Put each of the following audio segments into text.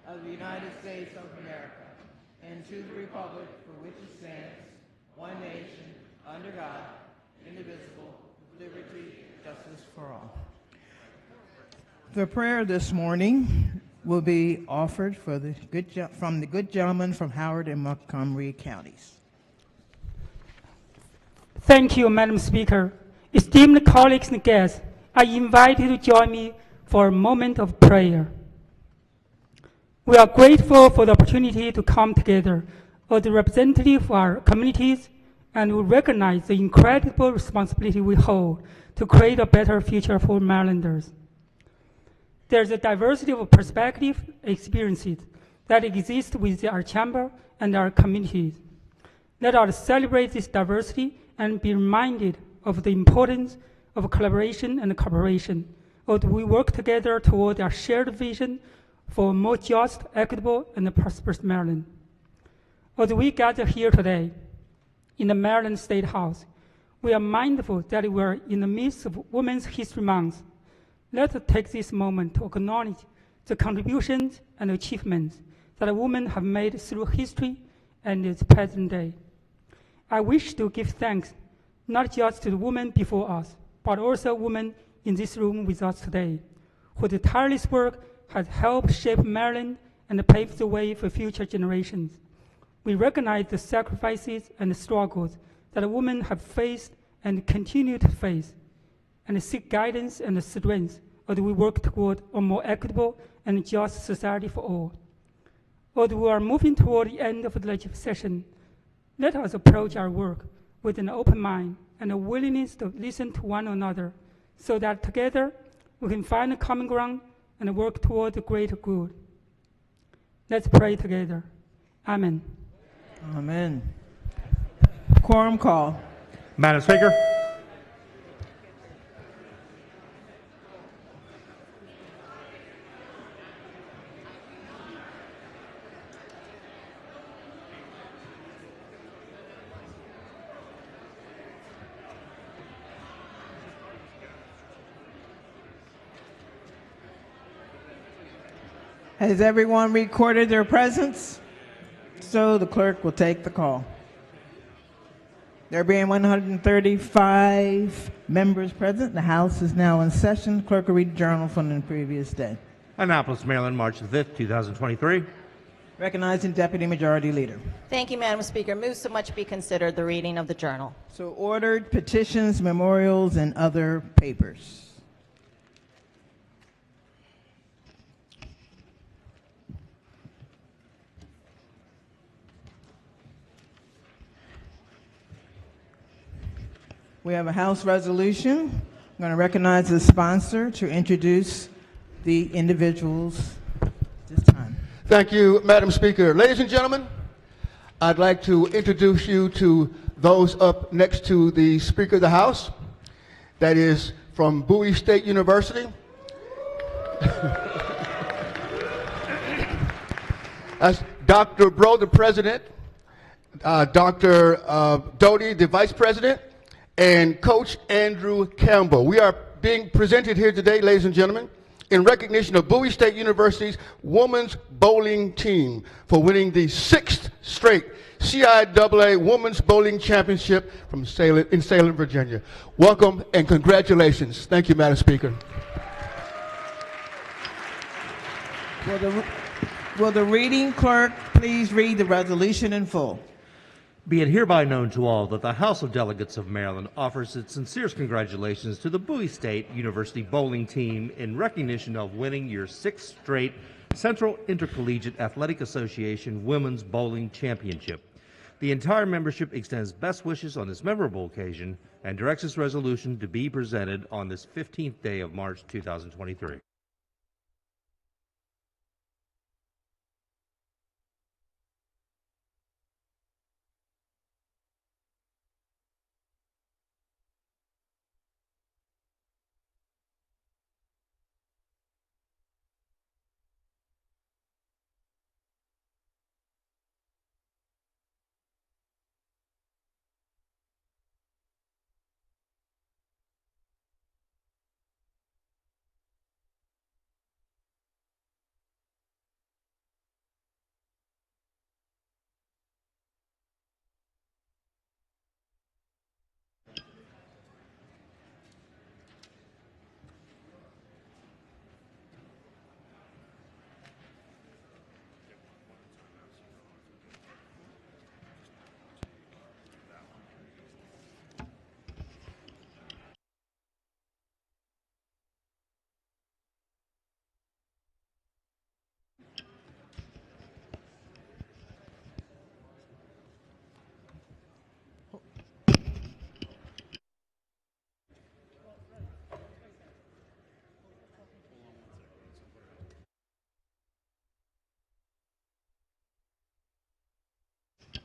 of the United States of America, and to the republic for which it stands, one nation, under God, indivisible, with liberty and justice for all. The prayer this morning will be offered from the good gentleman from Howard and Montgomery counties. Thank you, Madam Speaker. Esteemed colleagues and guests, I invite you to join me for a moment of prayer. We are grateful for the opportunity to come together as a representative of our communities, and we recognize the incredible responsibility we hold to create a better future for Marylanders. There's a diversity of perspectives and experiences that exist within our chamber and our communities. Let us celebrate this diversity and be reminded of the importance of collaboration and cooperation as we work together toward our shared vision for a more just, equitable, and prosperous Maryland. As we gather here today in the Maryland State House, we are mindful that we are in the midst of Women's History Month. Let us take this moment to acknowledge the contributions and achievements that women have made through history and its present day. I wish to give thanks not just to the women before us, but also women in this room with us today, whose tireless work has helped shape Maryland and pave the way for future generations. We recognize the sacrifices and the struggles that women have faced and continue to face, and seek guidance and strength as we work toward a more equitable and just society for all. As we are moving toward the end of the legislative session, let us approach our work with an open mind and a willingness to listen to one another so that together we can find a common ground and work toward the greater good. Let's pray together. Amen. Amen. Quorum call. Madam Speaker. Has everyone recorded their presence? So the clerk will take the call. There being 135 members present, the House is now in session. Clerk will read the journal from the previous day. Annapolis, Maryland, March the 5th, 2023. Recognizing Deputy Majority Leader. Thank you, Madam Speaker. Move so much be considered the reading of the journal. So ordered. Petitions, memorials, and other papers. We have a House resolution. I'm going to recognize the sponsor to introduce the individuals this time. Thank you, Madam Speaker. Ladies and gentlemen, I'd like to introduce you to those up next to the Speaker of the House. That is from Bowie State University. That's Dr. Bro, the President, Dr. Doty, the Vice President, and Coach Andrew Campbell. We are being presented here today, ladies and gentlemen, in recognition of Bowie State University's women's bowling team for winning the 6th straight CIAA Women's Bowling Championship in Salem, Virginia. Welcome and congratulations. Thank you, Madam Speaker. Will the reading clerk please read the resolution in full? Be it hereby known to all that the House of Delegates of Maryland offers its sincerest congratulations to the Bowie State University bowling team in recognition of winning your 6th straight Central Intercollegiate Athletic Association Women's Bowling Championship. The entire membership extends best wishes on this memorable occasion and directs this resolution to be presented on this 15th day of March 2023.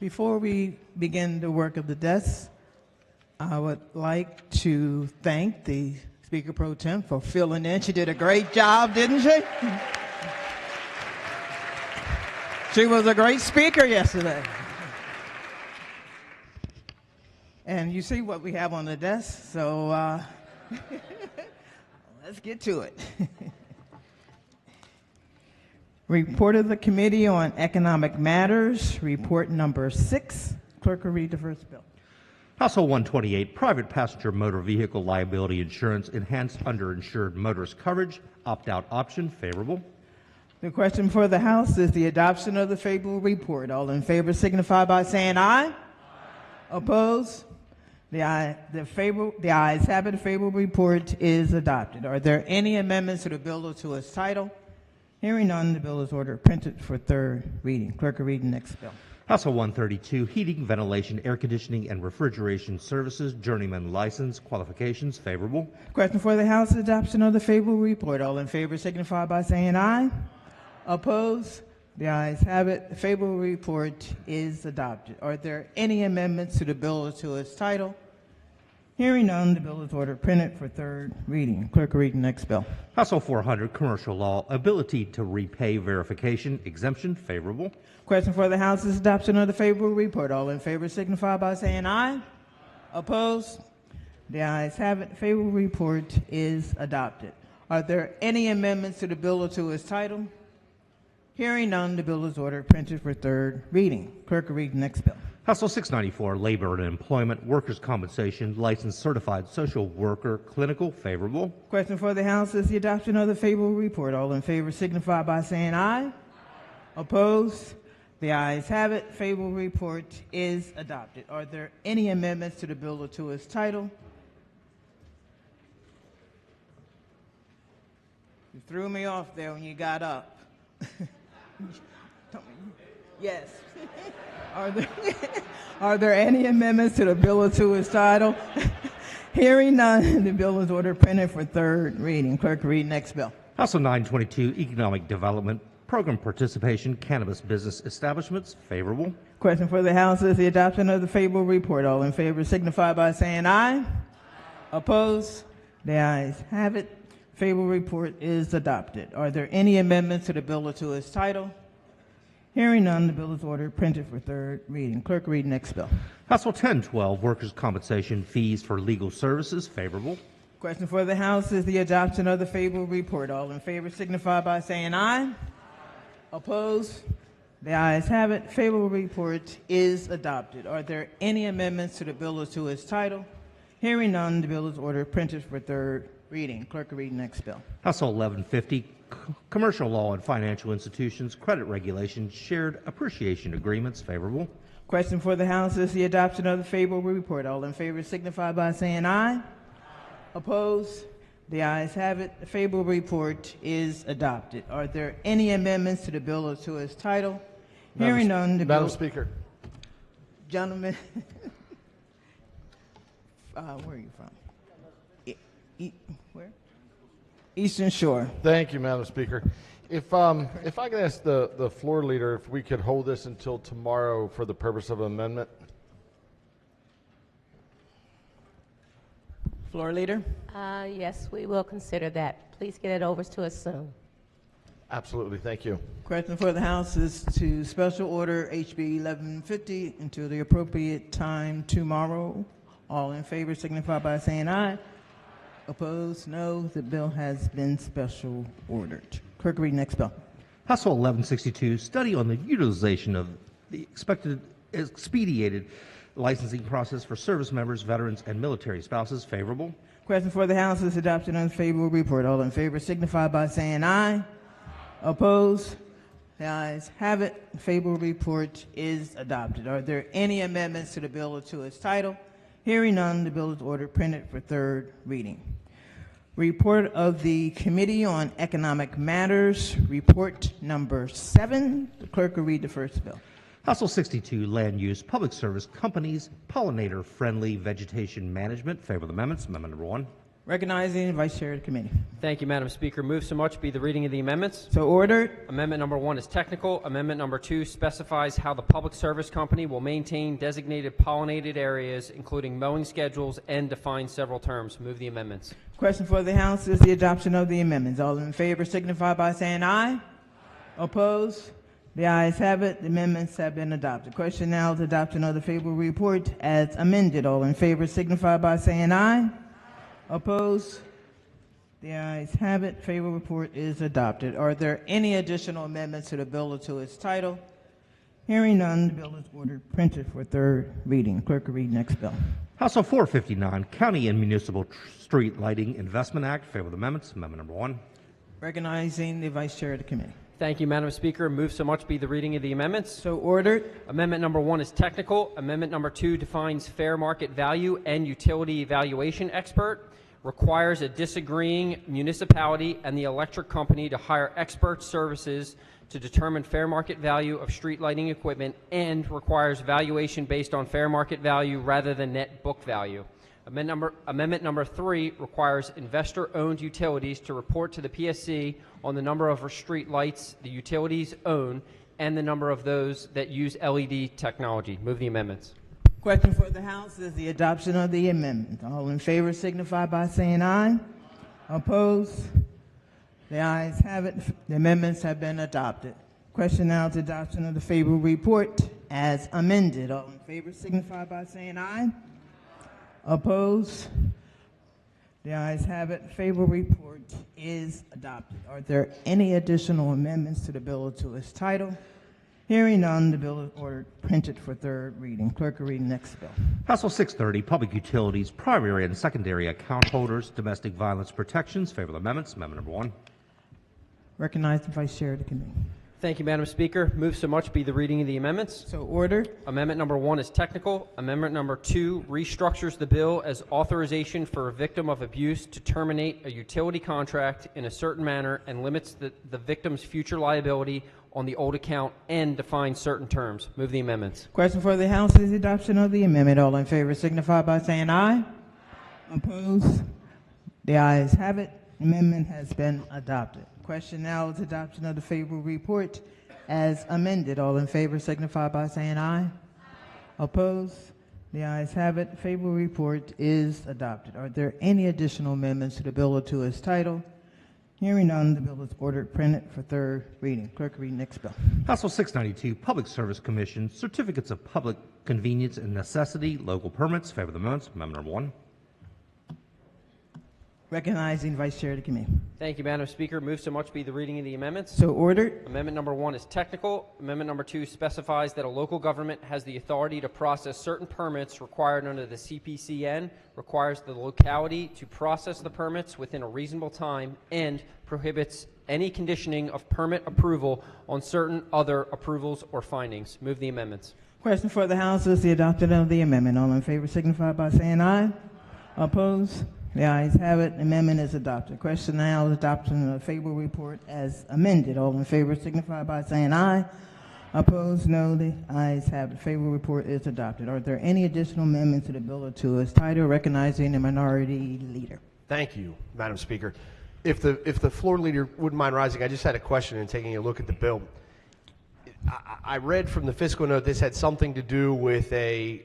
Before we begin the work of the desk, I would like to thank the Speaker Pro Tem for filling in. She did a great job, didn't she? She was a great speaker yesterday. And you see what we have on the desk, so let's get to it. Report of the Committee on Economic Matters, report number 6. Clerk will read the first bill. House Bill 128, Private Passenger Motor Vehicle Liability Insurance, Enhanced Underinsured Motorist Coverage, Opt-out Option, favorable. The question for the House is the adoption of the favorable report. All in favor signify by saying aye. Aye. Opposed? The ayes have it. The favorable report is adopted. Are there any amendments to the bill or to its title? Hearing none, the bill is ordered printed for third reading. Clerk will read the next bill. House Bill 132, Heating, Ventilation, Air Conditioning, and Refrigeration Services, Journeyman License, Qualifications, favorable. Question for the House, adoption of the favorable report. All in favor signify by saying aye. Opposed? The ayes have it. The favorable report is adopted. Are there any amendments to the bill or to its title? Hearing none, the bill is ordered printed for third reading. Clerk will read the next bill. House Bill 400, Commercial Law, Ability to Repay Verification, Exemption, favorable. Question for the House is adoption of the favorable report. All in favor signify by saying aye. Opposed? The ayes have it. The favorable report is adopted. Are there any amendments to the bill or to its title? Hearing none, the bill is ordered printed for third reading. Clerk will read the next bill. House Bill 694, Labor and Employment, Workers' Compensation, Licensed Certified Social Worker, Clinical, favorable. Question for the House is the adoption of the favorable report. All in favor signify by saying aye. Opposed? The ayes have it. Favorable report is adopted. Are there any amendments to the bill or to its title? You threw me off there when you got up. Yes. Are there any amendments to the bill or to its title? Hearing none, the bill is ordered printed for third reading. Clerk, read next bill. House Bill 922, Economic Development, Program Participation, Cannabis Business Establishments, favorable. Question for the House is the adoption of the favorable report. All in favor signify by saying aye. Opposed? The ayes have it. Favorable report is adopted. Are there any amendments to the bill or to its title? Hearing none, the bill is ordered printed for third reading. Clerk, read next bill. House Bill 1012, Workers' Compensation, Fees for Legal Services, favorable. Question for the House is the adoption of the favorable report. All in favor signify by saying aye. Opposed? The ayes have it. Favorable report is adopted. Are there any amendments to the bill or to its title? Hearing none, the bill is ordered printed for third reading. Clerk, read next bill. House Bill 1150, Commercial Law and Financial Institutions, Credit Regulation, Shared Appreciation Agreements, favorable. Question for the House is the adoption of the favorable report. All in favor signify by saying aye. Opposed? The ayes have it. The favorable report is adopted. Are there any amendments to the bill or to its title? Hearing none, the bill... Madam Speaker. Gentlemen, where are you from? Where? Eastern Shore. Thank you, Madam Speaker. If I could ask the floor leader if we could hold this until tomorrow for the purpose of amendment. Floor leader. Yes, we will consider that. Please get it over to us soon. Absolutely, thank you. Question for the House is to special order HB 1150 until the appropriate time tomorrow. All in favor signify by saying aye. Opposed? No. The bill has been special ordered. Clerk, read next bill. House Bill 1162, Study on the Utilization of the Expedited Licensing Process for Service Members, Veterans, and Military Spouses, favorable. Question for the House is adoption of the favorable report. All in favor signify by saying aye. Opposed? The ayes have it. The favorable report is adopted. Are there any amendments to the bill or to its title? Hearing none, the bill is ordered printed for third reading. Report of the Committee on Economic Matters, report number 7. The clerk will read the first bill. House Bill 62, Land Use, Public Service Companies, Pollinator-Friendly Vegetation Management, favorable amendments. Amendment number 1. Recognizing the Vice Chair of the Committee. Thank you, Madam Speaker. Move so much be the reading of the amendments. So ordered. Amendment number 1 is technical. Amendment number 2 specifies how the Public Service Company will maintain designated pollinated areas, including mowing schedules, and define several terms. Move the amendments. Question for the House is the adoption of the amendments. All in favor signify by saying aye. Opposed? The ayes have it. The amendments have been adopted. Question now is adoption of the favorable report as amended. All in favor signify by saying aye. Opposed? The ayes have it. Favorable report is adopted. Are there any additional amendments to the bill or to its title? Hearing none, the bill is ordered printed for third reading. Clerk will read next bill. House Bill 459, County and Municipal Street Lighting Investment Act. Favorable amendments. Amendment number 1. Recognizing the Vice Chair of the Committee. Thank you, Madam Speaker. Move so much be the reading of the amendments. So ordered. Amendment number 1 is technical. Amendment number 2 defines fair market value and utility evaluation expert, requires a disagreeing municipality and the electric company to hire expert services to determine fair market value of street lighting equipment, and requires valuation based on fair market value rather than net book value. Amendment number 3 requires investor-owned utilities to report to the PSC on the number of street lights the utilities own and the number of those that use LED technology. Move the amendments. Question for the House is the adoption of the amendment. All in favor signify by saying aye. Opposed? The ayes have it. The amendments have been adopted. Question now is adoption of the favorable report as amended. All in favor signify by saying aye. Opposed? The ayes have it. Favorable report is adopted. Are there any additional amendments to the bill or to its title? Hearing none, the bill is ordered printed for third reading. Clerk will read next bill. House Bill 630, Public Utilities, Primary and Secondary Account Holders, Domestic Violence Protections. Favorable amendments. Amendment number 1. Recognize the Vice Chair of the Committee. Thank you, Madam Speaker. Move so much be the reading of the amendments. So ordered. Amendment number 1 is technical. Amendment number 2 restructures the bill as authorization for a victim of abuse to terminate a utility contract in a certain manner and limits the victim's future liability on the old account and defines certain terms. Move the amendments. Question for the House is the adoption of the amendment. All in favor signify by saying aye. Opposed? The ayes have it. Amendment has been adopted. Question now is adoption of the favorable report as amended. All in favor signify by saying aye. Opposed? The ayes have it. Favorable report is adopted. Are there any additional amendments to the bill or to its title? Hearing none, the bill is ordered printed for third reading. Clerk, read next bill. House Bill 692, Public Service Commission, Certificates of Public Convenience and Necessity, Local Permits. Favorable amendments. Amendment number 1. Recognizing Vice Chair of the Committee. Thank you, Madam Speaker. Move so much be the reading of the amendments. So ordered. Amendment number 1 is technical. Amendment number 2 specifies that a local government has the authority to process certain permits required under the CPCN, requires the locality to process the permits within a reasonable time, and prohibits any conditioning of permit approval on certain other approvals or findings. Move the amendments. Question for the House is the adoption of the amendment. All in favor signify by saying aye. Opposed? The ayes have it. The amendment is adopted. Question now is adoption of the favorable report as amended. All in favor signify by saying aye. Opposed? No. The ayes have it. The favorable report is adopted. Are there any additional amendments to the bill or to its title? Recognizing the minority leader. Thank you, Madam Speaker. If the floor leader wouldn't mind rising, I just had a question in taking a look at the bill. I read from the fiscal note this had something to do with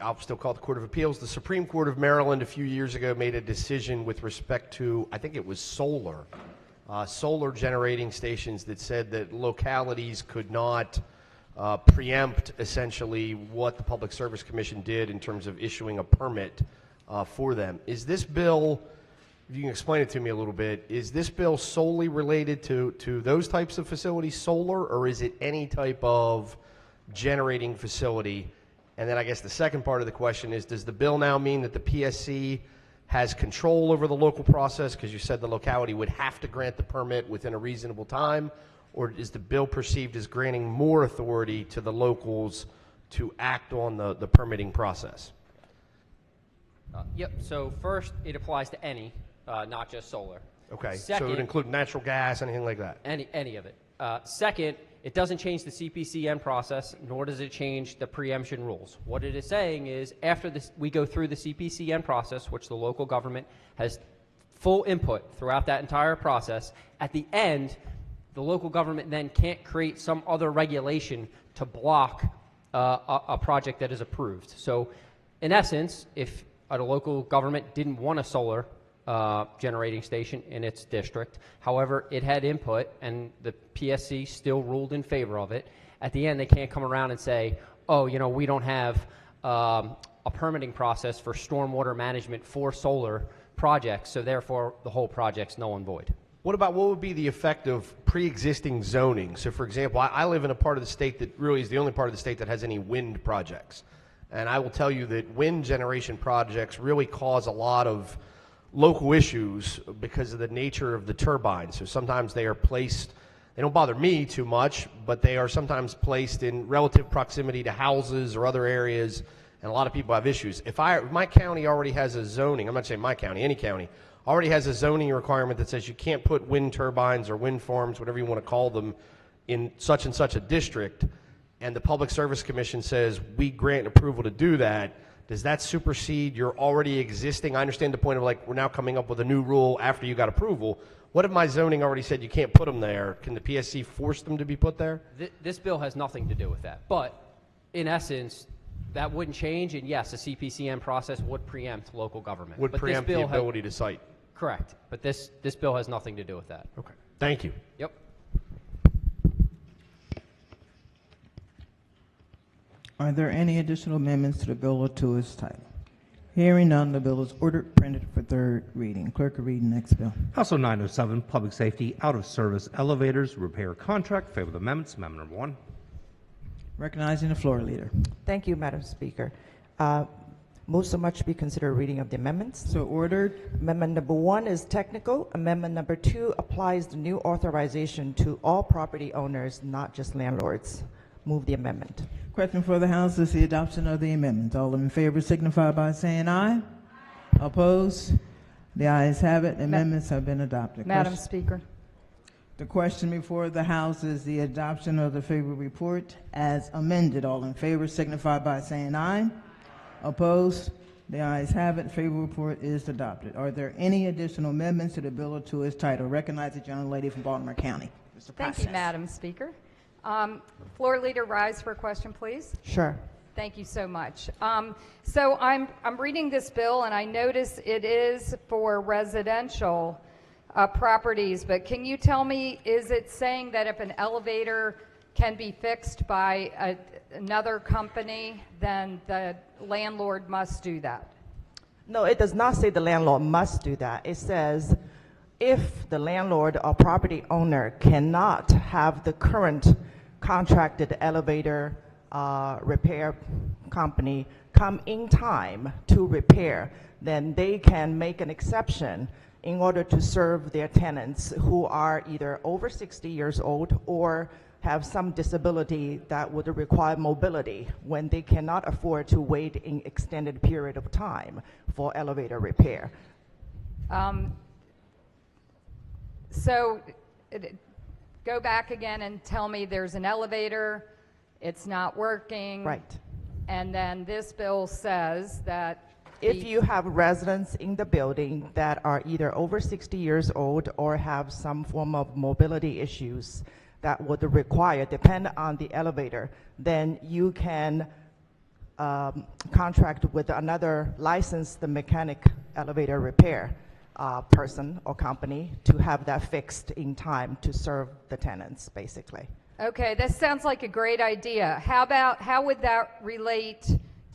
I'll still call it the Court of Appeals. The Supreme Court of Maryland a few years ago made a decision with respect to, I think it was solar generating stations, that said that localities could not preempt essentially what the Public Service Commission did in terms of issuing a permit for them. Is this bill, if you can explain it to me a little bit, is this bill solely related to those types of facilities, solar, or is it any type of generating facility? And then I guess the second part of the question is, does the bill now mean that the PSC has control over the local process, because you said the locality would have to grant the permit within a reasonable time, or is the bill perceived as granting more authority to the locals to act on the permitting process? Yep. So first, it applies to any. Not just solar. Okay, Second, so it would include natural gas, anything like that? Any of it. Second, it doesn't change the CPCN process, nor does it change the preemption rules. What it is saying is, after this, we go through the CPCN process, which the local government has full input throughout that entire process. At the end, the local government then can't create some other regulation to block a project that is approved. So in essence, if a local government didn't want a solar generating station in its district, however, it had input and the PSC still ruled in favor of it, at the end they can't come around and say, oh, you know, we don't have a permitting process for stormwater management for solar projects, so therefore the whole project's null and void. What would be the effect of pre-existing zoning? So, for example, I live in a part of the state that really is the only part of the state that has any wind projects. And I will tell you that wind generation projects really cause a lot of local issues because of the nature of the turbines. So sometimes they are placed, they don't bother me too much, but they are sometimes placed in relative proximity to houses or other areas, and a lot of people have issues. If my county already has a zoning, I'm not saying my county, any county, already has a zoning requirement that says you can't put wind turbines or wind farms, whatever you want to call them, in such and such a district, and the Public Service Commission says we grant approval to do that, does that supersede your already existing? I understand the point of like we're now coming up with a new rule after you got approval. What if my zoning already said you can't put them there? Can the PSC force them to be put there? This bill has nothing to do with that. But in essence, that wouldn't change, and yes, the CPCN process would preempt local government. Would but preempt this bill the ability to cite. Correct. But this bill has nothing to do with that. Okay. Thank you. Yep. Are there any additional amendments to the bill or to its title? Hearing none, the bill is ordered, printed for third reading. Clerk will read the next bill. House Bill 907, Public Safety Out-of-Service Elevators Repair Contract. Favorable amendments. Amendment number 1. Recognizing the floor leader. Thank you, Madam Speaker. Move so much to be considered reading of the amendments. So ordered. Amendment number 1 is technical. Amendment number 2 applies the new authorization to all property owners, not just landlords. Move the amendment. Question for the House is the adoption of the amendment. All in favor signify by saying aye. Opposed? The ayes have it. Amendments have been adopted. Madam Speaker. The question before the House is the adoption of the favorable report as amended. All in favor signify by saying aye. Opposed? The ayes have it. Favorable report is adopted. Are there any additional amendments to the bill or to its title? Recognize the gentle lady from Baltimore County. Thank you, Madam Speaker. Floor Leader, rise for a question, please. Sure. Thank you so much. So I'm reading this bill, and I notice it is for residential properties, but can you tell me, is it saying that if an elevator can be fixed by another company, then the landlord must do that? No, it does not say the landlord must do that. It says if the landlord or property owner cannot have the current contracted elevator repair company come in time to repair, then they can make an exception in order to serve their tenants who are either over 60 years old or have some disability that would require mobility when they cannot afford to wait in extended period of time for elevator repair. So go back again and tell me there's an elevator, it's not working. Right. And then this bill says that if you have residents in the building that are either over 60 years old or have some form of mobility issues that would require, depend on the elevator, then you can contract with another licensed mechanic elevator repair person or company to have that fixed in time to serve the tenants, basically. Okay, this sounds like a great idea. How would that relate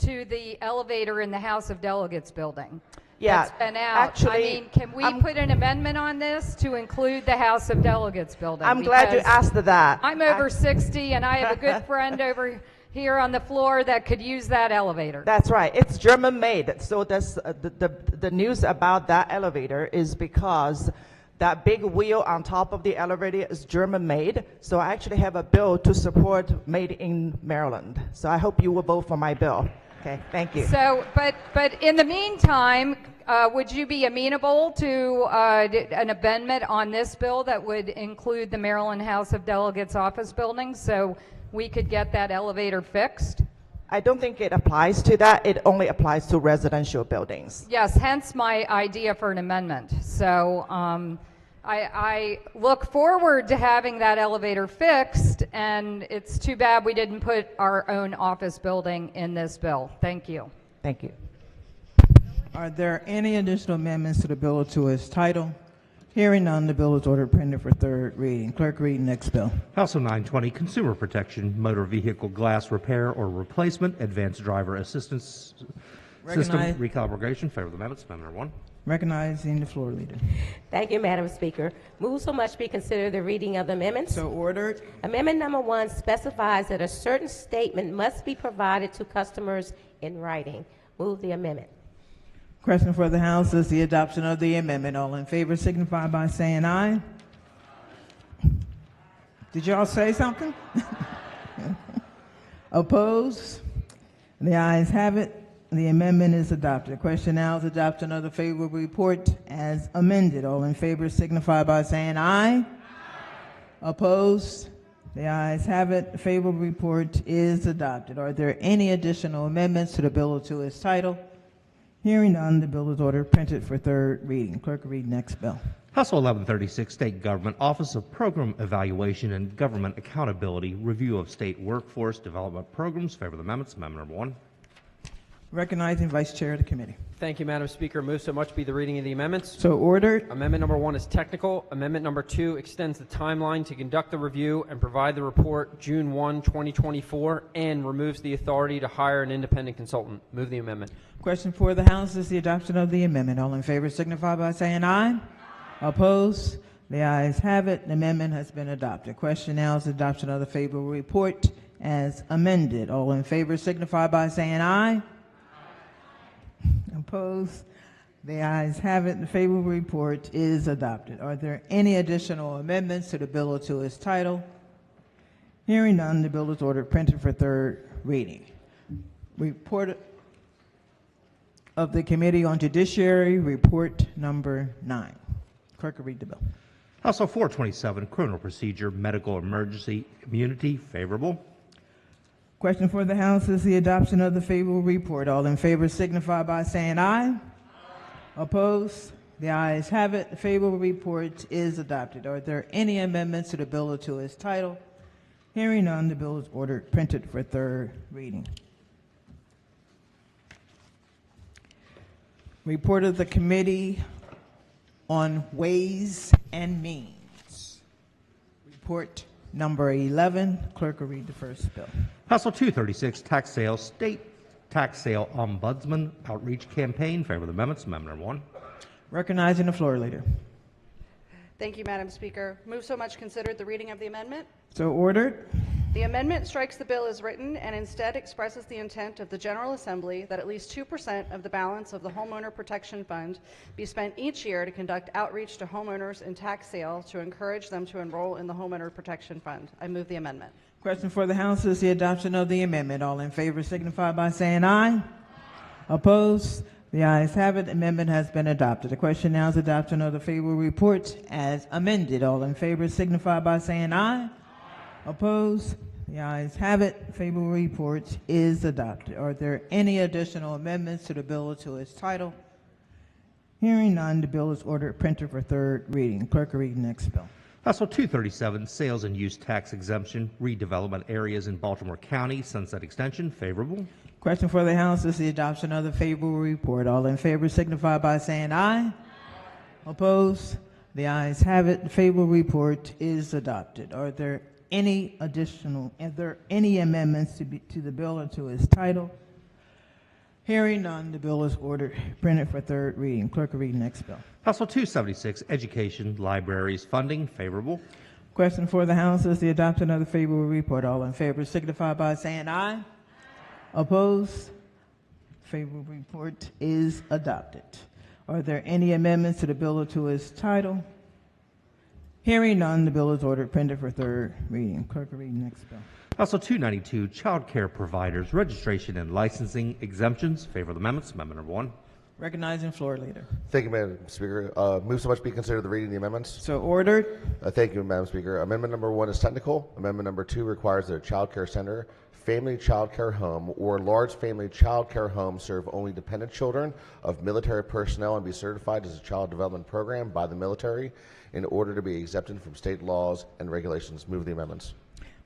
to the elevator in the House of Delegates building? Yeah, that's been out. actually, I mean, can we put an amendment on this to include the House of Delegates building? I'm glad you asked that. I'm over 60 and I have a good friend over here on the floor that could use that elevator. That's right. It's German made. So that's the news about that elevator is because that big wheel on top of the elevator is German made. So I actually have a bill to support made in Maryland. So I hope you will vote for my bill. Okay, thank you. So, but in the meantime, would you be amenable to an amendment on this bill that would include the Maryland House of Delegates office building so we could get that elevator fixed? I don't think it applies to that. It only applies to residential buildings. Yes, hence my idea for an amendment. So I look forward to having that elevator fixed, and it's too bad we didn't put our own office building in this bill. Thank you. Thank you. Are there any additional amendments to the bill or to its title? Hearing none, the bill is ordered printed for third reading. Clerk, read next bill. House Bill 920, Consumer Protection, Motor Vehicle Glass Repair or Replacement, Advanced Driver Assistance System Recalibration. Favor the amendments. Amendment number 1. Recognizing the floor leader. Thank you, Madam Speaker. Move so much be considered the reading of the amendments. So ordered. Amendment number 1 specifies that a certain statement must be provided to customers in writing. Move the amendment. Question for the House is the adoption of the amendment. All in favor signify by saying aye. Did y'all say something? Opposed? The ayes have it. The amendment is adopted. The question now is adoption of the favorable report as amended. All in favor signify by saying aye. Opposed? The ayes have it. The favorable report is adopted. Are there any additional amendments to the bill or to its title? Hearing none, the bill is ordered printed for third reading. Clerk, read next bill. House Bill 1136, State Government Office of Program Evaluation and Government Accountability, Review of State Workforce Development Programs. Favor the amendments. Amendment number 1. Recognizing Vice Chair of the Committee. Thank you, Madam Speaker. Move so much be the reading of the amendments. So ordered. Amendment number 1 is technical. Amendment number 2 extends the timeline to conduct the review and provide the report June 1, 2024, and removes the authority to hire an independent consultant. Move the amendment. Question for the House is the adoption of the amendment. All in favor signify by saying aye. Opposed? The ayes have it. The amendment has been adopted. Question now is adoption of the favorable report as amended. All in favor signify by saying aye. Opposed? The ayes have it. The favorable report is adopted. Are there any additional amendments to the bill or to its title? Hearing none, the bill is ordered printed for third reading. Report of the Committee on Judiciary, report number 9. Clerk will read the bill. House Bill 427, Criminal Procedure, Medical Emergency Immunity. Favorable. Question for the House is the adoption of the favorable report. All in favor signify by saying aye. Opposed? The ayes have it. The favorable report is adopted. Are there any amendments to the bill or to its title? Hearing none, the bill is ordered printed for third reading. Report of the Committee on Ways and Means. Report number 11. Clerk will read the first bill. House Bill 236, Tax Sale, State Tax Sale Ombudsman Outreach Campaign. Favor of the amendments. Amendment number 1. Recognizing the floor leader. Thank you, Madam Speaker. Move so much considered the reading of the amendment. So ordered. The amendment strikes the bill as written and instead expresses the intent of the General Assembly that at least 2% of the balance of the Homeowner Protection Fund be spent each year to conduct outreach to homeowners in tax sale to encourage them to enroll in the Homeowner Protection Fund. I move the amendment. Question for the House is the adoption of the amendment. All in favor signify by saying aye. Opposed? The ayes have it. The amendment has been adopted. The question now is adoption of the favorable report as amended. All in favor signify by saying aye. Opposed? The ayes have it. The favorable report is adopted. Are there any additional amendments to the bill or to its title? Hearing none, the bill is ordered printed for third reading. Clerk will read the next bill. House Bill 237, Sales and Use Tax Exemption, Redevelopment Areas in Baltimore County, Sunset Extension. Favorable. Question for the House is the adoption of the favorable report. All in favor signify by saying aye. Opposed? The ayes have it. The favorable report is adopted. Are there any amendments to the bill or to its title? Hearing none, the bill is ordered printed for third reading. Clerk will read the next bill. House Bill 276, Education, Libraries, Funding. Favorable. Question for the House is the adoption of the favorable report. All in favor signify by saying aye. Opposed? Favorable report is adopted. Are there any amendments to the bill or to its title? Hearing none, the bill is ordered printed for third reading. Clerk will read the next bill. House Bill 292, Child Care Providers, Registration and Licensing Exemptions. Favor of the amendments. Amendment number 1. Recognizing floor leader. Thank you, Madam Speaker. Move so much be considered the reading of the amendments. So ordered. Thank you, Madam Speaker. Amendment number 1 is technical. Amendment number 2 requires that a child care center family child care home or large family child care home serve only dependent children of military personnel and be certified as a child development program by the military in order to be exempted from state laws and regulations. Move the amendments.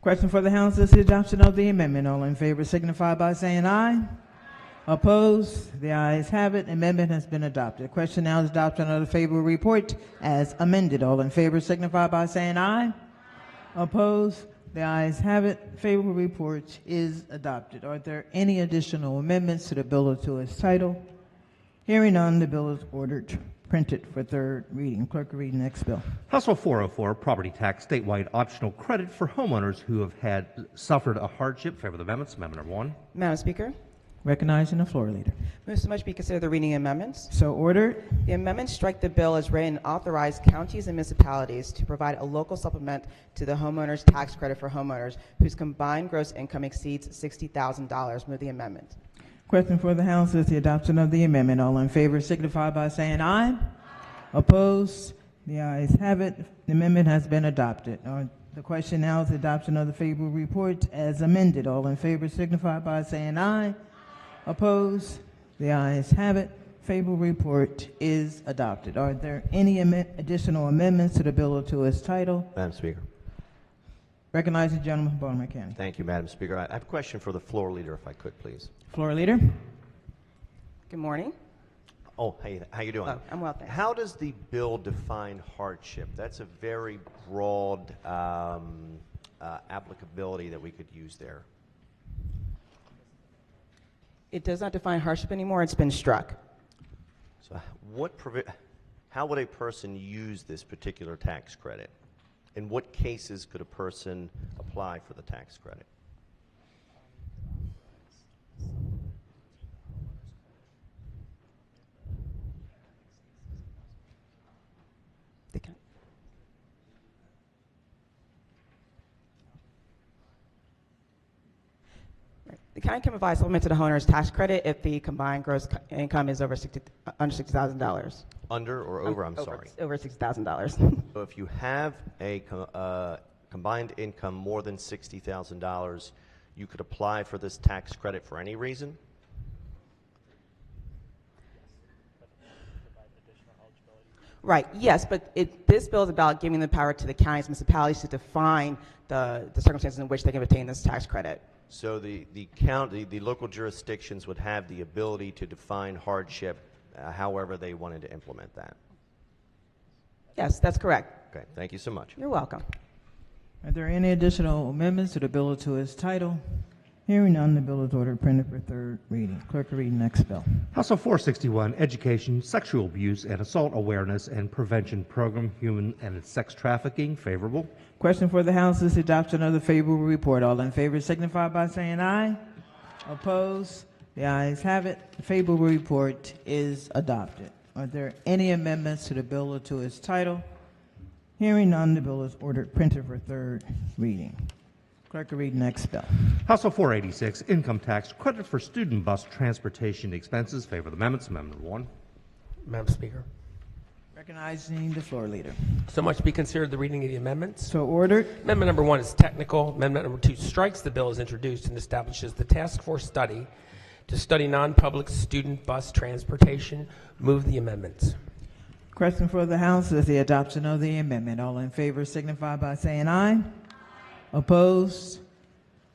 Question for the House is the adoption of the amendment. All in favor signify by saying aye. Opposed? The ayes have it. Amendment has been adopted. Question now is adoption of the favorable report as amended. All in favor signify by saying aye. Opposed? The ayes have it. Favorable report is adopted. Are there any additional amendments to the bill or to its title? Hearing none, the bill is ordered printed for third reading. Clerk will read the next bill. House Bill 404, property tax statewide optional credit for homeowners who have suffered a hardship. Favor the amendments. Amendment number 1. Madam Speaker, Recognizing the floor leader. move so much be considered the reading amendments. So ordered. The amendments strike the bill as written and authorize counties and municipalities to provide a local supplement to the homeowners tax credit for homeowners whose combined gross income exceeds $60,000. Move the amendment. Question for the House is the adoption of the amendment. All in favor signify by saying aye. Opposed? The ayes have it. The amendment has been adopted. The question now is the adoption of the favorable report as amended. All in favor signify by saying aye. Opposed? The ayes have it. Favorable report is adopted. Are there any additional amendments to the bill or to its title? Madam Speaker. Recognize the gentleman from Baltimore County. Thank you, Madam Speaker. I have a question for the floor leader, if I could, please. Floor leader. Good morning. Oh, hey, how you doing? Oh, I'm well, thanks. How does the bill define hardship? That's a very broad applicability that we could use there. It does not define hardship anymore. It's been struck. So how would a person use this particular tax credit? In what cases could a person apply for the tax credit? The county can provide supplement to the homeowner's tax credit if the combined gross income is over under $60,000. Under or over? I'm sorry. Over $60,000. So if you have a combined income more than $60,000, you could apply for this tax credit for any reason? Right, yes, but this bill is about giving the power to the counties and municipalities to define the circumstances in which they can obtain this tax credit. So the local jurisdictions would have the ability to define hardship however they wanted to implement that. Yes, that's correct. Okay, thank you so much. You're welcome. Are there any additional amendments to the bill or to its title? Hearing none, the bill is ordered printed for third reading. Clerk will read the next bill. House Bill 461, Education, Sexual Abuse, and Assault Awareness and Prevention Program, Human and Sex Trafficking. Favorable. Question for the House is the adoption of the favorable report. All in favor signify by saying aye. Opposed? The ayes have it. The favorable report is adopted. Are there any amendments to the bill or to its title? Hearing none, the bill is ordered printed for third reading. Clerk will read the next bill. House Bill 486, Income Tax Credit for Student Bus Transportation Expenses. Favor the amendments. Amendment 1. Madam Speaker. Recognizing the floor leader. So much be considered the reading of the amendments. So ordered. Amendment number 1 is technical. Amendment number 2 strikes the bill as introduced and establishes the task force study to study non-public student bus transportation. Move the amendments. Question for the House is the adoption of the amendment. All in favor signify by saying aye. Opposed?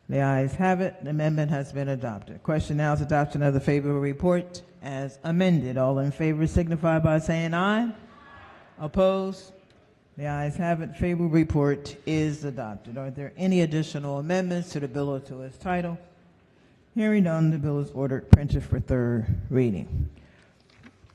The ayes have it. The amendment has been adopted. Question now is adoption of the favorable report as amended. All in favor signify by saying aye. Opposed? The ayes have it. Favorable report is adopted. Are there any additional amendments to the bill or to its title? Hearing none, the bill is ordered printed for third reading.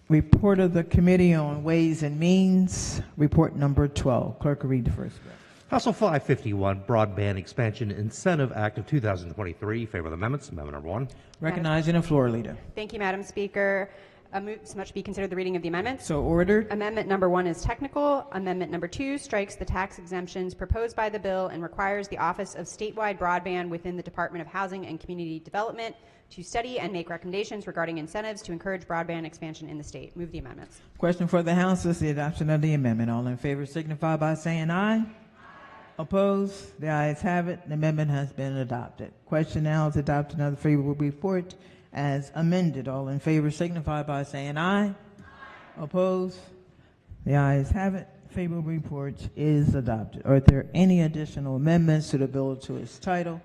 Report of the Committee on Ways and Means, report number 12. Clerk will read the first bill. House Bill 551, Broadband Expansion Incentive Act of 2023. Favor the amendments. Amendment number 1. Recognizing the floor leader. Thank you, Madam Speaker. So much be considered the reading of the amendments. So ordered. Amendment number 1 is technical. Amendment number 2 strikes the tax exemptions proposed by the bill and requires the Office of Statewide Broadband within the Department of Housing and Community Development to study and make recommendations regarding incentives to encourage broadband expansion in the state. Move the amendments. Question for the House is the adoption of the amendment. All in favor signify by saying aye. Opposed? The ayes have it. The amendment has been adopted. Question now is adoption of the favorable report as amended. All in favor signify by saying aye. Opposed? The ayes have it. Favorable report is adopted. Are there any additional amendments to the bill to its title?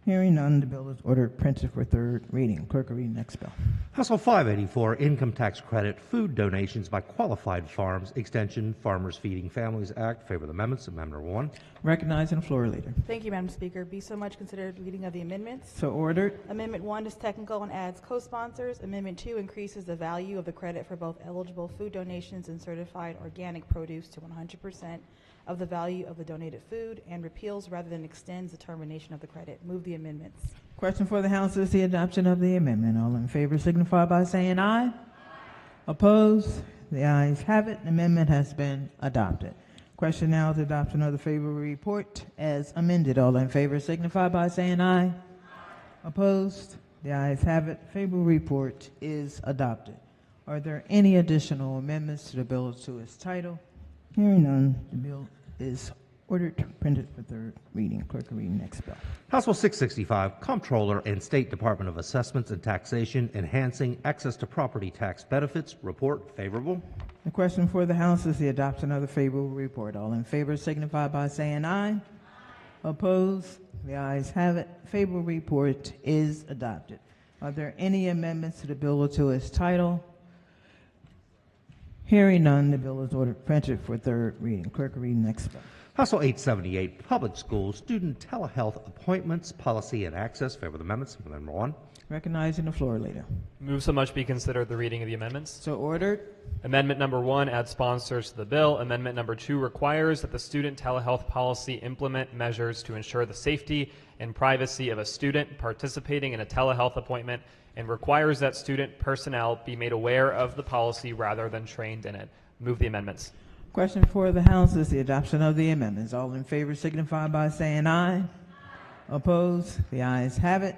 Hearing none, the bill is ordered printed for third reading. Clerk will read the next bill. House Bill 584, Income Tax Credit, Food Donations by Qualified Farms, Extension, Farmers Feeding Families Act. Favor the amendments. Amendment number 1. Recognizing the floor leader. Thank you, Madam Speaker. Be so much considered reading of the amendments. So ordered. Amendment 1 is technical and adds co-sponsors. Amendment 2 increases the value of the credit for both eligible food donations and certified organic produce to 100% of the value of the donated food, and repeals rather than extends the termination of the credit. Move the amendments. Question for the House is the adoption of the amendment. All in favor signify by saying aye. Opposed? The ayes have it. The amendment has been adopted. Question now is adoption of the favorable report as amended. All in favor signify by saying aye. Opposed? The ayes have it. Favorable report is adopted. Are there any additional amendments to the bill to its title? Hearing none, the bill is ordered printed for third reading. Clerk will read the next bill. House Bill 665, Comptroller and State Department of Assessments and Taxation, Enhancing Access to Property Tax Benefits. Report favorable. The question for the House is the adoption of the favorable report. All in favor signify by saying aye. Opposed? The ayes have it. Favorable report is adopted. Are there any amendments to the bill to its title? Hearing none, the bill is ordered printed for third reading. Clerk will read the next bill. House Bill 878, Public Schools Student Telehealth Appointments, Policy and Access. Favor the amendments. Amendment number 1. Recognizing the floor leader. Move so much be considered the reading of the amendments. So ordered. Amendment number 1 adds sponsors to the bill. Amendment number 2 requires that the student telehealth policy implement measures to ensure the safety and privacy of a student participating in a telehealth appointment, and requires that student personnel be made aware of the policy rather than trained in it. Move the amendments. Question for the House is the adoption of the amendments. All in favor signify by saying aye. Opposed? The ayes have it.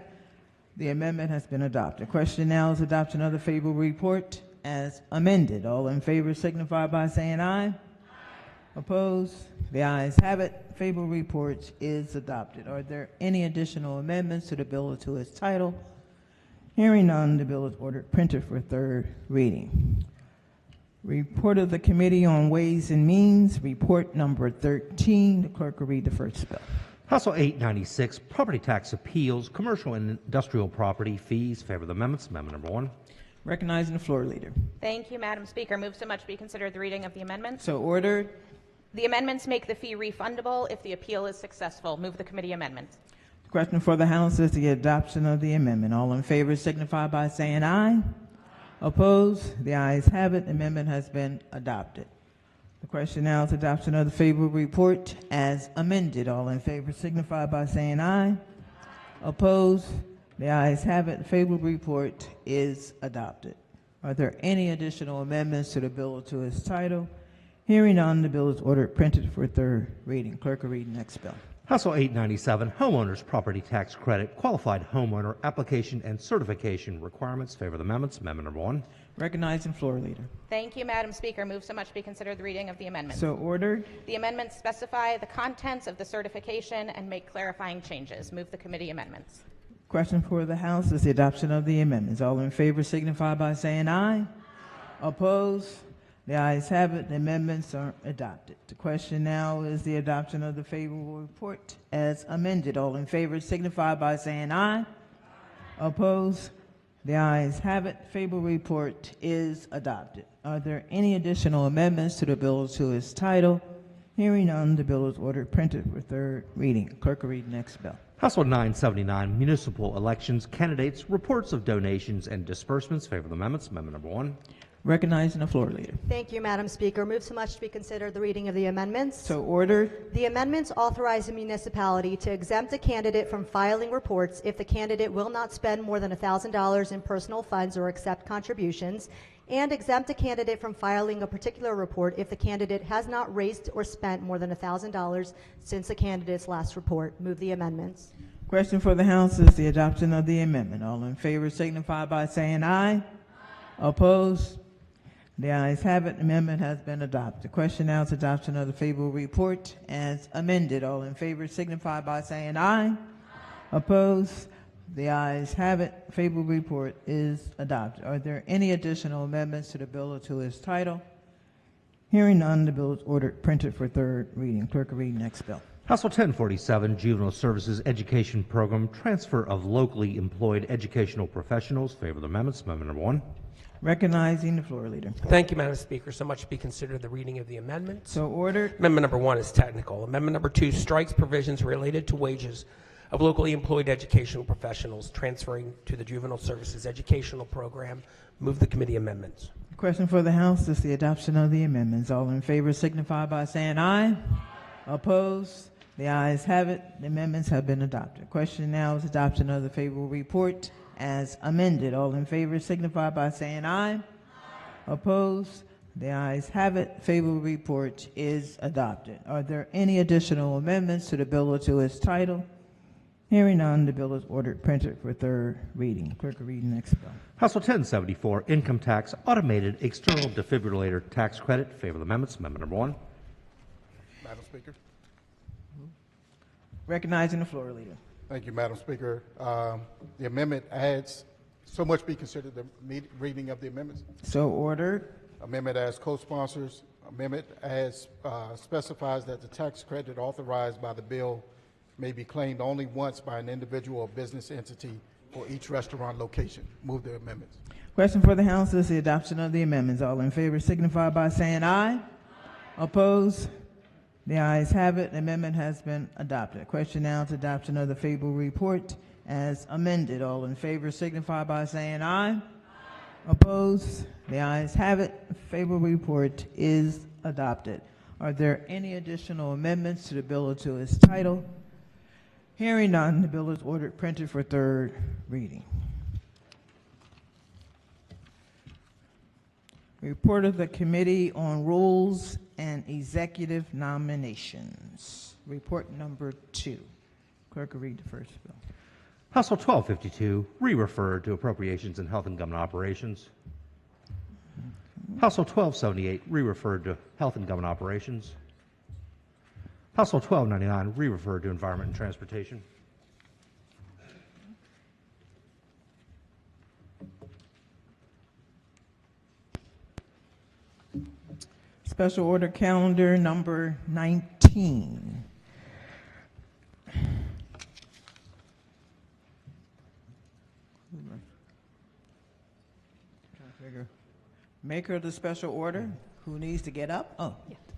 The amendment has been adopted. Question now is adoption of the favorable report as amended. All in favor signify by saying aye. Opposed? The ayes have it. Favorable report is adopted. Are there any additional amendments to the bill to its title? Hearing none, the bill is ordered printed for third reading. Report of the Committee on Ways and Means, report number 13. The clerk will read the first bill. House Bill 896, Property Tax Appeals, Commercial and Industrial Property Fees. Favor the amendments. Amendment number 1. Recognizing the floor leader. Thank you, Madam Speaker. Move so much be considered the reading of the amendments. So ordered. The amendments make the fee refundable if the appeal is successful. Move the committee amendments. The question for the House is the adoption of the amendment. All in favor signify by saying aye. Opposed? The ayes have it. The amendment has been adopted. The question now is adoption of the favorable report as amended. All in favor signify by saying aye. Opposed? The ayes have it. The favorable report is adopted. Are there any additional amendments to the bill to its title? Hearing none, the bill is ordered printed for third reading. Clerk will read the next bill. House Bill 897, Homeowners Property Tax Credit, Qualified Homeowner Application and Certification Requirements. Favor the amendments. Amendment number 1. Recognizing floor leader. Thank you, Madam Speaker. Move so much be considered the reading of the amendments. So ordered. The amendments specify the contents of the certification and make clarifying changes. Move the committee amendments. Question for the House is the adoption of the amendments. All in favor signify by saying aye. Opposed? The ayes have it. The amendments are adopted. The question now is the adoption of the favorable report as amended. All in favor signify by saying aye. Opposed? The ayes have it. Favorable report is adopted. Are there any additional amendments to the bill to its title? Hearing none, the bill is ordered printed for third reading. Clerk will read the next bill. House Bill 979, Municipal Elections, Candidates, Reports of Donations and Disbursements. Favor the amendments. Amendment number 1. Recognizing the floor leader. Thank you, Madam Speaker. Move so much to be considered the reading of the amendments. So ordered. The amendments authorize a municipality to exempt a candidate from filing reports if the candidate will not spend more than $1,000 in personal funds or accept contributions, and exempt a candidate from filing a particular report if the candidate has not raised or spent more than $1,000 since the candidate's last report. Move the amendments. Question for the House is the adoption of the amendment. All in favor signify by saying aye. Opposed? The ayes have it. Amendment has been adopted. The question now is adoption of the favorable report as amended. All in favor signify by saying aye. Opposed? The ayes have it. Favorable report is adopted. Are there any additional amendments to the bill or to its title? Hearing none, the bill is ordered printed for third reading. Clerk will read next bill. House Bill 1047, Juvenile Services Education Program, Transfer of Locally Employed Educational Professionals. Favor the amendments. Amendment number 1. Recognizing the floor leader. Thank you, Madam Speaker. So much to be considered the reading of the amendment. So ordered. Amendment number 1 is technical. Amendment number 2 strikes provisions related to wages of locally employed educational professionals transferring to the Juvenile Services Educational Program. Move the committee amendments. Question for the House is the adoption of the amendments. All in favor signify by saying aye. Opposed? The ayes have it. The amendments have been adopted. Question now is adoption of the favorable report as amended. All in favor signify by saying aye. Opposed? The ayes have it. Favorable report is adopted. Are there any additional amendments to the bill or to its title? Hearing none, the bill is ordered printed for third reading. Clerk will read the next bill. House Bill 1074, Income Tax Automated External Defibrillator Tax Credit. Favor the amendments. Amendment number 1. Madam Speaker. Recognizing the floor leader. Thank you, Madam Speaker. The amendment adds, so much be considered the reading of the amendments. So ordered. Amendment as co-sponsors. Amendment as specifies that the tax credit authorized by the bill may be claimed only once by an individual or business entity for each restaurant location. Move the amendments. Question for the House is the adoption of the amendments. All in favor signify by saying aye. Opposed? The ayes have it. The amendment has been adopted. Question now is adoption of the favorable report as amended. All in favor signify by saying aye. Opposed? The ayes have it. Favorable report is adopted. Are there any additional amendments to the bill or to its title? Hearing none, the bill is ordered printed for third reading. Report of the Committee on Rules and Executive Nominations. Report number 2. Clerk will read the first bill. House Bill 1252, re-referred to Appropriations and Health and Government Operations. House Bill 1278, re-referred to Health and Government Operations. House Bill 1299, re-referred to Environment and Transportation. Special Order Calendar number 19. Maker of the special order, who needs to get up? Oh,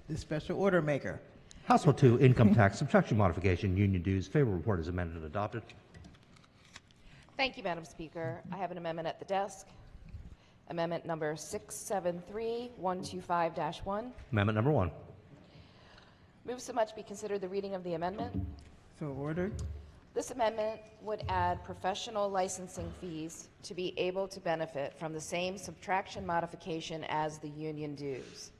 the special order maker. House Bill 2, Income Tax Subtraction Modification, Union Dues. Favorable report is amended and adopted. Thank you, Madam Speaker. I have an amendment at the desk. Amendment number 673125-1. Amendment number 1. Move so much be considered the reading of the amendment. So ordered. This amendment would add professional licensing fees to be able to benefit from the same subtraction modification as the union dues.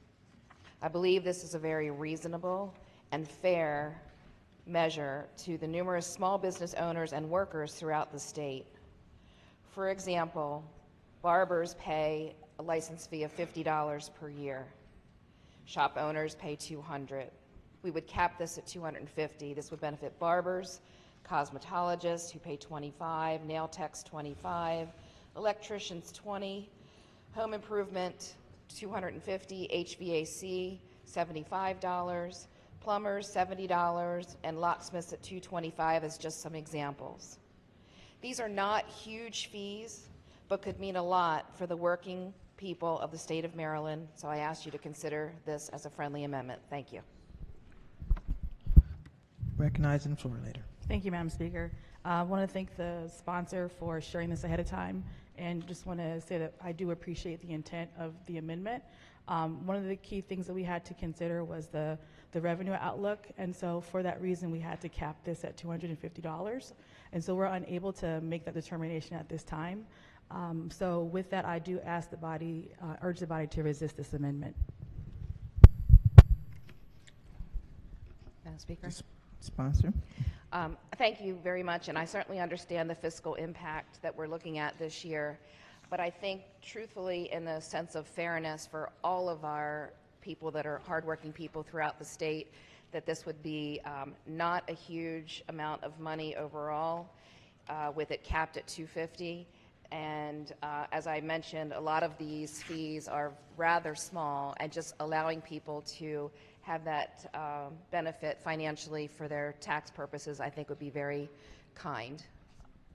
I believe this is a very reasonable and fair measure to the numerous small business owners and workers throughout the state. For example, barbers pay a license fee of $50 per year. Shop owners pay $200. We would cap this at $250. This would benefit barbers, cosmetologists who pay $25, nail techs $25, electricians $20, home improvement $250, HVAC $75, plumbers $70, and locksmiths at $225 as just some examples. These are not huge fees, but could mean a lot for the working people of the state of Maryland, so I ask you to consider this as a friendly amendment. Thank you. Recognizing the floor leader. Thank you, Madam Speaker. I want to thank the sponsor for sharing this ahead of time, and just want to say that I do appreciate the intent of the amendment. One of the key things that we had to consider was the revenue outlook, and so for that reason we had to cap this at $250, and so we're unable to make that determination at this time. So with that, I do ask the body, urge the body to resist this amendment. Madam Speaker. Sponsor. Thank you very much, and I certainly understand the fiscal impact that we're looking at this year. But I think, truthfully, in the sense of fairness for all of our people that are hardworking people throughout the state, that this would be not a huge amount of money overall, with it capped at $250. And as I mentioned, a lot of these fees are rather small, and just allowing people to have that benefit financially for their tax purposes, I think would be very kind.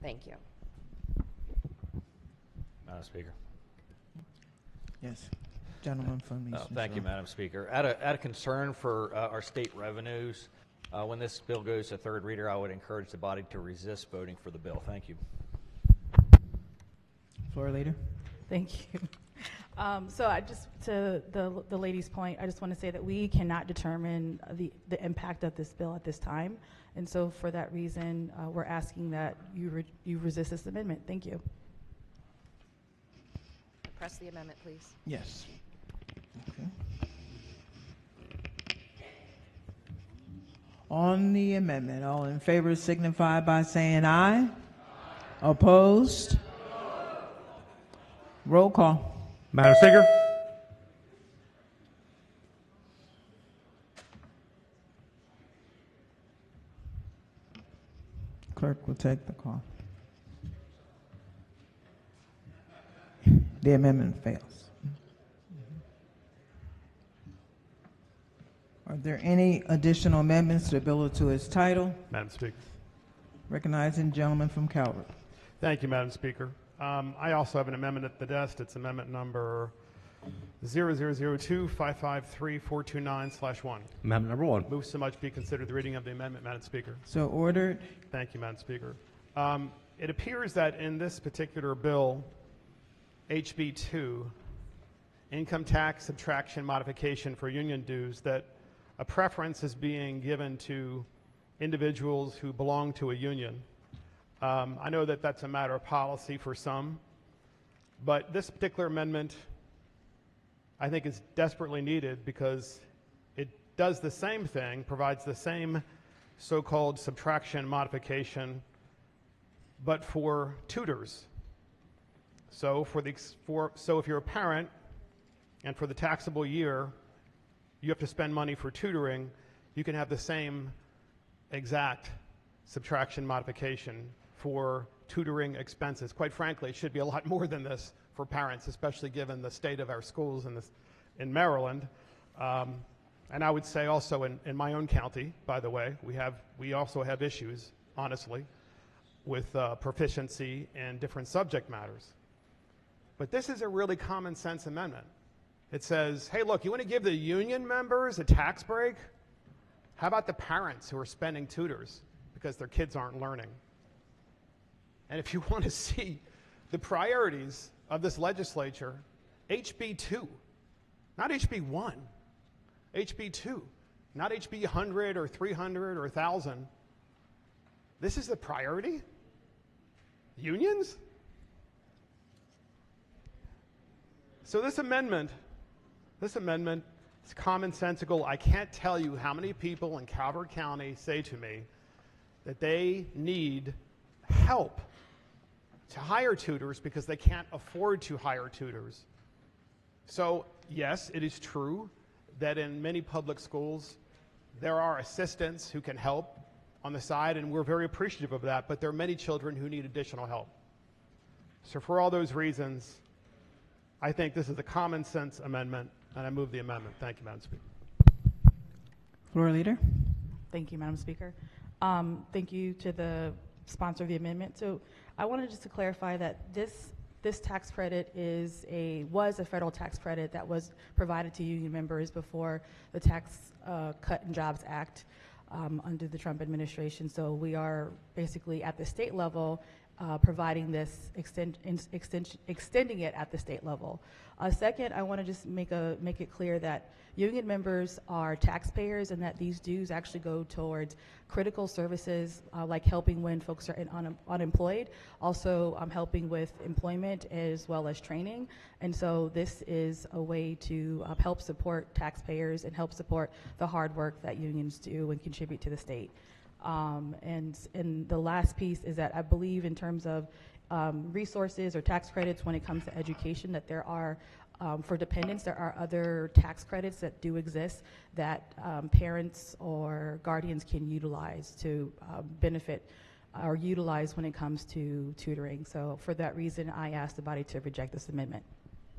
Thank you. Madam Speaker. Yes. Gentleman from Eastern Thank you, Shore. Madam Speaker. Out of concern for our state revenues, when this bill goes to third reader, I would encourage the body to resist voting for the bill. Thank you. Floor leader. Thank you. So I just, to the lady's point, I just want to say that we cannot determine the impact of this bill at this time. And so for that reason, we're asking that you resist this amendment. Thank you. Press the amendment, please. Yes. Okay. On the amendment, all in favor signify by saying aye. Opposed? Roll call. Madam Speaker. Clerk will take the call. The amendment fails. Are there any additional amendments to the bill or to its title? Madam Speaker. Recognizing the gentleman from Calvert. Thank you, Madam Speaker. I also have an amendment at the desk. It's amendment number 0002553-429/1. Amendment number 1. Move so much be considered the reading of the amendment, Madam Speaker. So ordered. Thank you, Madam Speaker. It appears that in this particular bill, HB 2, income tax subtraction modification for union dues, that a preference is being given to individuals who belong to a union. I know that that's a matter of policy for some, but this particular amendment I think is desperately needed because it does the same thing, provides the same so-called subtraction modification, but for tutors. So so if you're a parent and for the taxable year you have to spend money for tutoring, you can have the same exact subtraction modification for tutoring expenses. Quite frankly, it should be a lot more than this for parents, especially given the state of our schools in Maryland. And I would say also in my own county, by the way, we also have issues, honestly, with proficiency in different subject matters. But this is a really common sense amendment. It says, hey, look, you want to give the union members a tax break? How about the parents who are spending tutors because their kids aren't learning? And if you want to see the priorities of this legislature, HB 2, not HB 1, HB 2, not HB 100 or 300 or 1,000. This is the priority? Unions? So this amendment is commonsensical. I can't tell you how many people in Calvert County say to me that they need help to hire tutors because they can't afford to hire tutors. So yes, it is true that in many public schools there are assistants who can help on the side, and we're very appreciative of that, but there are many children who need additional help. So for all those reasons, I think this is a common sense amendment, and I move the amendment. Thank you, Madam Speaker. Floor leader. Thank you, Madam Speaker. Thank you to the sponsor of the amendment. So I wanted just to clarify that this tax credit was a federal tax credit that was provided to union members before the Tax Cut and Jobs Act under the Trump administration. So we are basically at the state level providing this, extending it at the state level. Second, I want to just make it clear that union members are taxpayers and that these dues actually go towards critical services like helping when folks are unemployed, also helping with employment as well as training. And so this is a way to help support taxpayers and help support the hard work that unions do and contribute to the state. And the last piece is that I believe in terms of resources or tax credits when it comes to education, that there are, for dependents, there are other tax credits that do exist that parents or guardians can utilize to benefit or utilize when it comes to tutoring. So for that reason, I ask the body to reject this amendment.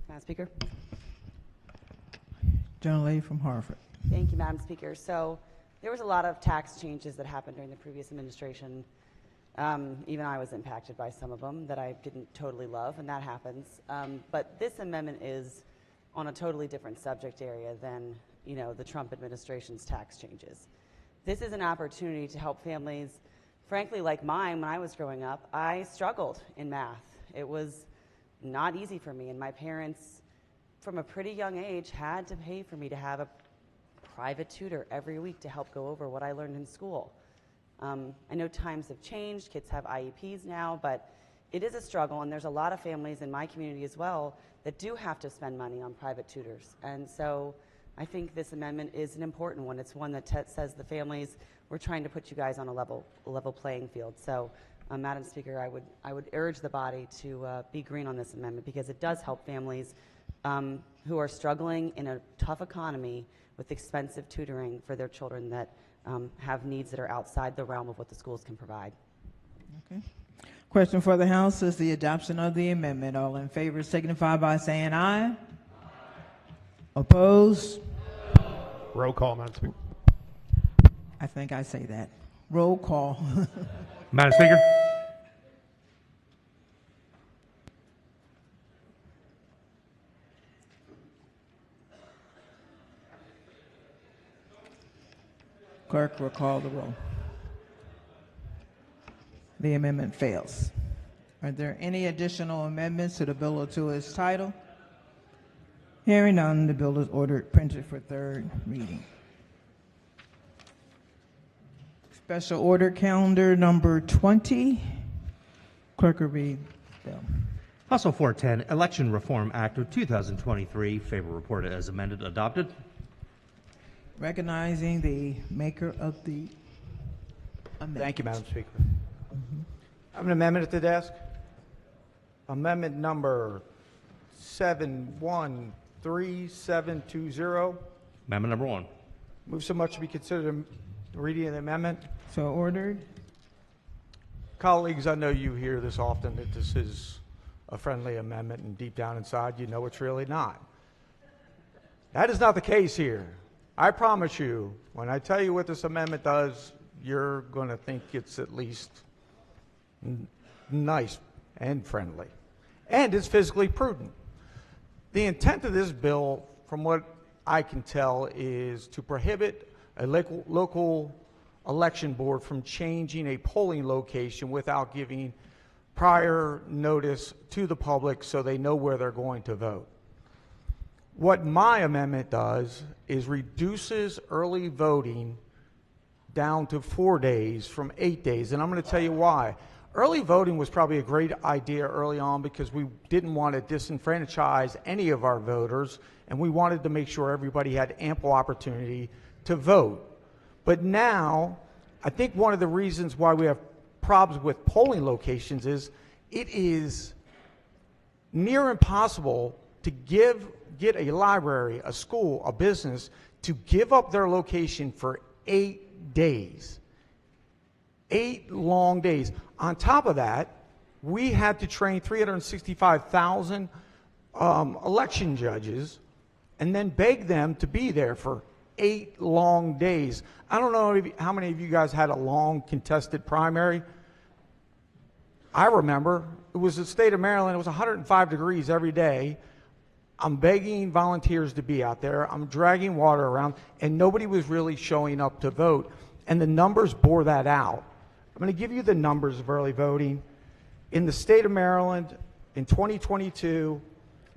Madam Speaker. Gentlelady from Hartford. Thank you, Madam Speaker. So there was a lot of tax changes that happened during the previous administration. Even I was impacted by some of them that I didn't totally love, and that happens. But this amendment is on a totally different subject area than, the Trump administration's tax changes. This is an opportunity to help families, frankly, like mine. When I was growing up, I struggled in math. It was not easy for me, and my parents, from a pretty young age, had to pay for me to have a private tutor every week to help go over what I learned in school. I know times have changed, kids have IEPs now, but it is a struggle, and there's a lot of families in my community as well that do have to spend money on private tutors. And so I think this amendment is an important one. It's one that says the families, we're trying to put you guys on a level playing field. So, Madam Speaker, I would urge the body to be green on this amendment, because it does help families who are struggling in a tough economy with expensive tutoring for their children that have needs that are outside the realm of what the schools can provide. Okay. Question for the House is the adoption of the amendment. All in favor signify by saying aye. Opposed? Roll call, Madam Speaker. I think I say that. Roll call. Madam Speaker. Clerk will call the roll. The amendment fails. Are there any additional amendments to the bill or to its title? Hearing none, the bill is ordered printed for third reading. Special order calendar number 20. Clerk will read the bill. House Bill 410, Election Reform Act of 2023. Favor reported as amended, adopted. Recognizing the maker of the amendment. Thank you, Madam Speaker. I have an amendment at the desk. Amendment number 713720. Amendment number 1. Move so much to be considered a reading of the amendment. So ordered. Colleagues, I know you hear this often, that this is a friendly amendment, and deep down inside you know it's really not. That is not the case here. I promise you, when I tell you what this amendment does, you're going to think it's at least nice and friendly. And it's fiscally prudent. The intent of this bill, from what I can tell, is to prohibit a local election board from changing a polling location without giving prior notice to the public so they know where they're going to vote. What my amendment does is reduces early voting down to 4 days from 8 days, and I'm going to tell you why. Early voting was probably a great idea early on because we didn't want to disenfranchise any of our voters, and we wanted to make sure everybody had ample opportunity to vote. But now, I think one of the reasons why we have problems with polling locations is it is near impossible to get a library, a school, a business to give up their location for 8 days. 8 long days. On top of that, we had to train 365,000 election judges and then beg them to be there for 8 long days. I don't know how many of you guys had a long contested primary. I remember it was the state of Maryland. It was 105 degrees every day. I'm begging volunteers to be out there. I'm dragging water around, and nobody was really showing up to vote. And the numbers bore that out. I'm going to give you the numbers of early voting. In the state of Maryland, in 2022,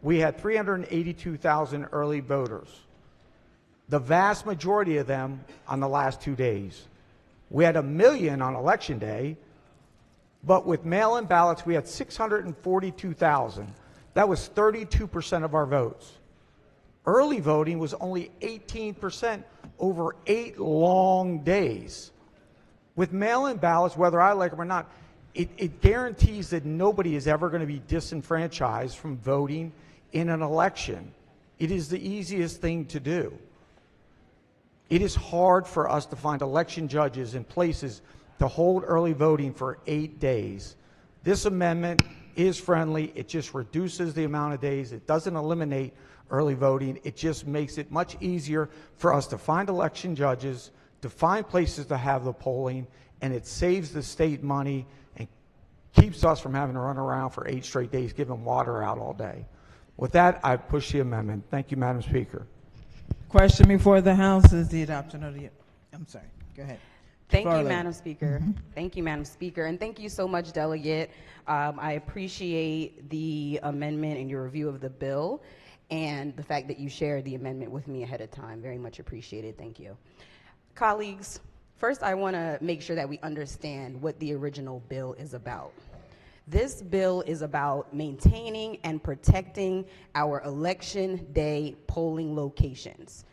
we had 382,000 early voters. The vast majority of them on the last 2 days. We had 1 million on election day, but with mail-in ballots, we had 642,000. That was 32% of our votes. Early voting was only 18% over 8 long days. With mail-in ballots, whether I like them or not, it guarantees that nobody is ever going to be disenfranchised from voting in an election. It is the easiest thing to do. It is hard for us to find election judges in places to hold early voting for 8 days. This amendment is friendly. It just reduces the amount of days. It doesn't eliminate early voting. It just makes it much easier for us to find election judges, to find places to have the polling, and it saves the state money and keeps us from having to run around for 8 straight days giving water out all day. With that, I push the amendment. Thank you, Madam Speaker. Question before the House is the adoption of the, I'm sorry, go ahead. Thank Floor you, leader. Madam Speaker. Thank you, Madam Speaker. And thank you so much, Delegate. I appreciate the amendment and your review of the bill and the fact that you shared the amendment with me ahead of time. Very much appreciated. Thank you. Colleagues, first I want to make sure that we understand what the original bill is about. This bill is about maintaining and protecting our election day polling locations.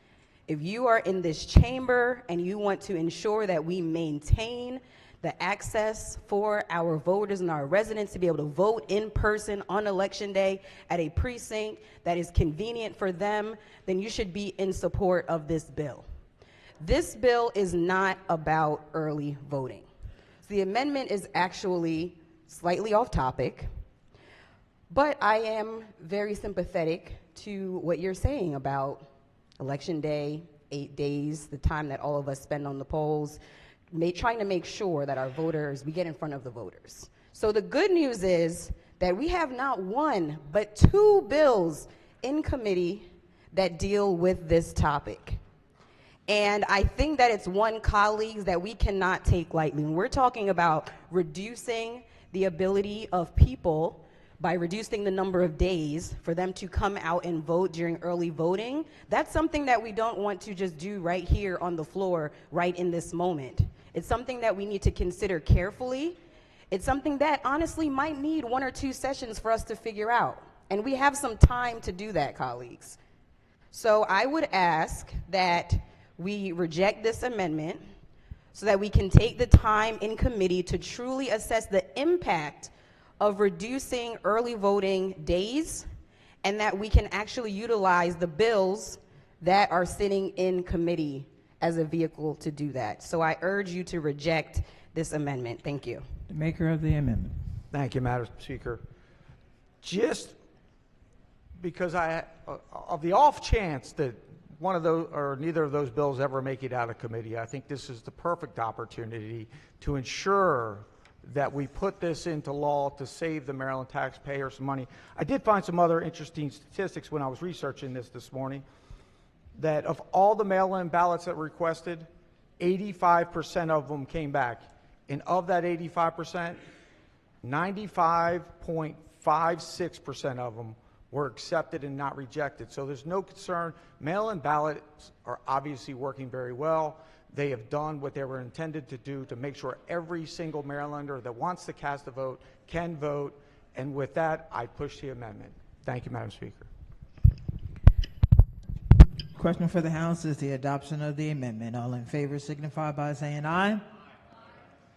If you are in this chamber and you want to ensure that we maintain the access for our voters and our residents to be able to vote in person on election day at a precinct that is convenient for them, then you should be in support of this bill. This bill is not about early voting. So the amendment is actually slightly off topic, but I am very sympathetic to what you're saying about election day, 8 days, the time that all of us spend on the polls, trying to make sure that our voters, we get in front of the voters. So the good news is that we have not one, but 2 bills in committee that deal with this topic. And I think that it's one, colleagues, that we cannot take lightly. When we're talking about reducing the ability of people by reducing the number of days for them to come out and vote during early voting, that's something that we don't want to just do right here on the floor, right in this moment. It's something that we need to consider carefully. It's something that honestly might need 1 or 2 sessions for us to figure out. And we have some time to do that, colleagues. So I would ask that we reject this amendment so that we can take the time in committee to truly assess the impact of reducing early voting days, and that we can actually utilize the bills that are sitting in committee as a vehicle to do that. So I urge you to reject this amendment. Thank you. The maker of the amendment. Thank you, Madam Speaker. Just because of the off chance that one of those or neither of those bills ever make it out of committee, I think this is the perfect opportunity to ensure that we put this into law to save the Maryland taxpayers some money. I did find some other interesting statistics when I was researching this morning, that of all the mail-in ballots that were requested, 85% of them came back. And of that 85%, 95.56% of them were accepted and not rejected. So there's no concern. Mail-in ballots are obviously working very well. They have done what they were intended to do to make sure every single Marylander that wants to cast a vote can vote. And with that, I push the amendment. Thank you, Madam Speaker. Question for the House is the adoption of the amendment. All in favor signify by saying aye.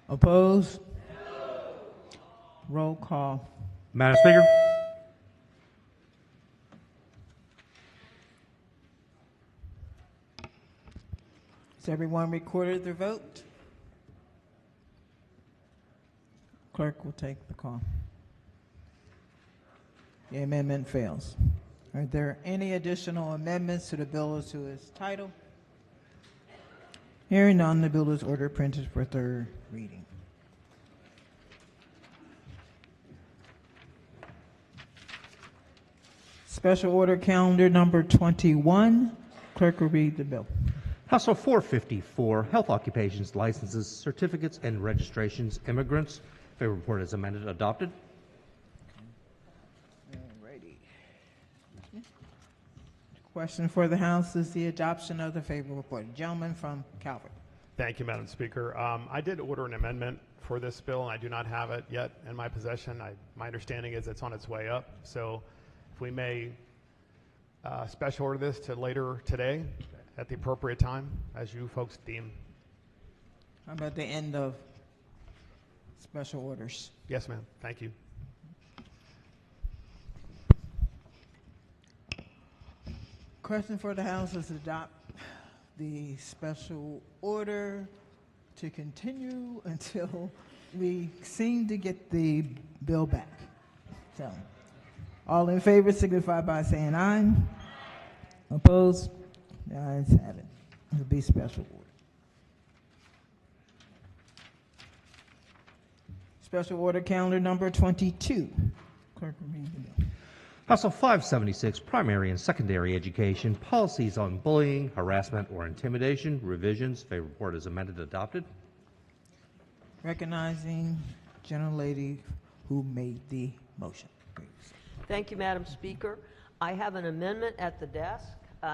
Opposed? No. Roll call. Madam Speaker. Has everyone recorded their vote? Clerk will take the call. The amendment fails. Are there any additional amendments to the bill as to its title? Hearing none, the bill is ordered printed for 3rd reading. Special order calendar number 21. Clerk will read the bill. House Bill 454, Health Occupations, Licenses, Certificates, and Registrations, Immigrants. Favor report is amended, adopted. Alrighty. Question for the House is the adoption of the favorable report. Gentleman from Calvert. Thank you, Madam Speaker. I did order an amendment for this bill, and I do not have it yet in my possession. My understanding is it's on its way up. So if we may special order this to later today at the appropriate time, as you folks deem. How about the end of special orders? Yes, ma'am. Thank you. Question for the House is to adopt the special order to continue until we seem to get the bill back. So, all in favor signify by saying aye. Opposed? The ayes have it. It'll be special order. Special order calendar number 22. Clerk will read the bill. House Bill 576, Primary and Secondary Education, Policies on Bullying, Harassment, or Intimidation, Revisions. Favor report is amended, adopted. Recognizing General Lady who made the motion. Thank you, Madam Speaker. I have an amendment at the desk.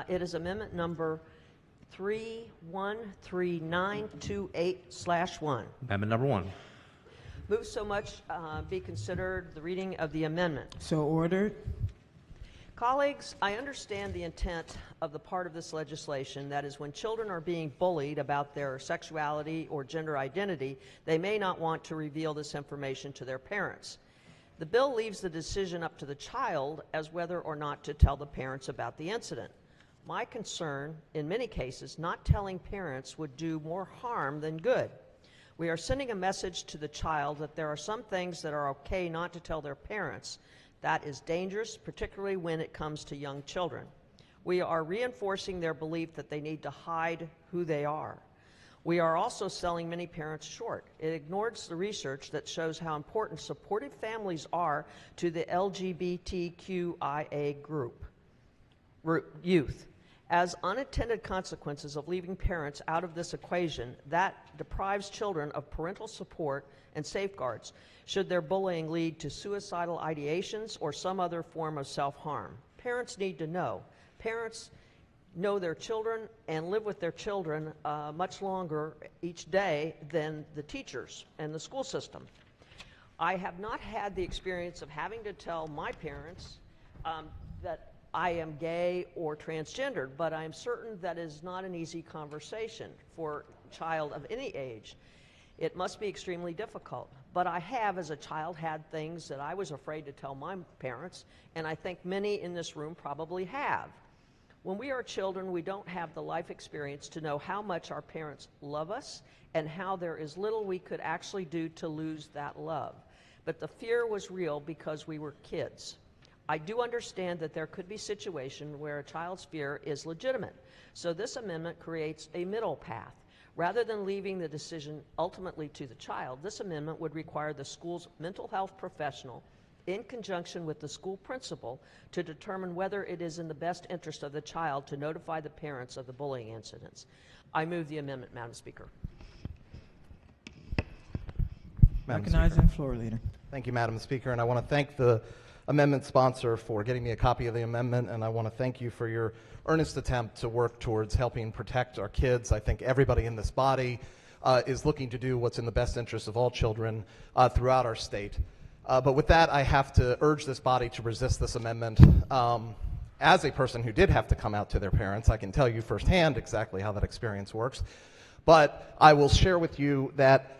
It is amendment number 313928/1. Amendment number 1. Move so much be considered the reading of the amendment. So ordered. Colleagues, I understand the intent of the part of this legislation, that is, when children are being bullied about their sexuality or gender identity, they may not want to reveal this information to their parents. The bill leaves the decision up to the child as whether or not to tell the parents about the incident. My concern, in many cases, not telling parents would do more harm than good. We are sending a message to the child that there are some things that are okay not to tell their parents. That is dangerous, particularly when it comes to young children. We are reinforcing their belief that they need to hide who they are. We are also selling many parents short. It ignores the research that shows how important supportive families are to the LGBTQIA youth. As unintended consequences of leaving parents out of this equation, that deprives children of parental support and safeguards should their bullying lead to suicidal ideations or some other form of self-harm. Parents need to know. Parents know their children and live with their children much longer each day than the teachers and the school system. I have not had the experience of having to tell my parents that I am gay or transgendered, but I'm certain that is not an easy conversation for a child of any age. It must be extremely difficult. But I have, as a child, had things that I was afraid to tell my parents, and I think many in this room probably have. When we are children, we don't have the life experience to know how much our parents love us and how there is little we could actually do to lose that love. But the fear was real because we were kids. I do understand that there could be situations where a child's fear is legitimate. So this amendment creates a middle path. Rather than leaving the decision ultimately to the child, this amendment would require the school's mental health professional, in conjunction with the school principal, to determine whether it is in the best interest of the child to notify the parents of the bullying incidents. I move the amendment, Madam Speaker. Recognizing floor leader. Thank you, Madam Speaker, and I want to thank the amendment sponsor for getting me a copy of the amendment, and I want to thank you for your earnest attempt to work towards helping protect our kids. I think everybody in this body is looking to do what's in the best interest of all children throughout our state. But with that, I have to urge this body to resist this amendment. As a person who did have to come out to their parents, I can tell you firsthand exactly how that experience works. But I will share with you that,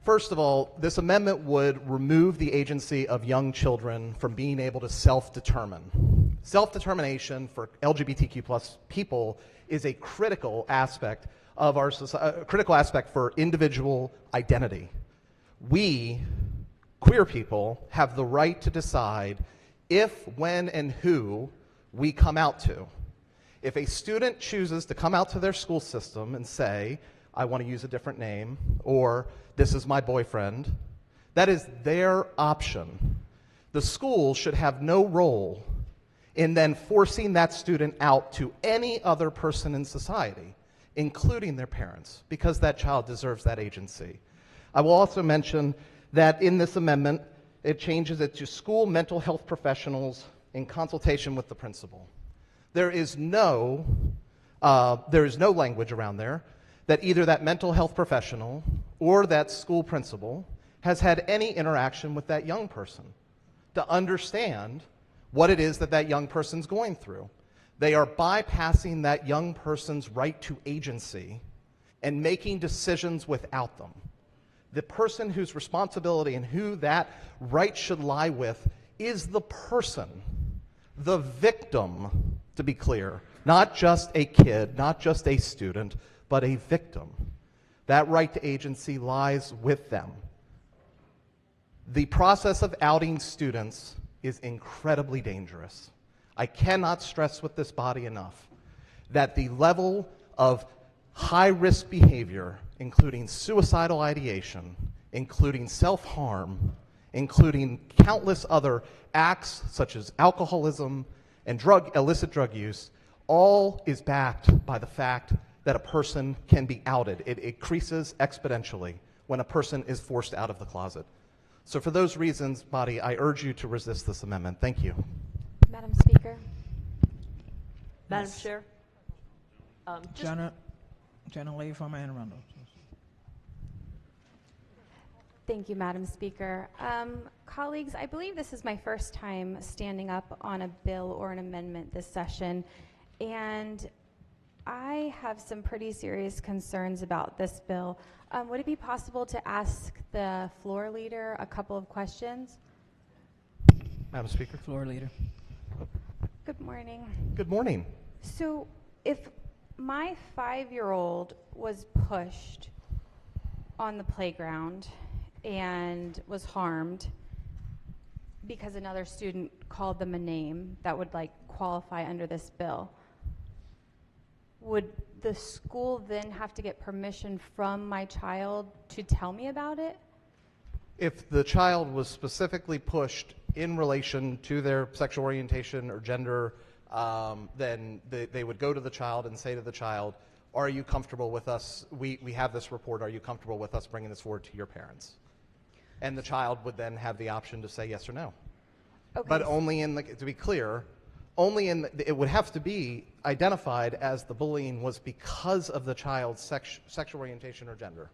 first of all, this amendment would remove the agency of young children from being able to self-determine. Self-determination for LGBTQ plus people is a critical aspect of our society, critical aspect for individual identity. We, queer people, have the right to decide if, when, and who we come out to. If a student chooses to come out to their school system and say, I want to use a different name, or this is my boyfriend, that is their option. The school should have no role in then forcing that student out to any other person in society, including their parents, because that child deserves that agency. I will also mention that in this amendment, it changes it to school mental health professionals in consultation with the principal. There is no language around there that either that mental health professional or that school principal has had any interaction with that young person to understand what it is that that young person's going through. They are bypassing that young person's right to agency and making decisions without them. The person whose responsibility and who that right should lie with is the person, the victim, to be clear, not just a kid, not just a student, but a victim. That right to agency lies with them. The process of outing students is incredibly dangerous. I cannot stress with this body enough that the level of high-risk behavior, including suicidal ideation, including self-harm, including countless other acts such as alcoholism and illicit drug use, all is backed by the fact that a person can be outed. It increases exponentially when a person is forced out of the closet. So for those reasons, body, I urge you to resist this amendment. Thank you. Madam Speaker. Madam Chair. Gentlelady from Anne Arundel. Thank you, Madam Speaker. Colleagues, I believe this is my first time standing up on a bill or an amendment this session, and I have some pretty serious concerns about this bill. Would it be possible to ask the floor leader a couple of questions? Madam Speaker. Floor leader. Good morning. Good morning. So if my 5-year-old was pushed on the playground and was harmed because another student called them a name that would qualify under this bill, would the school then have to get permission from my child to tell me about it? If the child was specifically pushed in relation to their sexual orientation or gender, then they would go to the child and say to the child, are you comfortable with us? We have this report. Are you comfortable with us bringing this forward to your parents? And the child would then have the option to say yes or no. Okay. But only to be clear, it would have to be identified as the bullying was because of the child's sexual orientation or gender.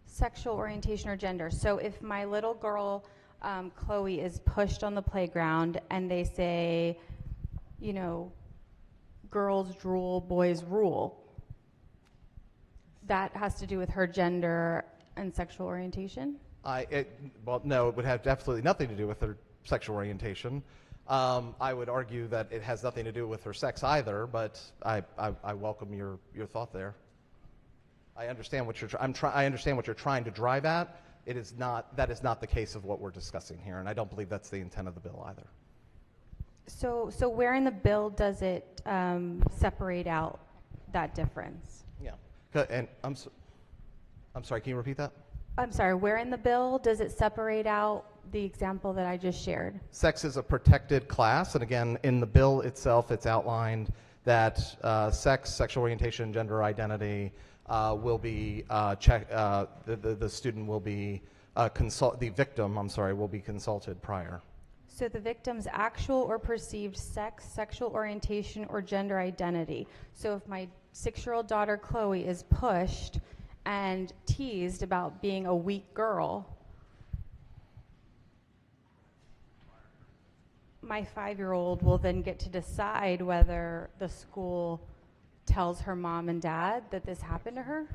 Sexual orientation or gender. So if my little girl, Chloe, is pushed on the playground and they say, girls drool, boys rule, that has to do with her gender and sexual orientation? No, it would have absolutely nothing to do with her sexual orientation. I would argue that it has nothing to do with her sex either, but I welcome your thought there. I understand what I understand what you're trying to drive at. That is not the case of what we're discussing here, and I don't believe that's the intent of the bill either. So where in the bill does it separate out that difference? Yeah, and I'm sorry. Can you repeat that? I'm sorry. Where in the bill does it separate out the example that I just shared? Sex is a protected class, and again, in the bill itself, it's outlined that sex, sexual orientation, and gender identity will be checked. The student will be the victim. Will be consulted prior. So the victim's actual or perceived sex, sexual orientation, or gender identity. So if my 6-year-old daughter Chloe is pushed and teased about being a weak girl, my 5-year-old will then get to decide whether the school tells her mom and dad that this happened to her?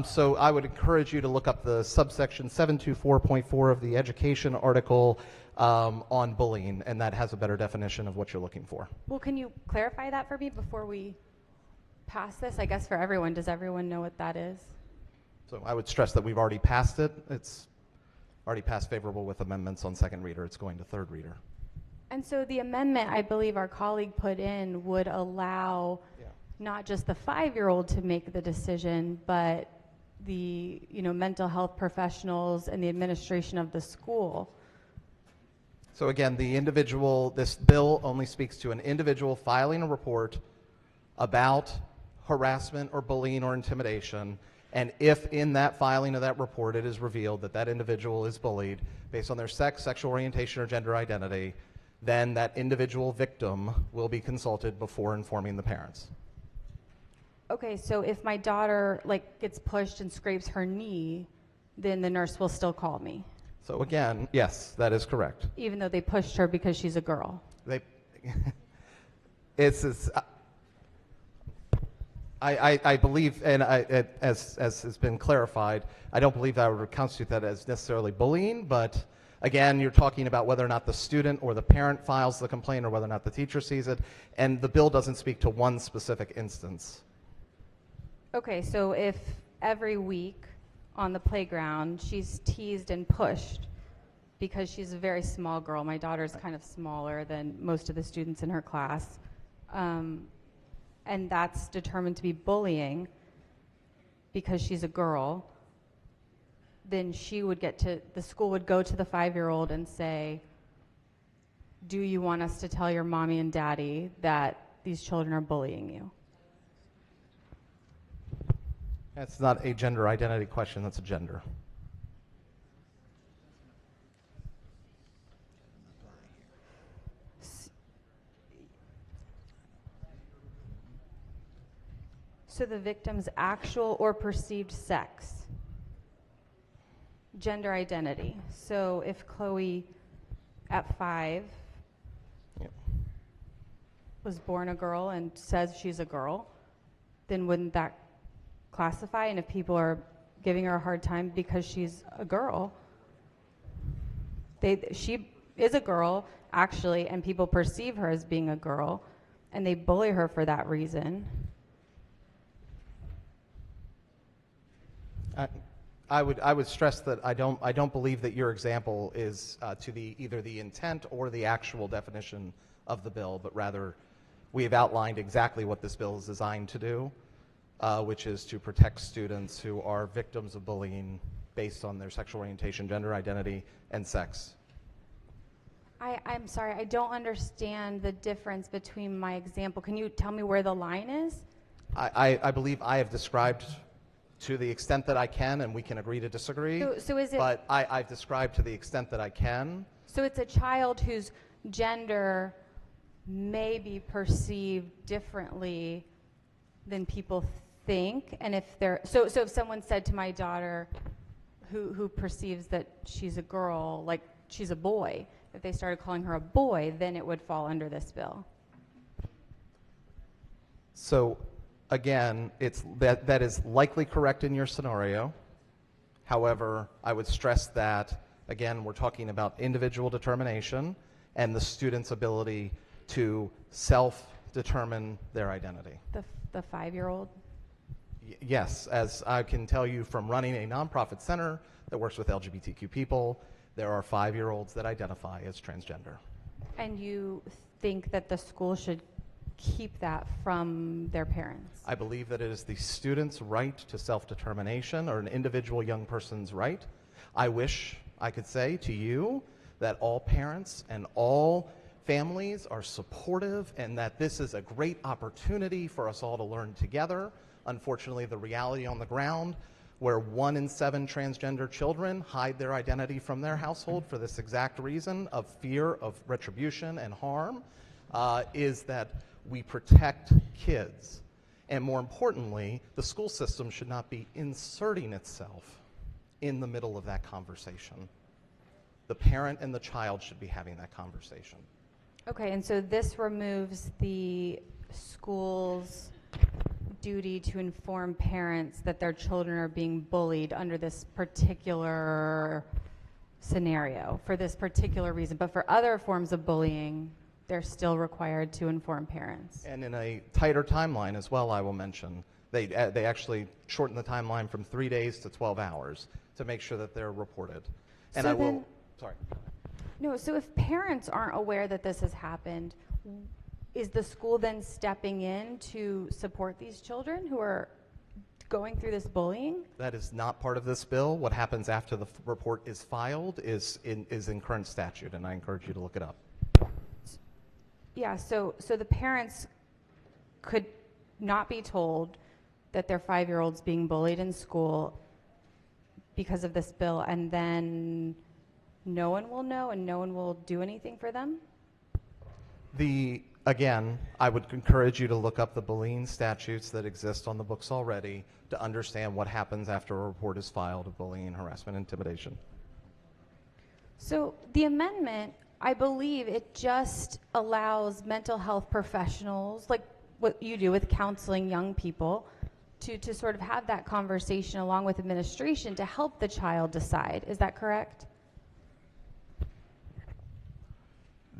So I would encourage you to look up the subsection 724.4 of the education article on bullying, and that has a better definition of what you're looking for. Well, can you clarify that for me before we pass this? I guess for everyone, does everyone know what that is? So I would stress that we've already passed it. It's already passed favorable with amendments on second reader. It's going to third reader. And so the amendment I believe our colleague put in would allow not just the 5-year-old to make the decision, but the mental health professionals and the administration of the school. So again, this bill only speaks to an individual filing a report about harassment or bullying or intimidation, and if in that filing of that report it is revealed that that individual is bullied based on their sex, sexual orientation, or gender identity, then that individual victim will be consulted before informing the parents. Okay, so if my daughter gets pushed and scrapes her knee, then the nurse will still call me. So again, yes, that is correct. Even though they pushed her because she's a girl. I believe, and as has been clarified, I don't believe that would constitute that as necessarily bullying, but again, you're talking about whether or not the student or the parent files the complaint or whether or not the teacher sees it, and the bill doesn't speak to one specific instance. Okay, so if every week on the playground she's teased and pushed because she's a very small girl, my daughter's kind of smaller than most of the students in her class, and that's determined to be bullying because she's a girl, then the school would go to the 5-year-old and say, do you want us to tell your mommy and daddy that these children are bullying you? That's not a gender identity question, that's a gender. So the victim's actual or perceived sex, gender identity. So if Chloe at 5 was born a girl and says she's a girl, then wouldn't that classify? And if people are giving her a hard time because she's a girl, she is a girl actually, and people perceive her as being a girl, and they bully her for that reason. I would stress that I don't believe that your example is to either the intent or the actual definition of the bill, but rather we have outlined exactly what this bill is designed to do, which is to protect students who are victims of bullying based on their sexual orientation, gender identity, and sex. I'm sorry, I don't understand the difference between my example. Can you tell me where the line is? I believe I have described to the extent that I can, and we can agree to disagree. So is it? But I've described to the extent that I can. So it's a child whose gender may be perceived differently than people think, and if they're so if someone said to my daughter, who perceives that she's a girl, like she's a boy, if they started calling her a boy, then it would fall under this bill. So again, that is likely correct in your scenario. However, I would stress that, again, we're talking about individual determination and the student's ability to self-determine their identity. The 5-year-old? Yes, as I can tell you from running a nonprofit center that works with LGBTQ people, there are 5-year-olds that identify as transgender. And you think that the school should keep that from their parents? I believe that it is the student's right to self-determination, or an individual young person's right. I wish I could say to you that all parents and all families are supportive and that this is a great opportunity for us all to learn together. Unfortunately, the reality on the ground, where 1 in 7 transgender children hide their identity from their household for this exact reason of fear of retribution and harm, is that we protect kids. And more importantly, the school system should not be inserting itself in the middle of that conversation. The parent and the child should be having that conversation. Okay, and so this removes the school's duty to inform parents that their children are being bullied under this particular scenario, for this particular reason. But for other forms of bullying, they're still required to inform parents. And in a tighter timeline as well, I will mention, they actually shorten the timeline from 3 days to 12 hours to make sure that they're reported. And So sorry. No, so if parents aren't aware that this has happened, is the school then stepping in to support these children who are going through this bullying? That is not part of this bill. What happens after the report is filed is in current statute, and I encourage you to look it up. Yeah, so the parents could not be told that their 5-year-old's being bullied in school because of this bill, and then no one will know and no one will do anything for them? Again, I would encourage you to look up the bullying statutes that exist on the books already to understand what happens after a report is filed of bullying, harassment, intimidation. So the amendment, I believe it just allows mental health professionals, like what you do with counseling young people to sort of have that conversation along with administration to help the child decide. Is that correct?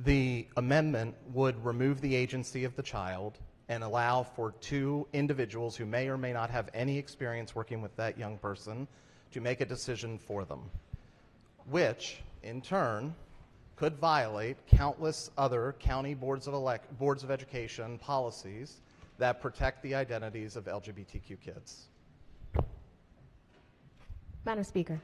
The amendment would remove the agency of the child and allow for two individuals who may or may not have any experience working with that young person to make a decision for them, which in turn could violate countless other county boards of education policies that protect the identities of LGBTQ kids. Madam Speaker.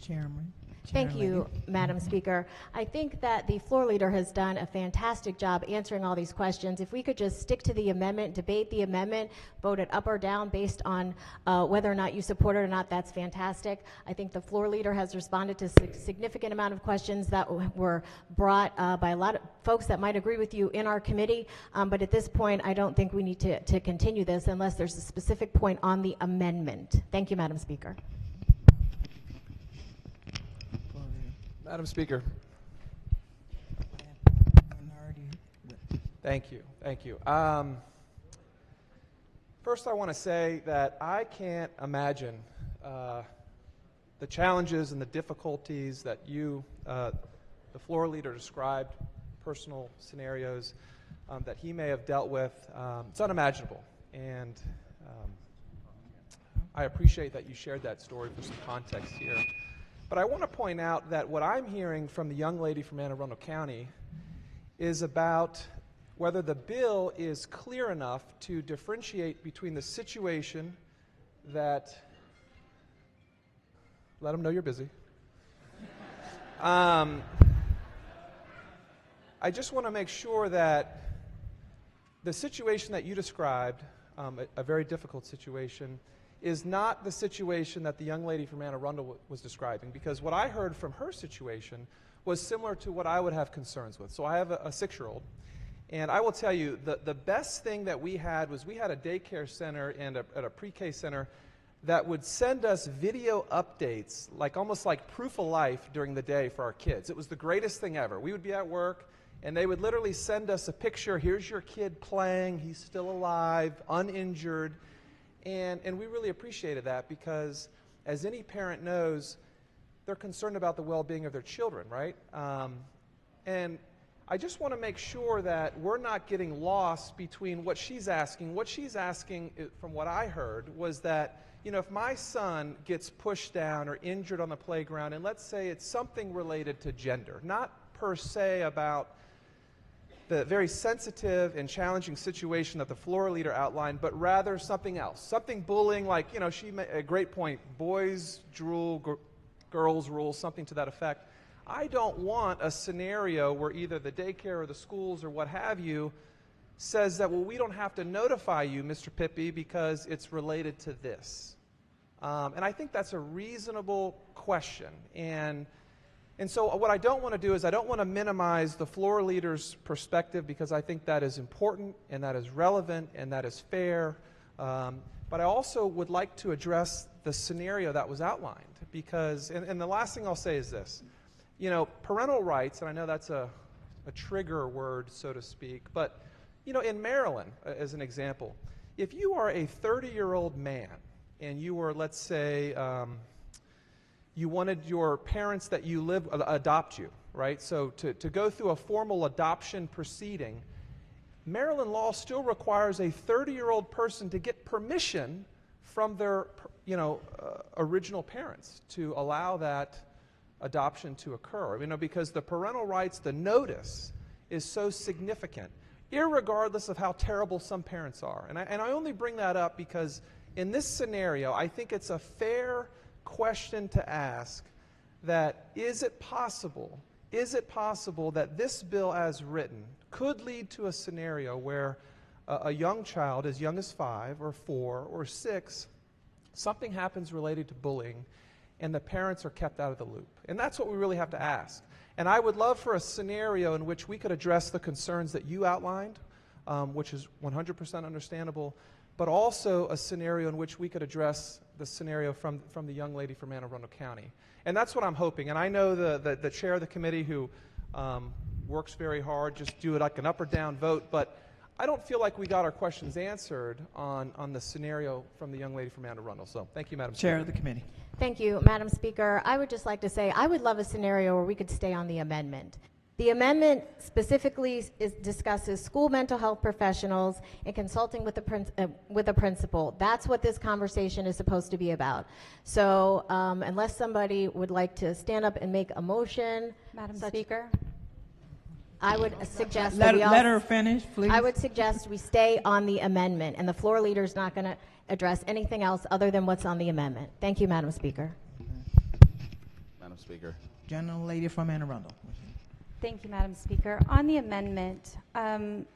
Chairman. Thank you, Madam Speaker. I think that the floor leader has done a fantastic job answering all these questions. If we could just stick to the amendment, debate the amendment, vote it up or down based on whether or not you support it or not, that's fantastic. I think the floor leader has responded to a significant amount of questions that were brought by a lot of folks that might agree with you in our committee. But at this point, I don't think we need to continue this unless there's a specific point on the amendment. Thank you, Madam Speaker. Madam Speaker. Thank you. Thank you. First, I want to say that I can't imagine the challenges and the difficulties that you, the floor leader, described, personal scenarios that he may have dealt with. It's unimaginable. And I appreciate that you shared that story for some context here. But I want to point out that what I'm hearing from the young lady from Anne Arundel County is about whether the bill is clear enough to differentiate between the situation that, let them know you're busy. I just want to make sure that the situation that you described, a very difficult situation, is not the situation that the young lady from Anne Arundel was describing, because what I heard from her situation was similar to what I would have concerns with. So I have a 6-year-old, and I will tell you, the best thing that we had was we had a daycare center and a pre-K center that would send us video updates, like almost like proof of life during the day for our kids. It was the greatest thing ever. We would be at work, and they would literally send us a picture. Here's your kid playing. He's still alive, uninjured. And we really appreciated that because, as any parent knows, they're concerned about the well-being of their children, right? And I just want to make sure that we're not getting lost between what she's asking. What she's asking, from what I heard, was that, you know, if my son gets pushed down or injured on the playground, and let's say it's something related to gender, not per se about the very sensitive and challenging situation that the floor leader outlined, but rather something else, something bullying, like, you know, she made a great point, boys drool, girls rule, something to that effect. I don't want a scenario where either the daycare or the schools or what have you says that, well, we don't have to notify you, Mr. Pippi, because it's related to this. And I think that's a reasonable question. And so what I don't want to do is I don't want to minimize the floor leader's perspective, because I think that is important and that is relevant and that is fair. But I also would like to address the scenario that was outlined, because, and the last thing I'll say is this. You know, parental rights, and I know that's a trigger word, so to speak, but, you know, in Maryland, as an example, if you are a 30-year-old man and you were, let's say, you wanted your parents that you live adopt you, right? So to go through a formal adoption proceeding, Maryland law still requires a 30-year-old person to get permission from their, original parents to allow that adoption to occur. You know, because the parental rights, the notice, is so significant, irregardless of how terrible some parents are. And I only bring that up because in this scenario, I think it's a fair question to ask that is it possible that this bill as written could lead to a scenario where a young child as young as 5 or 4 or 6, something happens related to bullying and the parents are kept out of the loop? And that's what we really have to ask. And I would love for a scenario in which we could address the concerns that you outlined, which is 100% understandable, but also a scenario in which we could address the scenario from the young lady from Anne Arundel County. And that's what I'm hoping. And I know the chair of the committee who works very hard, just do it like an up or down vote. But I don't feel like we got our questions answered on the scenario from the young lady from Anne Arundel. So thank you, Madam Speaker. Chair of the committee. Thank you, Madam Speaker. I would just like to say I would love a scenario where we could stay on the amendment. The amendment specifically discusses school mental health professionals and consulting with the principal. That's what this conversation is supposed to be about. So unless somebody would like to stand up and make a motion. Madam Speaker. I would suggest Let her finish, please. I would suggest we stay on the amendment, and the floor leader is not going to address anything else other than what's on the amendment. Thank you, Madam Speaker. Madam Speaker. Gentle lady from Anne Arundel. Thank you, Madam Speaker. On the amendment, I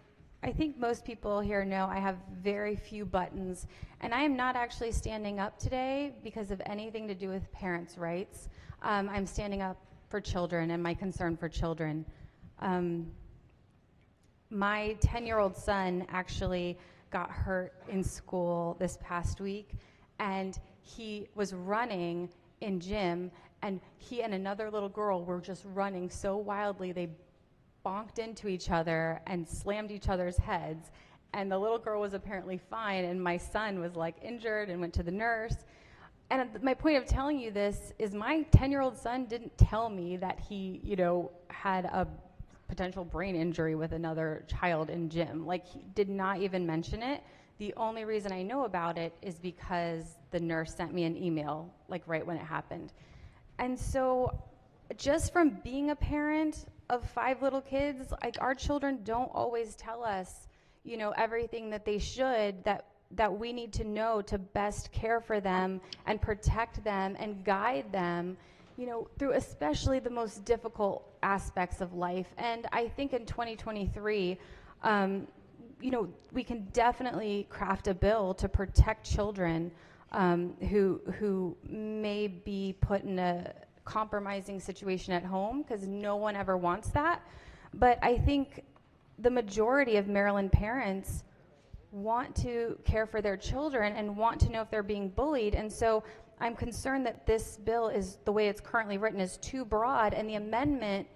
think most people here know I have very few buttons, and I am not actually standing up today because of anything to do with parents' rights. I'm standing up for children and my concern for children. My 10-year-old son actually got hurt in school this past week, and he was running in gym, and he and another little girl were just running so wildly they bonked into each other and slammed each other's heads, and the little girl was apparently fine, and my son was like injured and went to the nurse. And my point of telling you this is my 10-year-old son didn't tell me that he, had a potential brain injury with another child in gym. Like, he did not even mention it. The only reason I know about it is because the nurse sent me an email, like right when it happened. And so just from being a parent of 5 little kids, like, our children don't always tell us, everything that they should, that we need to know to best care for them and protect them and guide them, through especially the most difficult aspects of life. And I think in 2023, we can definitely craft a bill to protect children who may be put in a compromising situation at home, because no one ever wants that. But I think the majority of Maryland parents want to care for their children and want to know if they're being bullied. And so I'm concerned that this bill, is the way it's currently written, is too broad, and the amendment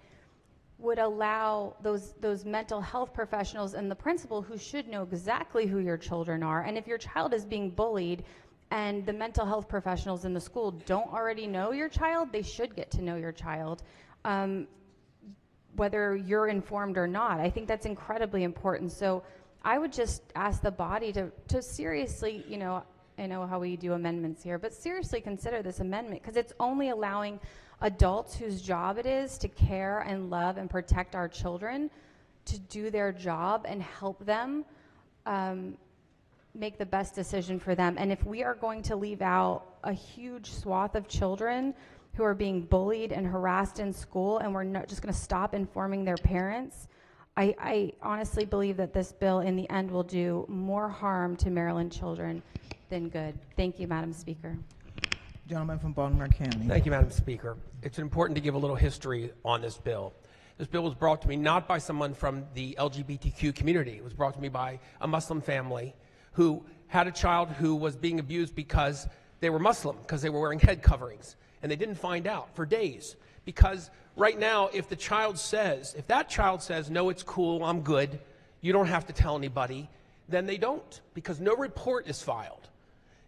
would allow those mental health professionals and the principal, who should know exactly who your children are. And if your child is being bullied and the mental health professionals in the school don't already know your child, they should get to know your child, whether you're informed or not. I think that's incredibly important. So I would just ask the body to seriously, I know how we do amendments here, but seriously consider this amendment, because it's only allowing adults whose job it is to care and love and protect our children to do their job and help them make the best decision for them. And if we are going to leave out a huge swath of children who are being bullied and harassed in school, and we're not just going to stop informing their parents, I honestly believe that this bill in the end will do more harm to Maryland children than good. Thank you, Madam Speaker. Gentleman from Baltimore County. Thank you, Madam Speaker. It's important to give a little history on this bill. This bill was brought to me not by someone from the LGBTQ community. It was brought to me by a Muslim family who had a child who was being abused because they were Muslim, because they were wearing head coverings. And they didn't find out for days. Because right now, if that child says, no, it's cool, I'm good, you don't have to tell anybody, then they don't, because no report is filed.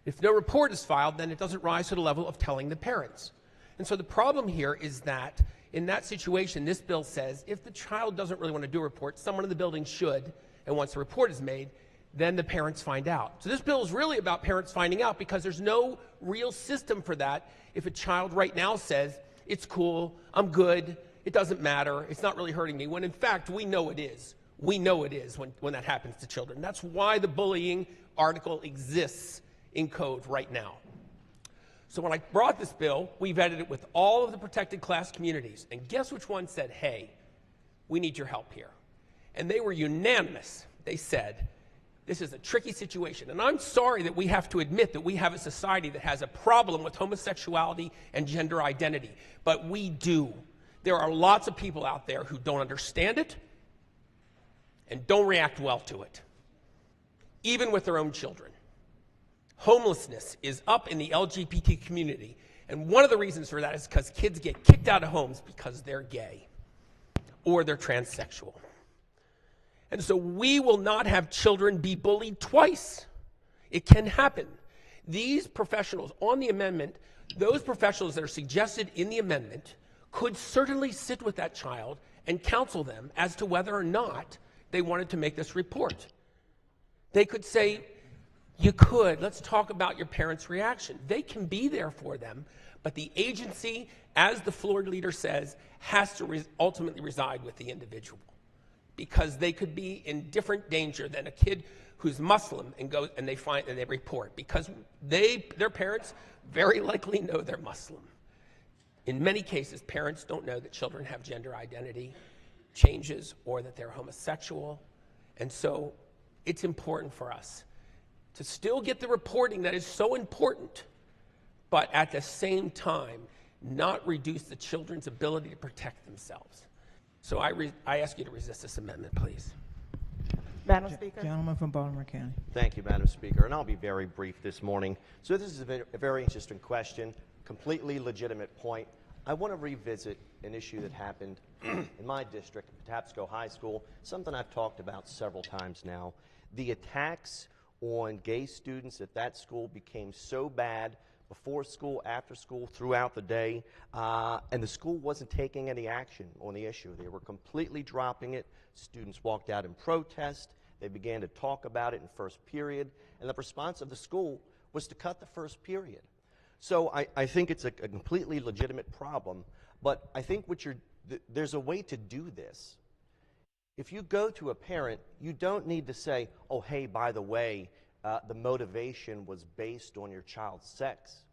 If no report is filed, then it doesn't rise to the level of telling the parents. And so the problem here is that in that situation, this bill says if the child doesn't really want to do a report, someone in the building should, and once a report is made, then the parents find out. So this bill is really about parents finding out, because there's no real system for that. If a child right now says, it's cool, I'm good, it doesn't matter, it's not really hurting me, when in fact we know it is. We know it is when that happens to children. That's why the bullying article exists in code right now. So when I brought this bill, we vetted it with all of the protected class communities, and guess which one said, hey, we need your help here. And they were unanimous. They said, this is a tricky situation, and I'm sorry that we have to admit that we have a society that has a problem with homosexuality and gender identity, but we do. There are lots of people out there who don't understand it and don't react well to it, even with their own children. Homelessness is up in the LGBT community, and one of the reasons for that is because kids get kicked out of homes because they're gay. or they're transsexual. And so we will not have children be bullied twice. It can happen. These professionals on the amendment, those professionals that are suggested in the amendment, could certainly sit with that child and counsel them as to whether or not they wanted to make this report. They could say, let's talk about your parents' reaction. They can be there for them, but the agency, as the floor leader says, has to ultimately reside with the individual, because they could be in different danger than a kid who's Muslim and they report, because their parents very likely know they're Muslim. In many cases, parents don't know that children have gender identity changes or that they're homosexual. And so it's important for us to still get the reporting that is so important, but at the same time, not reduce the children's ability to protect themselves. So I ask you to resist this amendment, please. Madam Speaker. Gentleman from Baltimore County. Thank you, Madam Speaker, and I'll be very brief this morning. So this is a very interesting question, completely legitimate point. I want to revisit an issue that happened in my district, Patapsco High School, something I've talked about several times now. The attacks on gay students at that school became so bad before school, after school, throughout the day, and the school wasn't taking any action on the issue. They were completely dropping it. Students walked out in protest. They began to talk about it in first period, and the response of the school was to cut the first period. So I think it's a completely legitimate problem, but I think there's a way to do this. If you go to a parent, you don't need to say, oh, hey, by the way, the motivation was based on your child's sex.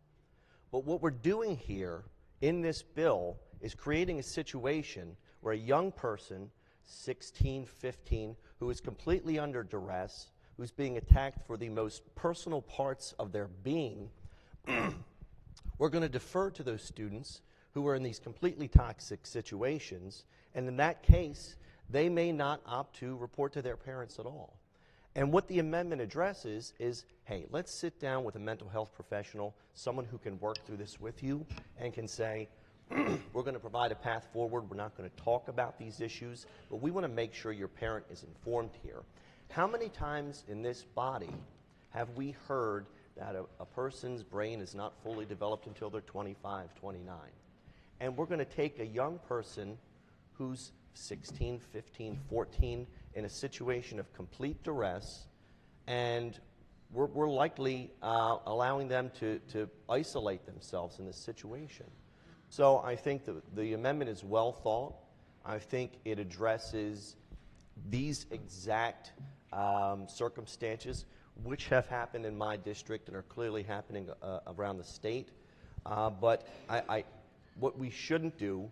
But what we're doing here in this bill is creating a situation where a young person, 16, 15, who is completely under duress, who's being attacked for the most personal parts of their being, we're going to defer to those students who are in these completely toxic situations, and in that case, they may not opt to report to their parents at all. And what the amendment addresses is, hey, let's sit down with a mental health professional, someone who can work through this with you and can say, we're going to provide a path forward. We're not going to talk about these issues, but we want to make sure your parent is informed here. How many times in this body have we heard that a person's brain is not fully developed until they're 25, 29? And we're going to take a young person who's 16, 15, 14 in a situation of complete duress, and we're likely allowing them to isolate themselves in this situation. So I think the amendment is well thought. I think it addresses these exact circumstances, which have happened in my district and are clearly happening around the state. But what we shouldn't do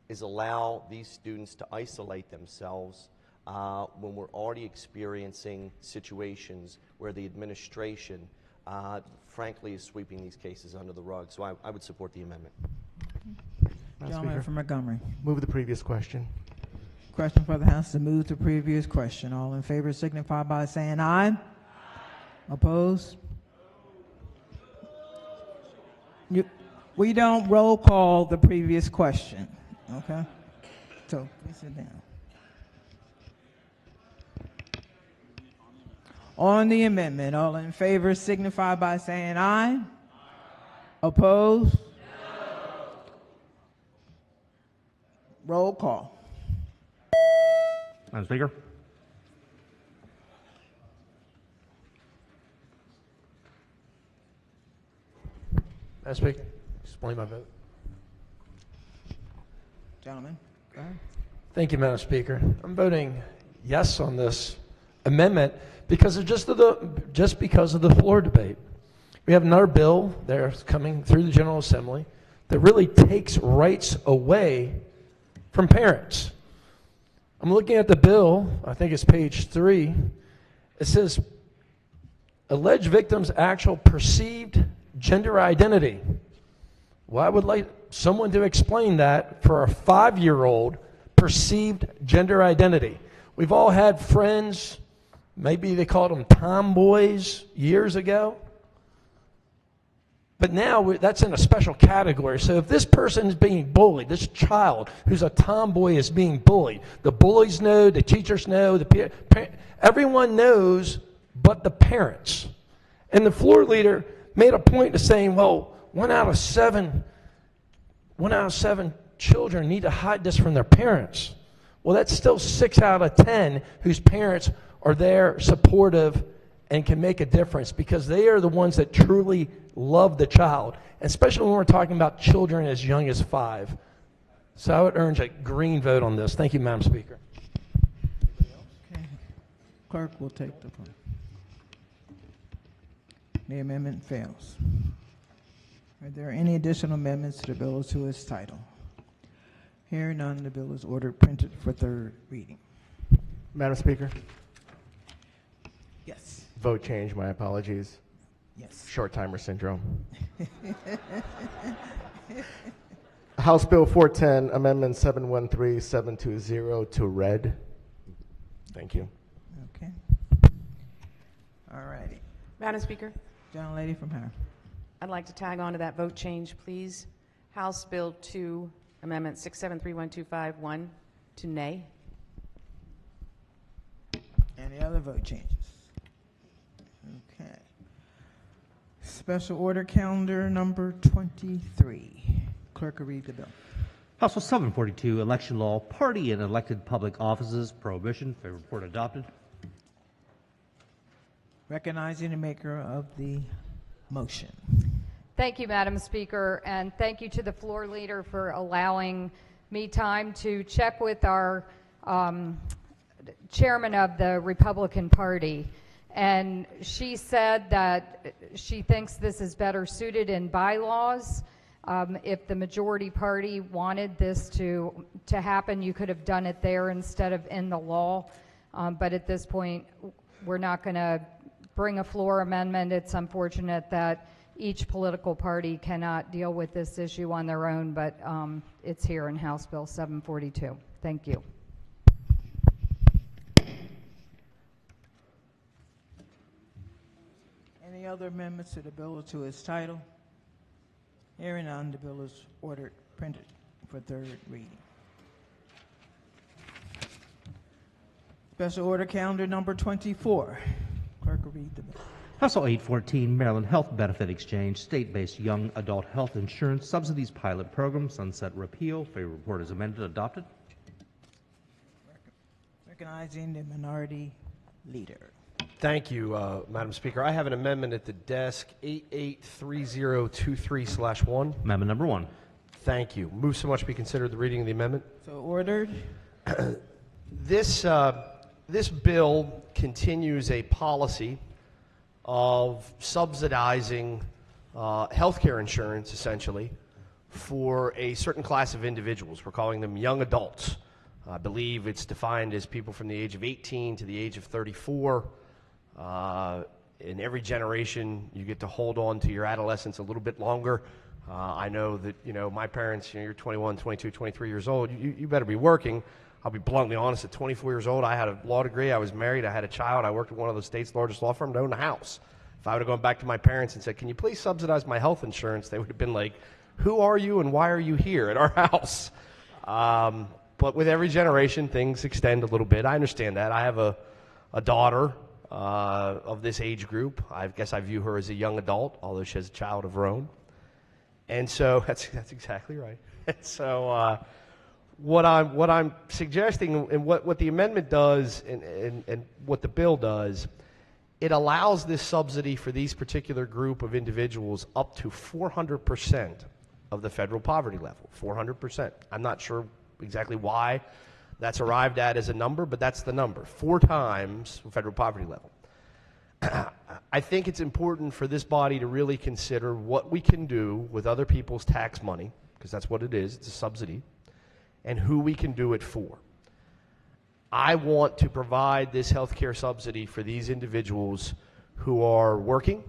is allow these students to isolate themselves when we're already experiencing situations where the administration, frankly, is sweeping these cases under the rug. So I would support the amendment. Gentleman from Montgomery. Move the previous question. Question for the House to move to previous question. All in favor signify by saying aye. Aye. Opposed? We don't roll call the previous question. Okay? So please sit down. On the amendment, all in favor signify by saying aye. Aye. Opposed? No. Roll call. Madam Speaker. Madam Speaker, explain my vote. Gentlemen, go ahead. Thank you, Madam Speaker. I'm voting yes on this amendment because of just because of the floor debate. We have another bill that's coming through the General Assembly that really takes rights away from parents. I'm looking at the bill, I think it's page 3. It says, alleged victim's actual perceived gender identity. Well, I would like someone to explain that for a 5-year-old perceived gender identity. We've all had friends, maybe they called them tomboys years ago. But now that's in a special category. So if this person is being bullied, this child who's a tomboy is being bullied, the bullies know, the teachers know, everyone knows but the parents. And the floor leader made a point of saying, well, one out of seven children need to hide this from their parents. Well, that's still 6 out of 10 whose parents are there, supportive, and can make a difference because they are the ones that truly love the child, especially when we're talking about children as young as 5. So I would urge a green vote on this. Thank you, Madam Speaker. Okay. Clerk will take the vote. The amendment fails. Are there any additional amendments to the bill or to its title? Hearing none, the bill is ordered printed for third reading. Madam Speaker? Yes. Vote change, my apologies. Yes. Short timer syndrome. House Bill 410, Amendment 713720 to read. Thank you. Okay. All righty. Madam Speaker, Gentlelady from Howard. I'd like to tag on to that vote change, please. House Bill 2, Amendment 6731251 to nay. Any other vote changes? Okay. Special order calendar number 23. Clerk will read the bill. House Bill 742, Election Law, Party and Elected Public Offices, Prohibition. Favor report adopted. Recognizing the maker of the motion. Thank you, Madam Speaker, and thank you to the floor leader for allowing me time to check with our chairman of the Republican Party. And she said that she thinks this is better suited in bylaws. If the majority party wanted this to happen, you could have done it there instead of in the law. But at this point, we're not going to bring a floor amendment. It's unfortunate that each political party cannot deal with this issue on their own, but it's here in House Bill 742. Thank you. Any other amendments to the bill or to its title? Hearing none, the bill is ordered printed for third reading. Special order calendar number 24. Clerk will read the bill. House Bill 814, Maryland Health Benefit Exchange, State-Based Young Adult Health Insurance Subsidies Pilot Program, Sunset Repeal. Favor report is amended, adopted. Recognizing the minority leader. Thank you, Madam Speaker. I have an amendment at the desk, 883023/1. Amendment number 1. Thank you. Move so much to be considered the reading of the amendment. So ordered. This bill continues a policy of subsidizing health care insurance, essentially, for a certain class of individuals. We're calling them young adults. I believe it's defined as people from the age of 18 to the age of 34. In every generation, you get to hold on to your adolescence a little bit longer. I know that, my parents, you're 21, 22, 23 years old. You better be working. I'll be bluntly honest, at 24 years old, I had a law degree, I was married, I had a child, I worked at one of the state's largest law firms, I owned a house. If I would have gone back to my parents and said, can you please subsidize my health insurance, they would have been like, who are you and why are you here at our house? But with every generation, things extend a little bit. I understand that. I have a daughter of this age group. I guess I view her as a young adult, although she has a child of her own. And so that's exactly right. And so what I'm suggesting and what the amendment does and what the bill does, it allows this subsidy for these particular group of individuals up to 400% of the federal poverty level. 400%. I'm not sure exactly why that's arrived at as a number, but that's the number. 4 times the federal poverty level. I think it's important for this body to really consider what we can do with other people's tax money, because that's what it is, it's a subsidy, and who we can do it for. I want to provide this health care subsidy for these individuals who are working,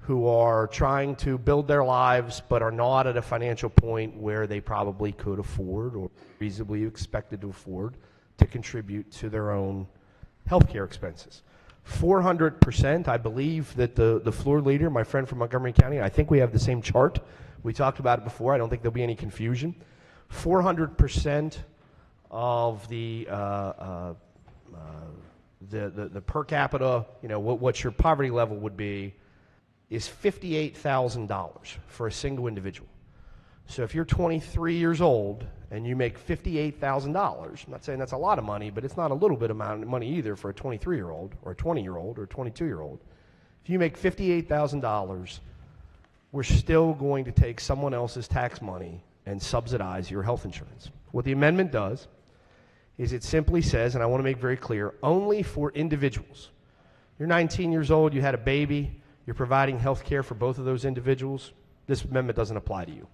who are trying to build their lives but are not at a financial point where they probably could afford or reasonably expected to afford to contribute to their own health care expenses. 400%, I believe that the floor leader, my friend from Montgomery County, I think we have the same chart. We talked about it before. I don't think there'll be any confusion. 400% of the per capita, what your poverty level would be, is $58,000 for a single individual. So if you're 23 years old and you make $58,000, I'm not saying that's a lot of money, but it's not a little bit amount of money either for a 23-year-old or a 20-year-old or a 22-year-old. If you make $58,000, we're still going to take someone else's tax money and subsidize your health insurance. What the amendment does is it simply says, and I want to make very clear, only for individuals. You're 19 years old, you had a baby, you're providing health care for both of those individuals, this amendment doesn't apply to you.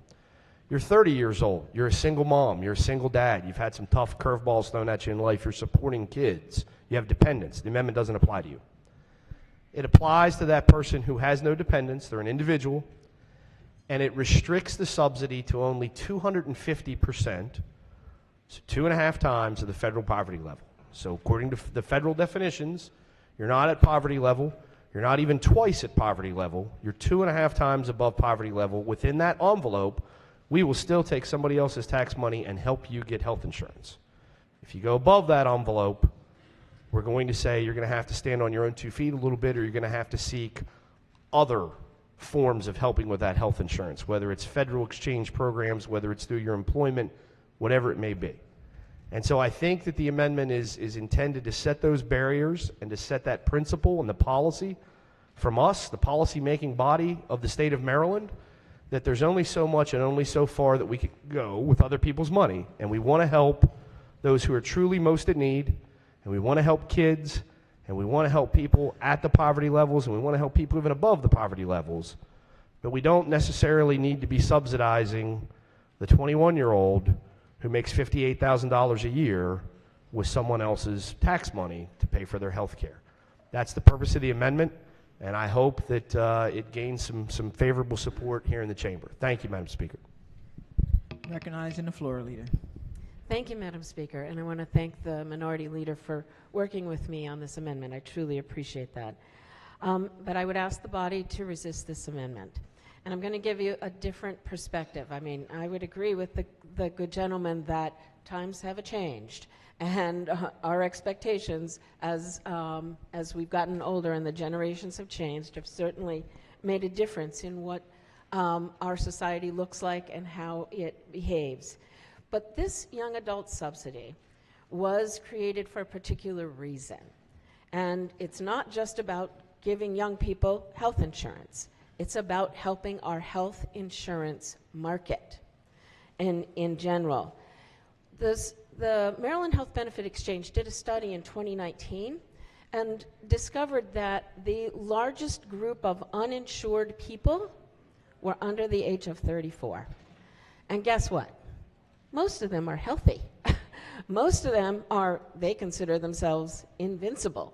You're 30 years old, you're a single mom, you're a single dad, you've had some tough curveballs thrown at you in life, you're supporting kids, you have dependents, the amendment doesn't apply to you. It applies to that person who has no dependents, they're an individual, and it restricts the subsidy to only 250%, so 2.5 times of the federal poverty level. So according to the federal definitions, you're not at poverty level, you're not even twice at poverty level, you're 2.5 times above poverty level. Within that envelope, we will still take somebody else's tax money and help you get health insurance. If you go above that envelope, we're going to say you're going to have to stand on your own 2 feet a little bit, or you're going to have to seek other forms of helping with that health insurance, whether it's federal exchange programs, whether it's through your employment, whatever it may be. And so I think that the amendment is intended to set those barriers and to set that principle and the policy from us, the policy-making body of the state of Maryland, that there's only so much and only so far that we can go with other people's money. And we want to help those who are truly most in need, and we want to help kids, and we want to help people at the poverty levels, and we want to help people even above the poverty levels. But we don't necessarily need to be subsidizing the 21-year-old who makes $58,000 a year with someone else's tax money to pay for their health care. That's the purpose of the amendment, and I hope that it gains some favorable support here in the chamber. Thank you, Madam Speaker. Recognizing the floor leader. Thank you, Madam Speaker, and I want to thank the minority leader for working with me on this amendment. I truly appreciate that. But I would ask the body to resist this amendment. And I'm going to give you a different perspective. I mean, I would agree with the good gentleman that times have changed, and our expectations as we've gotten older and the generations have changed have certainly made a difference in what our society looks like and how it behaves. But this young adult subsidy was created for a particular reason. And it's not just about giving young people health insurance. It's about helping our health insurance market in general. The Maryland Health Benefit Exchange did a study in 2019 and discovered that the largest group of uninsured people were under the age of 34. And guess what? Most of them are healthy. Most of them they consider themselves invincible.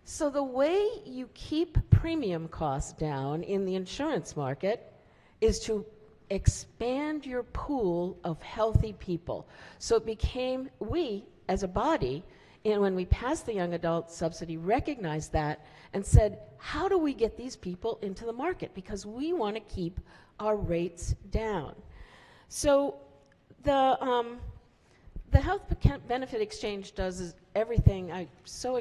So the way you keep premium costs down in the insurance market is to expand your pool of healthy people. So it became, we as a body, when we passed the young adult subsidy, recognized that and said, how do we get these people into the market? Because we want to keep our rates down. So the Health Benefit Exchange does everything. I so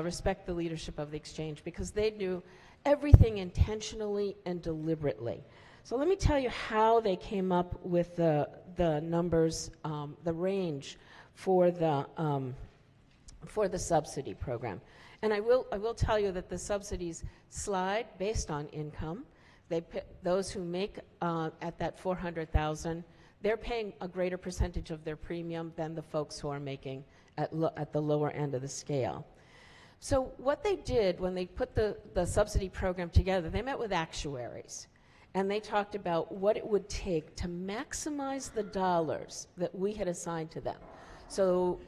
respect the leadership of the exchange because they do everything intentionally and deliberately. So let me tell you how they came up with the numbers, the range for the subsidy program. And I will tell you that the subsidies slide based on income. They pick those who make at that $400,000. They're paying a greater percentage of their premium than the folks who are making at the lower end of the scale. So what they did when they put the subsidy program together, they met with actuaries, and they talked about what it would take to maximize the dollars that we had assigned to them. So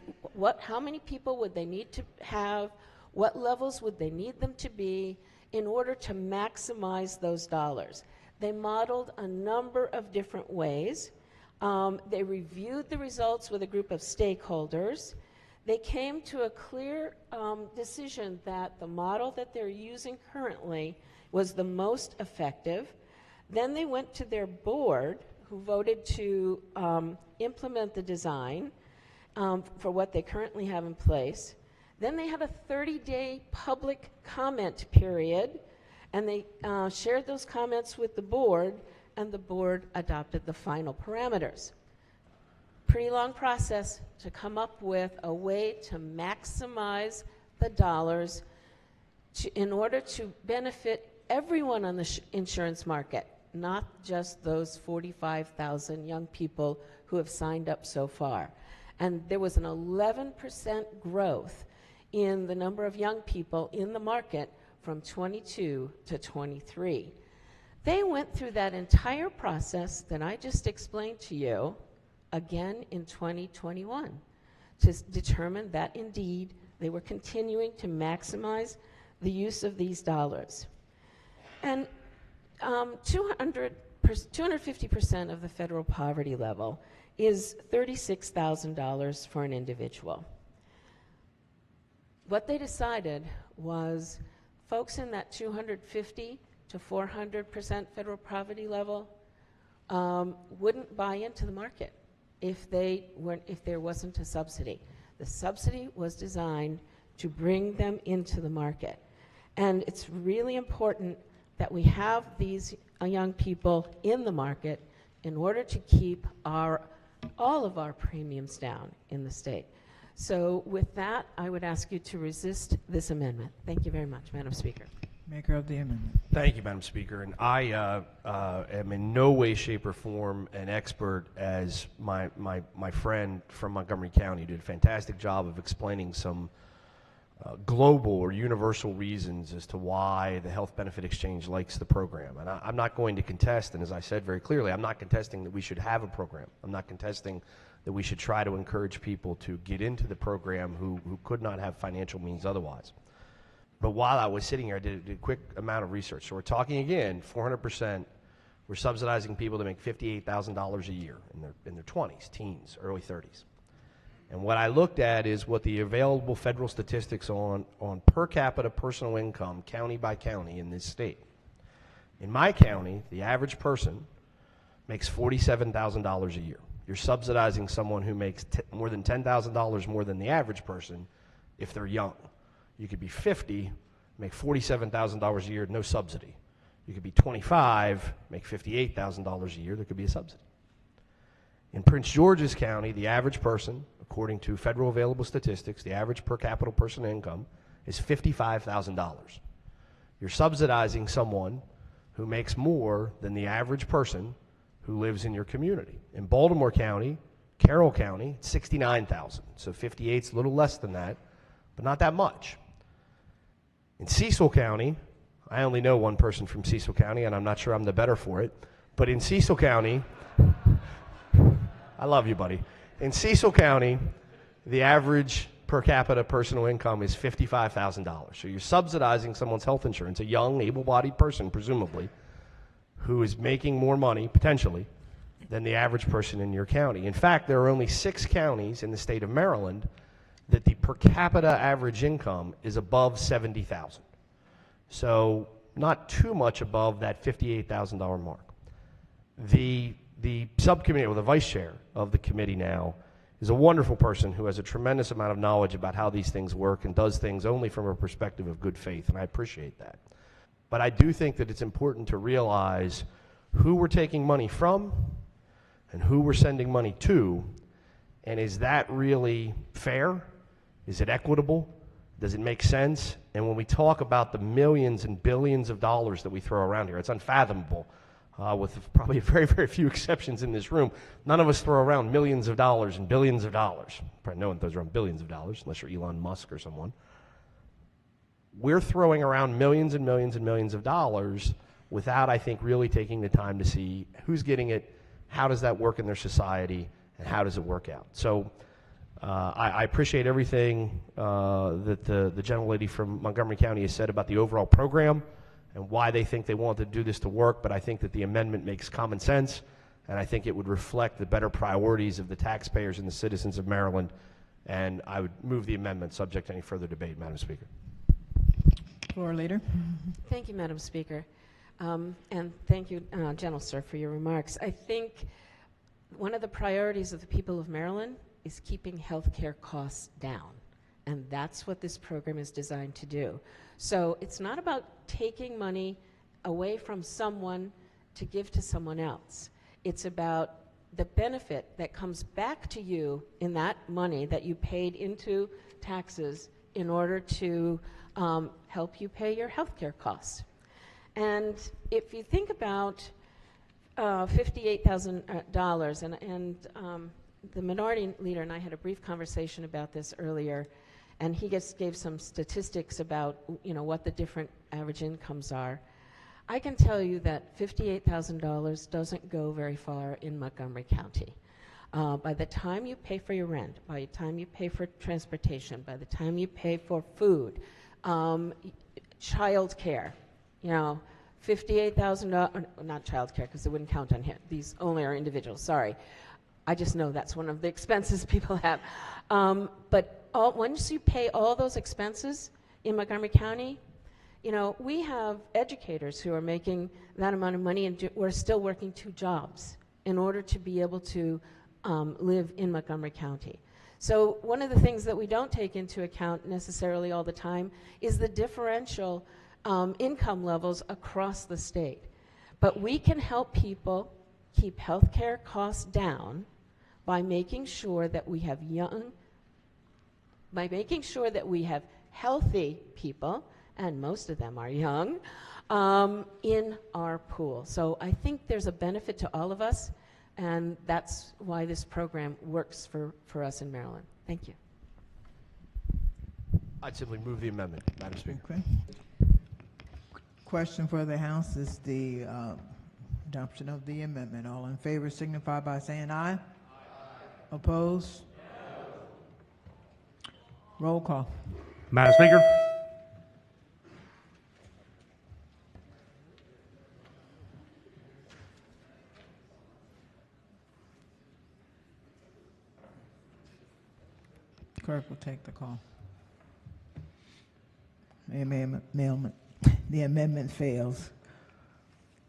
how many people would they need to have? What levels would they need them to be in order to maximize those dollars? They modeled a number of different ways. They reviewed the results with a group of stakeholders. they came to a clear decision that the model that they're using currently was the most effective. Then they went to their board, who voted to implement the design for what they currently have in place. Then they had a 30-day public comment period, and they shared those comments with the board, and the board adopted the final parameters. Pretty long process to come up with a way to maximize the dollars in order to benefit everyone on the insurance market, not just those 45,000 young people who have signed up so far. And there was an 11% growth in the number of young people in the market from 22 to 23. They went through that entire process that I just explained to you again in 2021 to determine that indeed they were continuing to maximize the use of these dollars. And 250% of the federal poverty level is $36,000 for an individual. What they decided was folks in that 250 to 400% federal poverty level wouldn't buy into the market if there wasn't a subsidy. The subsidy was designed to bring them into the market. And it's really important that we have these young people in the market in order to keep all of our premiums down in the state. So with that, I would ask you to resist this amendment. Thank you very much, Madam Speaker. Maker of the amendment. Thank you, Madam Speaker. And I am in no way, shape, or form an expert, as my friend from Montgomery County did a fantastic job of explaining some global or universal reasons as to why the Health Benefit Exchange likes the program. And I'm not going to contest, and as I said very clearly, I'm not contesting that we should have a program. I'm not contesting that we should try to encourage people to get into the program who could not have financial means otherwise. But while I was sitting here, I did a quick amount of research. So we're talking again, 400%. We're subsidizing people to make $58,000 a year in their 20s, teens, early 30s. And what I looked at is what the available federal statistics on per capita personal income, county by county in this state. In my county, the average person makes $47,000 a year. You're subsidizing someone who makes more than $10,000 more than the average person if they're young. You could be 50, make $47,000 a year, no subsidy. You could be 25, make $58,000 a year, there could be a subsidy. In Prince George's County, the average person, according to federal available statistics, the average per capita personal income is $55,000. You're subsidizing someone who makes more than the average person who lives in your community. In Baltimore County, Carroll County, it's $69,000. So 58's a little less than that, but not that much. In Cecil County, I only know one person from Cecil County, and I'm not sure I'm the better for it, but in Cecil County, I love you, buddy. In Cecil County, the average per capita personal income is $55,000. So you're subsidizing someone's health insurance, a young, able-bodied person, presumably, who is making more money, potentially, than the average person in your county. In fact, there are only 6 counties in the state of Maryland that the per capita average income is above $70,000. So not too much above that $58,000 mark. The subcommittee, or the vice chair of the committee now, is a wonderful person who has a tremendous amount of knowledge about how these things work and does things only from a perspective of good faith, and I appreciate that. But I do think that it's important to realize who we're taking money from and who we're sending money to, and is that really fair? Is it equitable? Does it make sense? And when we talk about the millions and billions of dollars that we throw around here, it's unfathomable, with probably very, very few exceptions in this room. None of us throw around millions of dollars and billions of dollars. Probably no one throws around billions of dollars, unless you're Elon Musk or someone. We're throwing around millions and millions and millions of dollars without, I think, really taking the time to see who's getting it, how does that work in their society, and how does it work out. So I appreciate everything that the gentlelady from Montgomery County has said about the overall program and why they think they want to do this to work, but I think that the amendment makes common sense, and I think it would reflect the better priorities of the taxpayers and the citizens of Maryland And I would move the amendment subject to any further debate, Madam Speaker. Floor leader. Thank you, Madam Speaker. And thank you, General Sir, for your remarks. I think one of the priorities of the people of Maryland is keeping health care costs down. And that's what this program is designed to do. So it's not about taking money away from someone to give to someone else. It's about the benefit that comes back to you in that money that you paid into taxes in order to help you pay your health care costs. And if you think about $58,000, and the minority leader and I had a brief conversation about this earlier, and he just gave some statistics about what the different average incomes are. I can tell you that $58,000 doesn't go very far in Montgomery County. By the time you pay for your rent, by the time you pay for transportation, by the time you pay for food, child care, $58,000, not child care because it wouldn't count on him. These only are individuals, sorry. I just know that's one of the expenses people have. But once you pay all those expenses in Montgomery County, we have educators who are making that amount of money and we're still working 2 jobs in order to be able to live in Montgomery County. So one of the things that we don't take into account necessarily all the time is the differential income levels across the state. But we can help people keep healthcare costs down by making sure that we have healthy people, and most of them are young, in our pool. So I think there's a benefit to all of us, and that's why this program works for us in Maryland. Thank you. I'd simply move the amendment, Madam Speaker. Okay. Question for the House is the adoption of the amendment. All in favor signify by saying aye. Aye. Opposed? No. Roll call. Madam Speaker. Clerk will take the call. The amendment fails.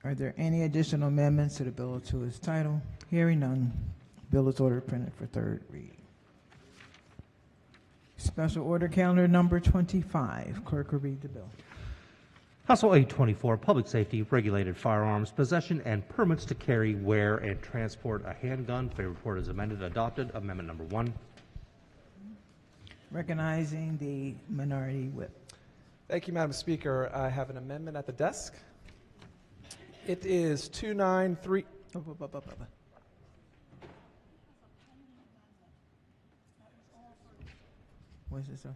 Are there any additional amendments to the bill to its title? Hearing none, bill is ordered printed for 3rd reading. Special order calendar number 25. Clerk will read the bill. House Bill 824, Public Safety, Regulated Firearms, Possession, and Permits to Carry, Wear, and Transport a Handgun. Favor report is amended. Adopted. Amendment number 1. Recognizing the minority whip. Thank you, Madam Speaker. I have an amendment at the desk. It is 293. What's this?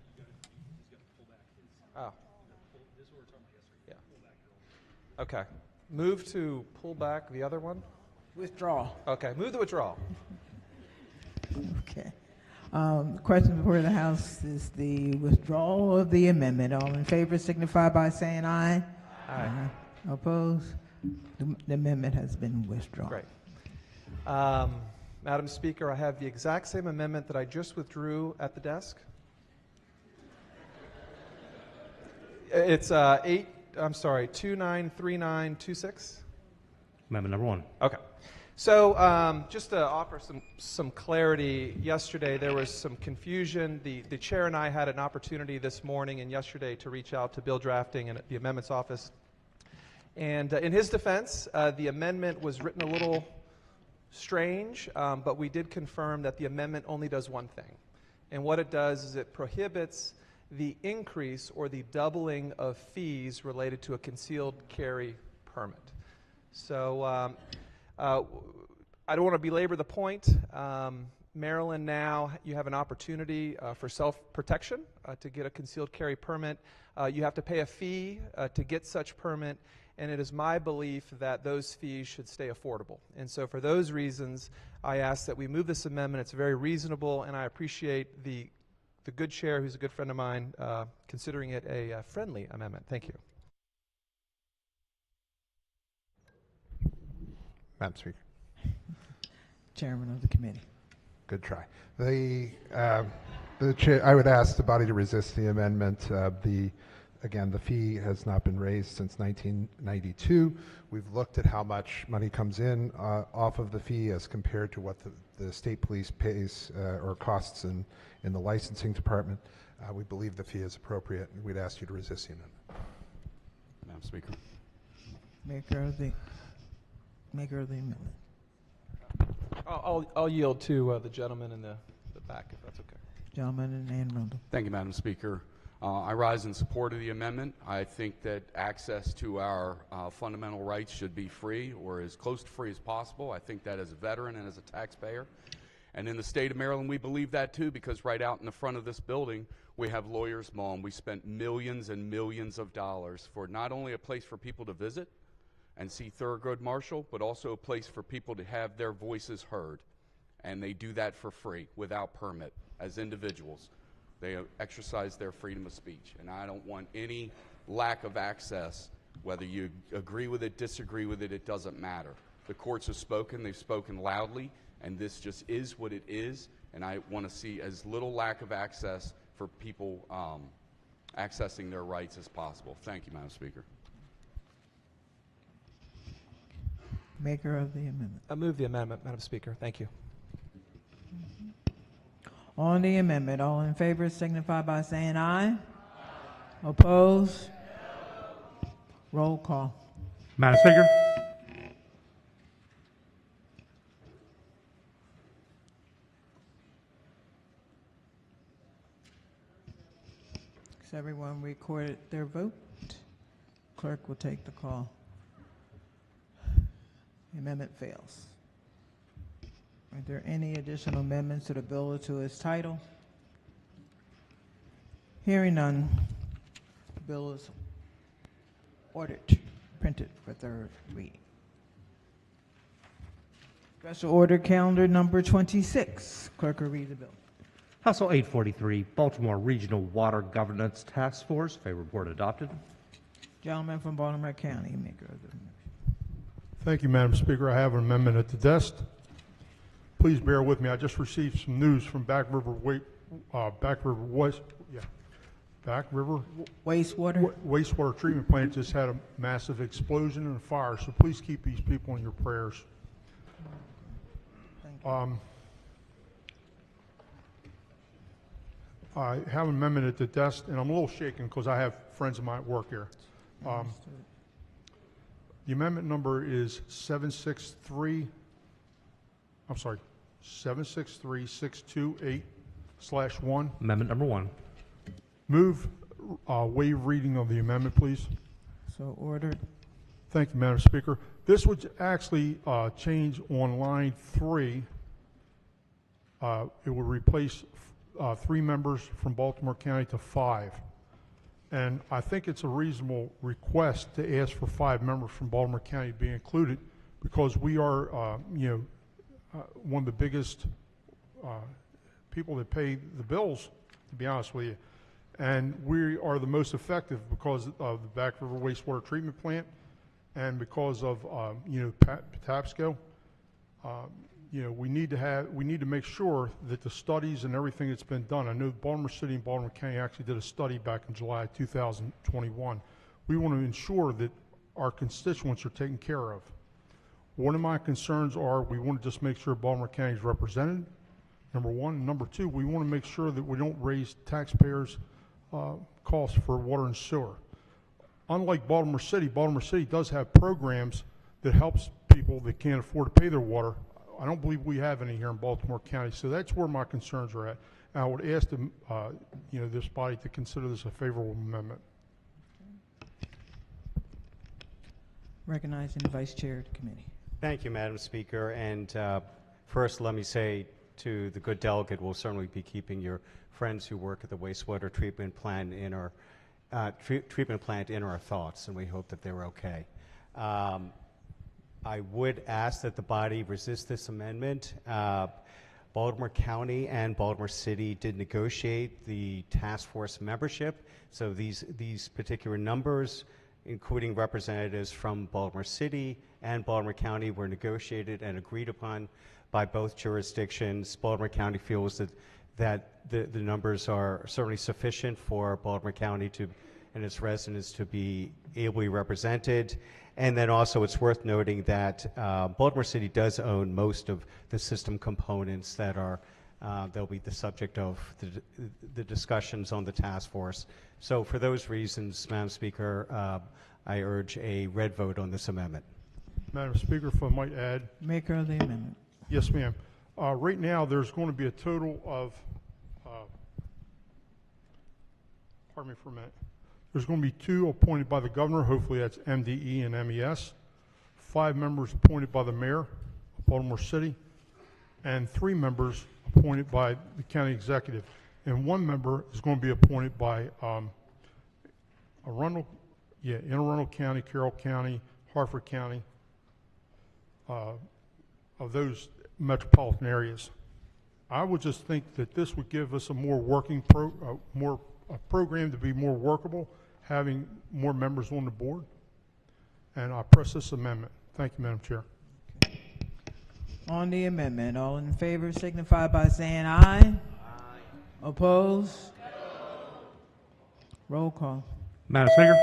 Oh. Yeah. Okay. Move to pull back the other one? Withdraw. Okay. Move the withdrawal. Okay. Question before the House is the withdrawal of the amendment. All in favor signify by saying aye. Aye. Opposed? The amendment has been withdrawn. Great. Madam Speaker, I have the exact same amendment that I just withdrew at the desk. It's 293926. Amendment number 1. Okay. So just to offer some clarity, yesterday there was some confusion. The chair and I had an opportunity this morning and yesterday to reach out to Bill Drafting and the Amendments Office. And in his defense, the amendment was written a little strange, but we did confirm that the amendment only does one thing. And what it does is it prohibits the increase or the doubling of fees related to a concealed carry permit. So I don't want to belabor the point. Maryland now, you have an opportunity for self-protection to get a concealed carry permit. You have to pay a fee to get such permit, and it is my belief that those fees should stay affordable. And so for those reasons, I ask that we move this amendment. It's very reasonable, and I appreciate the good chair, who's a good friend of mine, considering it a friendly amendment. Thank you. Madam Speaker. Chairman of the committee. Good try. The I would ask the body to resist the amendment. Again, the fee has not been raised since 1992. We've looked at how much money comes in off of the fee as compared to what the state police pays or costs in the licensing department. We believe the fee is appropriate, and we'd ask you to resist the amendment. Madam Speaker. Maker of the amendment. I'll yield to the gentleman in the back, if that's okay. Gentleman in Anne Arundel. Thank you, Madam Speaker. I rise in support of the amendment. I think that access to our fundamental rights should be free or as close to free as possible. I think that as a veteran and as a taxpayer. And in the state of Maryland, we believe that too, because right out in the front of this building, we have Lawyers Mall, and we spent millions and millions of dollars for not only a place for people to visit and see Thurgood Marshall, but also a place for people to have their voices heard. And they do that for free, without permit, as individuals. They exercise their freedom of speech, and I don't want any lack of access. Whether you agree with it, disagree with it, it doesn't matter. The courts have spoken, they've spoken loudly, and this just is what it is, and I want to see as little lack of access for people accessing their rights as possible. Thank you, Madam Speaker. Maker of the amendment. I move the amendment, Madam Speaker. Thank you. On the amendment, all in favor signify by saying aye. Opposed? Roll call. Madam Speaker. Has everyone recorded their vote? Clerk will take the call. The amendment fails. Are there any additional amendments to the bill or to its title? Hearing none, the bill is ordered, printed for third reading. Special order calendar number 26. Clerk will read the bill. House Bill 843, Baltimore Regional Water Governance Task Force. Favor report adopted. Gentleman from Baltimore County, maker of the motion. Thank you, Madam Speaker. I have an amendment at the desk. Please bear with me. I just received some news from Back River wastewater treatment plant just had a massive explosion and a fire. So please keep these people in your prayers. I have an amendment at the desk, and I'm a little shaken because I have friends of mine at work here. The amendment number is 763-628/1. Amendment number 1. Move waive reading of the amendment, please. So ordered. Thank you, Madam Speaker. This would actually change on line 3. It would replace 3 members from Baltimore County to 5. And I think it's a reasonable request to ask for 5 members from Baltimore County to be included, because we are, one of the biggest people that pay the bills, to be honest with you. And we are the most effective because of the Back River Wastewater Treatment Plant and because of, Patapsco. We need to make sure that the studies and everything that's been done. I know Baltimore City and Baltimore County actually did a study back in July 2021. We want to ensure that our constituents are taken care of. One of my concerns are we want to just make sure Baltimore County is represented, number one. Number two, we want to make sure that we don't raise taxpayers' costs for water and sewer. Unlike Baltimore City does have programs that helps people that can't afford to pay their water. I don't believe we have any here in Baltimore County, so that's where my concerns are at. And I would ask them, this body to consider this a favorable amendment. Recognizing the Vice Chair of the committee. Thank you, Madam Speaker. And first, let me say to the good delegate, we'll certainly be keeping your friends who work at the wastewater treatment plant in our thoughts, and we hope that they're okay. I would ask that the body resist this amendment. Baltimore County and Baltimore City did negotiate the task force membership, so these particular numbers, including representatives from Baltimore City and Baltimore County, were negotiated and agreed upon by both jurisdictions. Baltimore County feels that that the numbers are certainly sufficient for Baltimore County and its residents to be ably represented. And then also it's worth noting that Baltimore City does own most of the system components that they'll be the subject of the discussions on the task force. So for those reasons, Madam Speaker, I urge a red vote on this amendment. Madam Speaker, if I might add. Maker of the amendment. Yes, ma'am. Right now, there's going to be a total of, pardon me for a minute. There's going to be 2 appointed by the governor. Hopefully that's MDE and MES. 5 members appointed by the mayor of Baltimore City, and 3 members appointed by the county executive. And 1 member is going to be appointed by Anne Arundel County, Carroll County, Hartford County, of those metropolitan areas. I would just think that this would give us a more working program to be more workable, having more members on the board. And I press this amendment. Thank you, Madam Chair. On the amendment, all in favor signify by saying aye. Aye. Opposed? Roll call. Madam Speaker.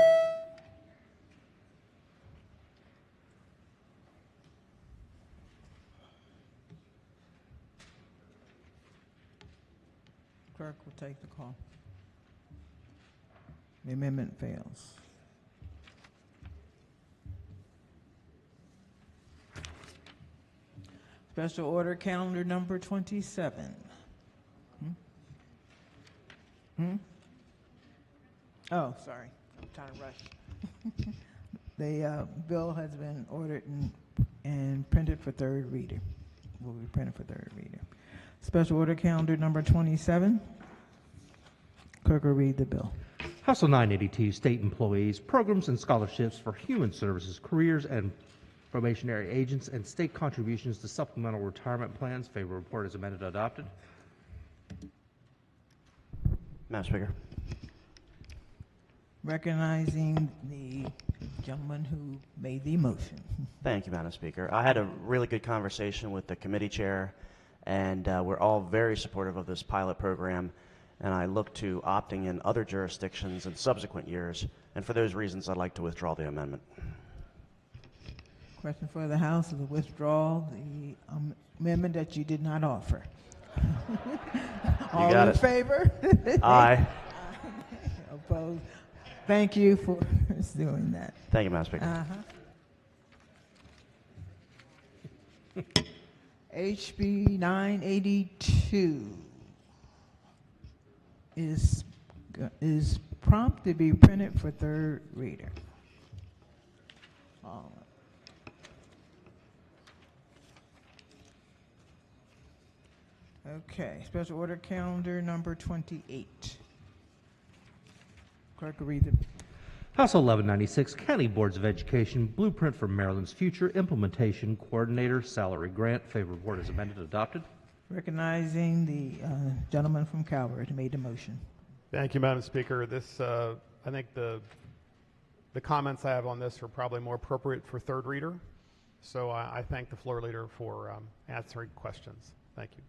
Clerk will take the call. The amendment fails. Special order calendar number 27. Oh, sorry. I'm trying to rush. The bill has been ordered and printed for third reader. Will be printed for third reader. Special order calendar number 27. Clerk will read the bill. House Bill 982, State Employees, Programs and Scholarships for Human Services, Careers and Probationary Agents, and State Contributions to Supplemental Retirement Plans. Favor report is amended and adopted. Madam Speaker. Recognizing the gentleman who made the motion. Thank you, Madam Speaker. I had a really good conversation with the committee chair, and we're all very supportive of this pilot program, and I look to opting in other jurisdictions in subsequent years, and for those reasons I'd like to withdraw the amendment. Question for the House is to withdraw the amendment that you did not offer. All in favor? Aye. Opposed? Thank you for doing that. Thank you, Madam Speaker. HB 982 is prompt to be printed for third reader. Okay, special order calendar number 28. Clerk will read the House Bill 1196, County Boards of Education, Blueprint for Maryland's Future Implementation Coordinator Salary Grant. Favor report is amended and adopted. Recognizing the gentleman from Calvert who made the motion. Thank you, Madam Speaker. This, I think the comments I have on this are probably more appropriate for third reader. So I thank the floor leader for answering questions. Thank you.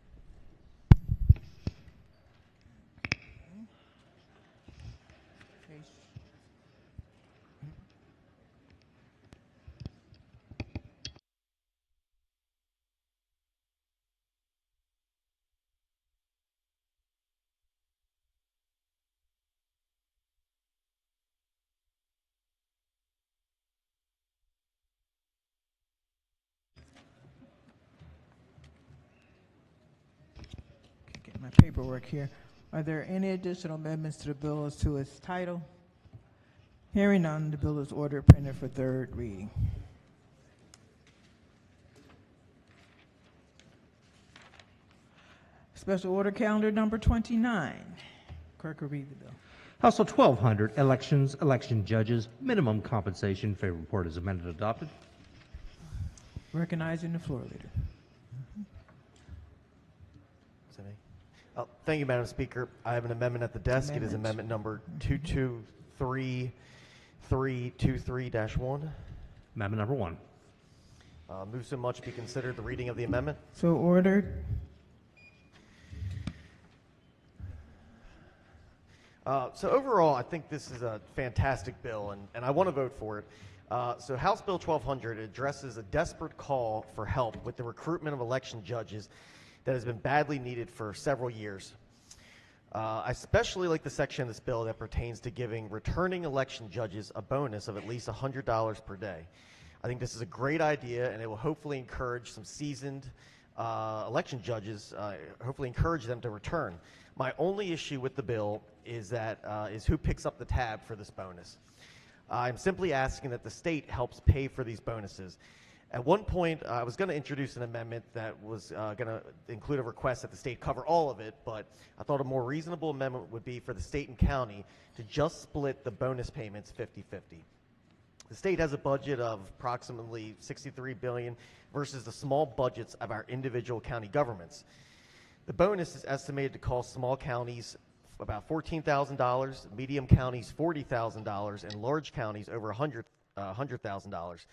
Get my paperwork here. Are there any additional amendments to the bill as to its title? Hearing none, the bill is ordered printed for third reading. Special order calendar number 29. Clerk will read the bill. House Bill 1200, Elections, Election Judges, Minimum Compensation. Favor report is amended and adopted. Recognizing the floor leader. Oh, thank you, Madam Speaker. I have an amendment at the desk. It is amendment number 22323-1. Amendment number 1. Move so much be considered the reading of the amendment. So ordered. So overall, I think this is a fantastic bill, and I want to vote for it. So House Bill 1200 addresses a desperate call for help with the recruitment of election judges that has been badly needed for several years. I especially like the section of this bill that pertains to giving returning election judges a bonus of at least $100 per day. I think this is a great idea, and it will hopefully encourage some seasoned election judges, hopefully encourage them to return. My only issue with the bill is who picks up the tab for this bonus. I'm simply asking that the state helps pay for these bonuses. At one point, I was going to introduce an amendment that was going to include a request that the state cover all of it, but I thought a more reasonable amendment would be for the state and county to just split the bonus payments 50-50. The state has a budget of approximately $63 billion versus the small budgets of our individual county governments. The bonus is estimated to cost small counties about $14,000, medium counties $40,000, and large counties over $100,000.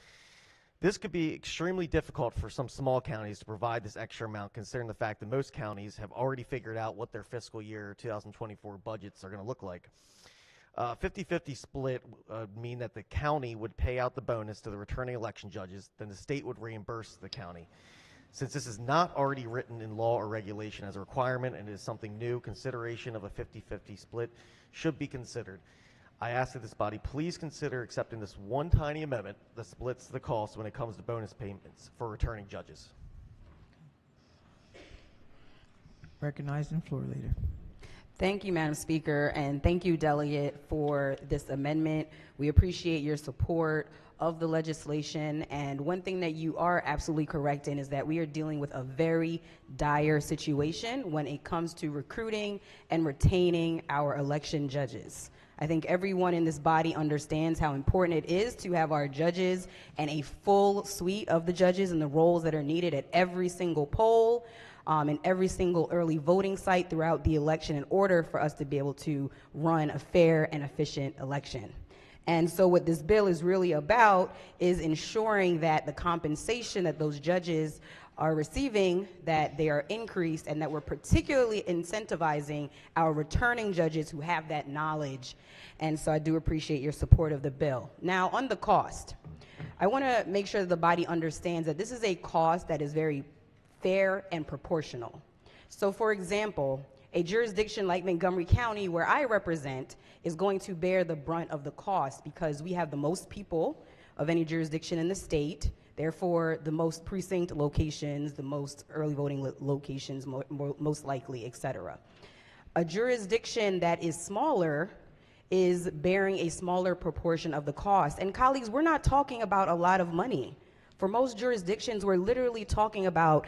This could be extremely difficult for some small counties to provide this extra amount, considering the fact that most counties have already figured out what their fiscal year 2024 budgets are going to look like. 50-50 split would mean that the county would pay out the bonus to the returning election judges, then the state would reimburse the county. Since this is not already written in law or regulation as a requirement and is something new, consideration of a 50-50 split should be considered. I ask that this body please consider accepting this one tiny amendment that splits the cost when it comes to bonus payments for returning judges. Recognizing floor leader. Thank you, Madam Speaker, and thank you, Delegate, for this amendment. We appreciate your support of the legislation, and one thing that you are absolutely correct in is that we are dealing with a very dire situation when it comes to recruiting and retaining our election judges. I think everyone in this body understands how important it is to have our judges and a full suite of the judges and the roles that are needed at every single poll and every single early voting site throughout the election in order for us to be able to run a fair and efficient election. And so what this bill is really about is ensuring that the compensation that those judges are receiving, that they are increased, and that we're particularly incentivizing our returning judges who have that knowledge. And so I do appreciate your support of the bill. Now, on the cost, I want to make sure that the body understands that this is a cost that is very fair and proportional. So, for example, a jurisdiction like Montgomery County, where I represent, is going to bear the brunt of the cost because we have the most people of any jurisdiction in the state, therefore the most precinct locations, the most early voting locations, most likely, et cetera. A jurisdiction that is smaller is bearing a smaller proportion of the cost. And colleagues, we're not talking about a lot of money. For most jurisdictions, we're literally talking about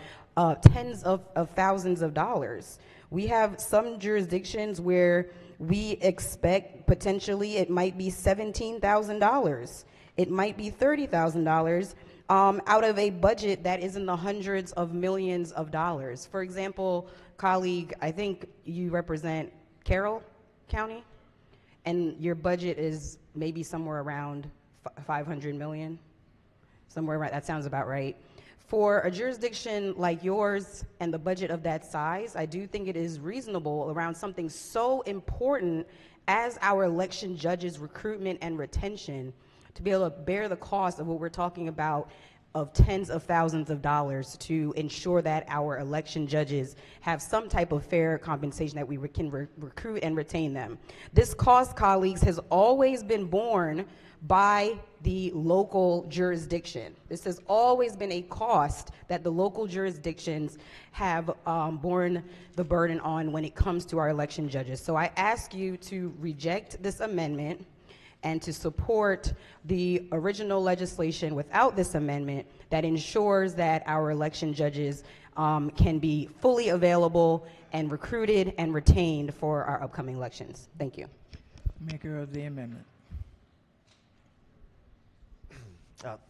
tens of thousands of dollars. We have some jurisdictions where we expect potentially it might be $17,000. It might be $30,000 out of a budget that is in the hundreds of millions of dollars. For example, colleague, I think you represent Carroll County, and your budget is maybe somewhere around 500 million, somewhere around, that sounds about right. For a jurisdiction like yours and the budget of that size, I do think it is reasonable around something so important as our election judges' recruitment and retention to be able to bear the cost of what we're talking about of tens of thousands of dollars to ensure that our election judges have some type of fair compensation that we can recruit and retain them. This cost, colleagues, has always been borne by the local jurisdiction. This has always been a cost that the local jurisdictions have borne the burden on when it comes to our election judges. So I ask you to reject this amendment and to support the original legislation without this amendment that ensures that our election judges can be fully available and recruited and retained for our upcoming elections. Thank you. Maker of the amendment.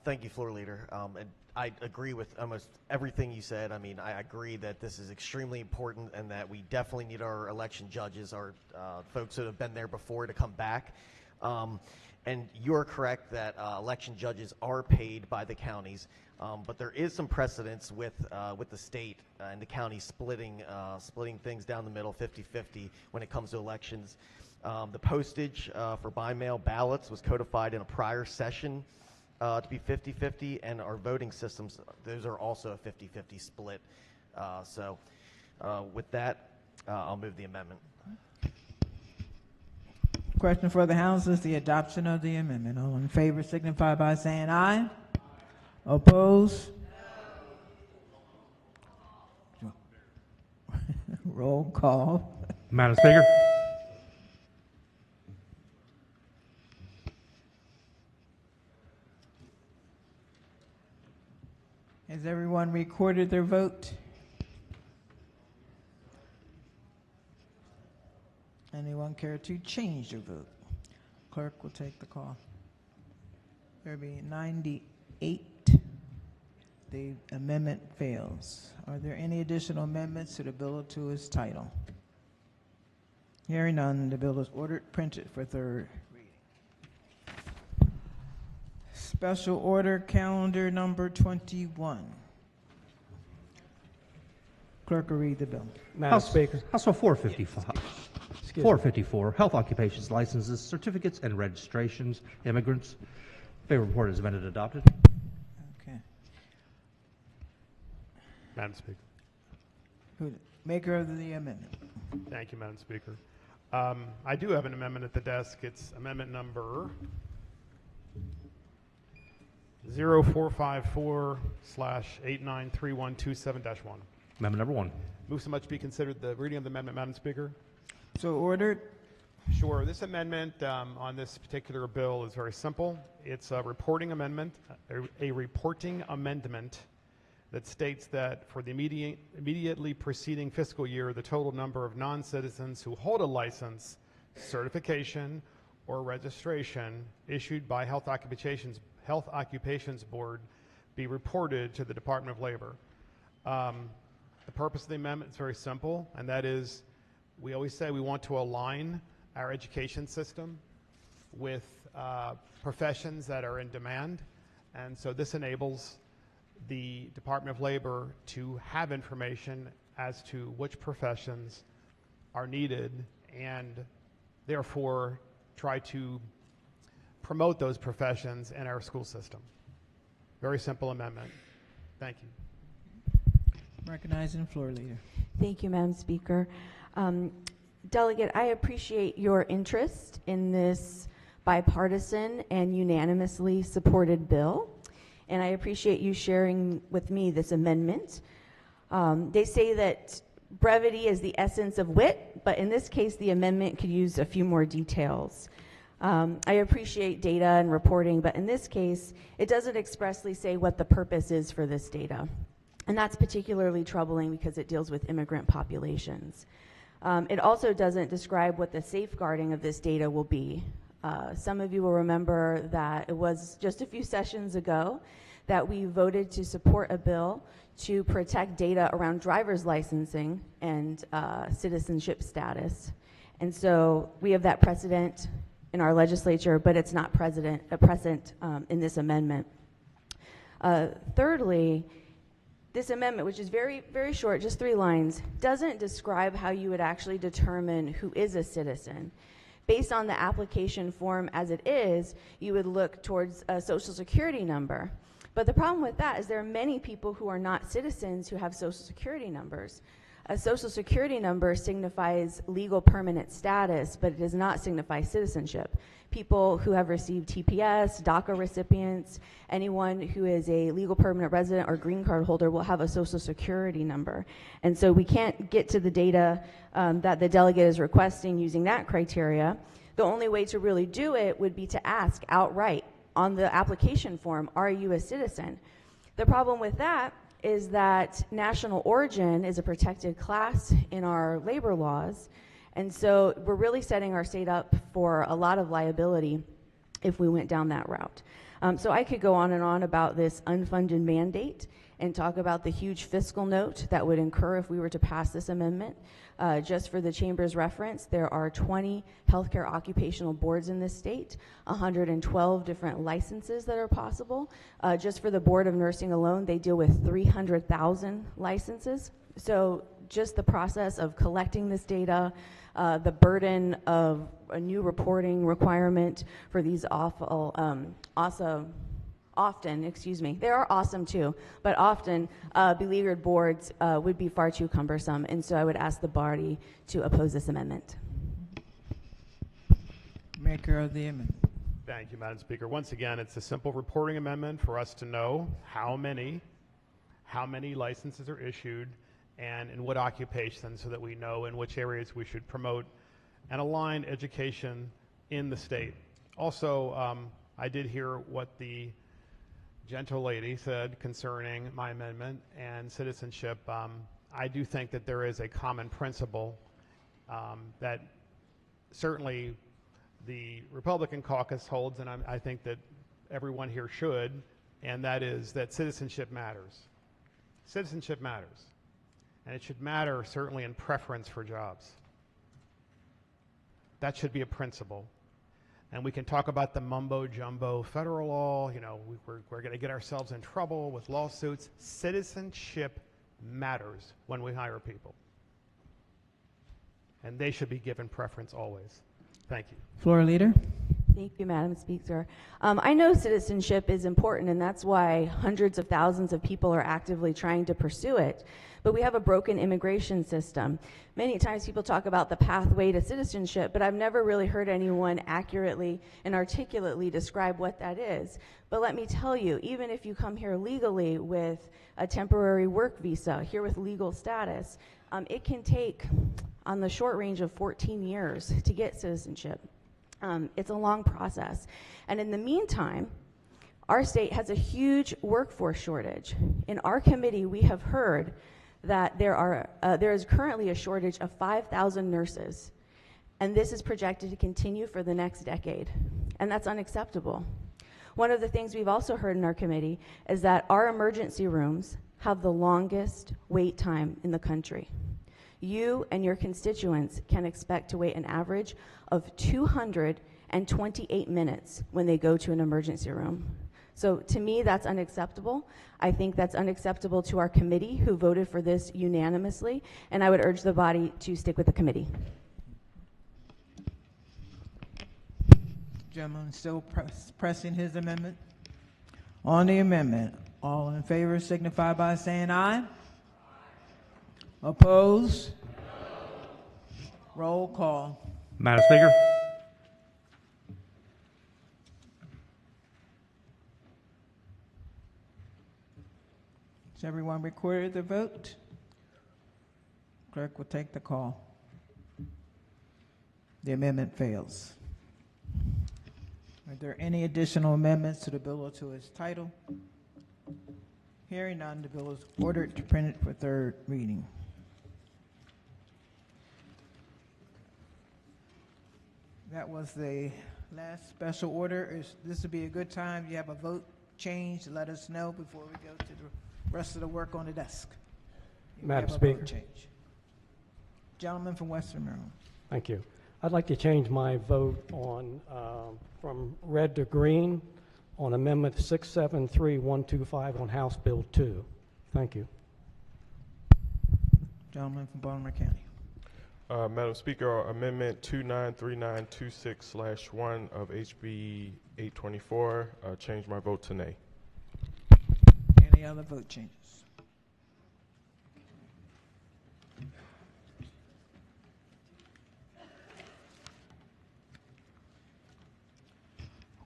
Thank you, Floor Leader. And I agree with almost everything you said. I mean, I agree that this is extremely important and that we definitely need our election judges, our folks that have been there before, to come back. And you're correct that election judges are paid by the counties, but there is some precedence with the state and the county splitting things down the middle, 50-50, when it comes to elections. The postage for by-mail ballots was codified in a prior session to be 50-50, and our voting systems, those are also a 50-50 split. With that, I'll move the amendment. Question for the House is the adoption of the amendment. All in favor signify by saying aye. Oppose? Roll call. Madam Speaker. Has everyone recorded their vote? Anyone care to change their vote? Clerk will take the call. There be 98. The amendment fails. Are there any additional amendments to the bill to its title? Hearing none, the bill is ordered printed for third reading. Special order calendar number 21. Clerk will read the bill. House Speaker. House Bill 455. 454, Health Occupations Licenses, Certificates, and Registrations, Immigrants. Favor report is amended and adopted. Okay. Madam Speaker. Who, maker of the amendment? Thank you, Madam Speaker. I do have an amendment at the desk. It's amendment number 0454/893127-1. Amendment number 1. Move so much be considered the reading of the amendment, Madam Speaker. So ordered. Sure. This amendment on this particular bill is very simple. It's a reporting amendment, a reporting amendment that states that for the immediately preceding fiscal year, the total number of non-citizens who hold a license, certification, or registration issued by Health Occupations Board be reported to the Department of Labor. The purpose of the amendment is very simple, and that is we always say we want to align our education system with professions that are in demand, and so this enables the Department of Labor to have information as to which professions are needed and therefore try to promote those professions in our school system. Very simple amendment. Thank you. Recognizing floor leader. Thank you, Madam Speaker. Delegate, I appreciate your interest in this bipartisan and unanimously supported bill, and I appreciate you sharing with me this amendment. They say that brevity is the essence of wit, but in this case, the amendment could use a few more details. I appreciate data and reporting, but in this case, it doesn't expressly say what the purpose is for this data. And that's particularly troubling because it deals with immigrant populations. It also doesn't describe what the safeguarding of this data will be. Some of you will remember that it was just a few sessions ago that we voted to support a bill to protect data around driver's licensing and citizenship status. And so we have that precedent in our legislature, but it's not present in this amendment. Thirdly, this amendment, which is very, very short, just 3 lines, doesn't describe how you would actually determine who is a citizen. Based on the application form as it is, you would look towards a social security number. But the problem with that is there are many people who are not citizens who have social security numbers. A social security number signifies legal permanent status, but it does not signify citizenship. People who have received TPS, DACA recipients, anyone who is a legal permanent resident or green card holder will have a social security number. And so we can't get to the data that the delegate is requesting using that criteria. The only way to really do it would be to ask outright on the application form, are you a citizen? The problem with that is that national origin is a protected class in our labor laws, and so we're really setting our state up for a lot of liability if we went down that route. So I could go on and on about this unfunded mandate and talk about the huge fiscal note that would incur if we were to pass this amendment. Just for the Chamber's reference, there are 20 healthcare occupational boards in this state, 112 different licenses that are possible. Just for the Board of Nursing alone, they deal with 300,000 licenses. So just the process of collecting this data, the burden of a new reporting requirement for these they are awesome too, but often beleaguered boards would be far too cumbersome, and so I would ask the body to oppose this amendment. Maker of the amendment. Thank you, Madam Speaker. Once again, it's a simple reporting amendment for us to know how many licenses are issued and in what occupations, so that we know in which areas we should promote and align education in the state. Also, I did hear what the gentle lady said concerning my amendment and citizenship. I do think that there is a common principle that certainly the Republican caucus holds, and I think that everyone here should, and that is that citizenship matters. Citizenship matters. And it should matter certainly in preference for jobs. That should be a principle. And we can talk about the mumbo-jumbo federal law, you know, we're going to get ourselves in trouble with lawsuits. Citizenship matters when we hire people. And they should be given preference always. Thank you. Floor Leader. Thank you, Madam Speaker. I know citizenship is important, and that's why hundreds of thousands of people are actively trying to pursue it. But we have a broken immigration system. Many times people talk about the pathway to citizenship, but I've never really heard anyone accurately and articulately describe what that is. But let me tell you, even if you come here legally with a temporary work visa, here with legal status, it can take on the short range of 14 years to get citizenship. It's a long process. And in the meantime, our state has a huge workforce shortage. In our committee, we have heard that there is currently a shortage of 5,000 nurses, and this is projected to continue for the next decade, and that's unacceptable. One of the things we've also heard in our committee is that our emergency rooms have the longest wait time in the country. You and your constituents can expect to wait an average of 228 minutes when they go to an emergency room. So to me, that's unacceptable. I think that's unacceptable to our committee, who voted for this unanimously, and I would urge the body to stick with the committee. Gentleman still pressing his amendment. On the amendment, all in favor signify by saying aye. Oppose? Roll call. Madam Speaker. Has everyone recorded the vote? Clerk will take the call. The amendment fails. Are there any additional amendments to the bill or to its title? Hearing none, the bill is ordered to print it for third reading. That was the last special order. This would be a good time. You have a vote change, let us know before we go to the rest of the work on the desk. Madam Speaker. Change. Gentleman from Western Maryland. Thank you. I'd like to change my vote on from red to green on Amendment 673125 on House Bill 2. Thank you. Gentleman from Baltimore County. Madam Speaker, Amendment 293926/1 of HB 824, change my vote to nay. Any other vote changes?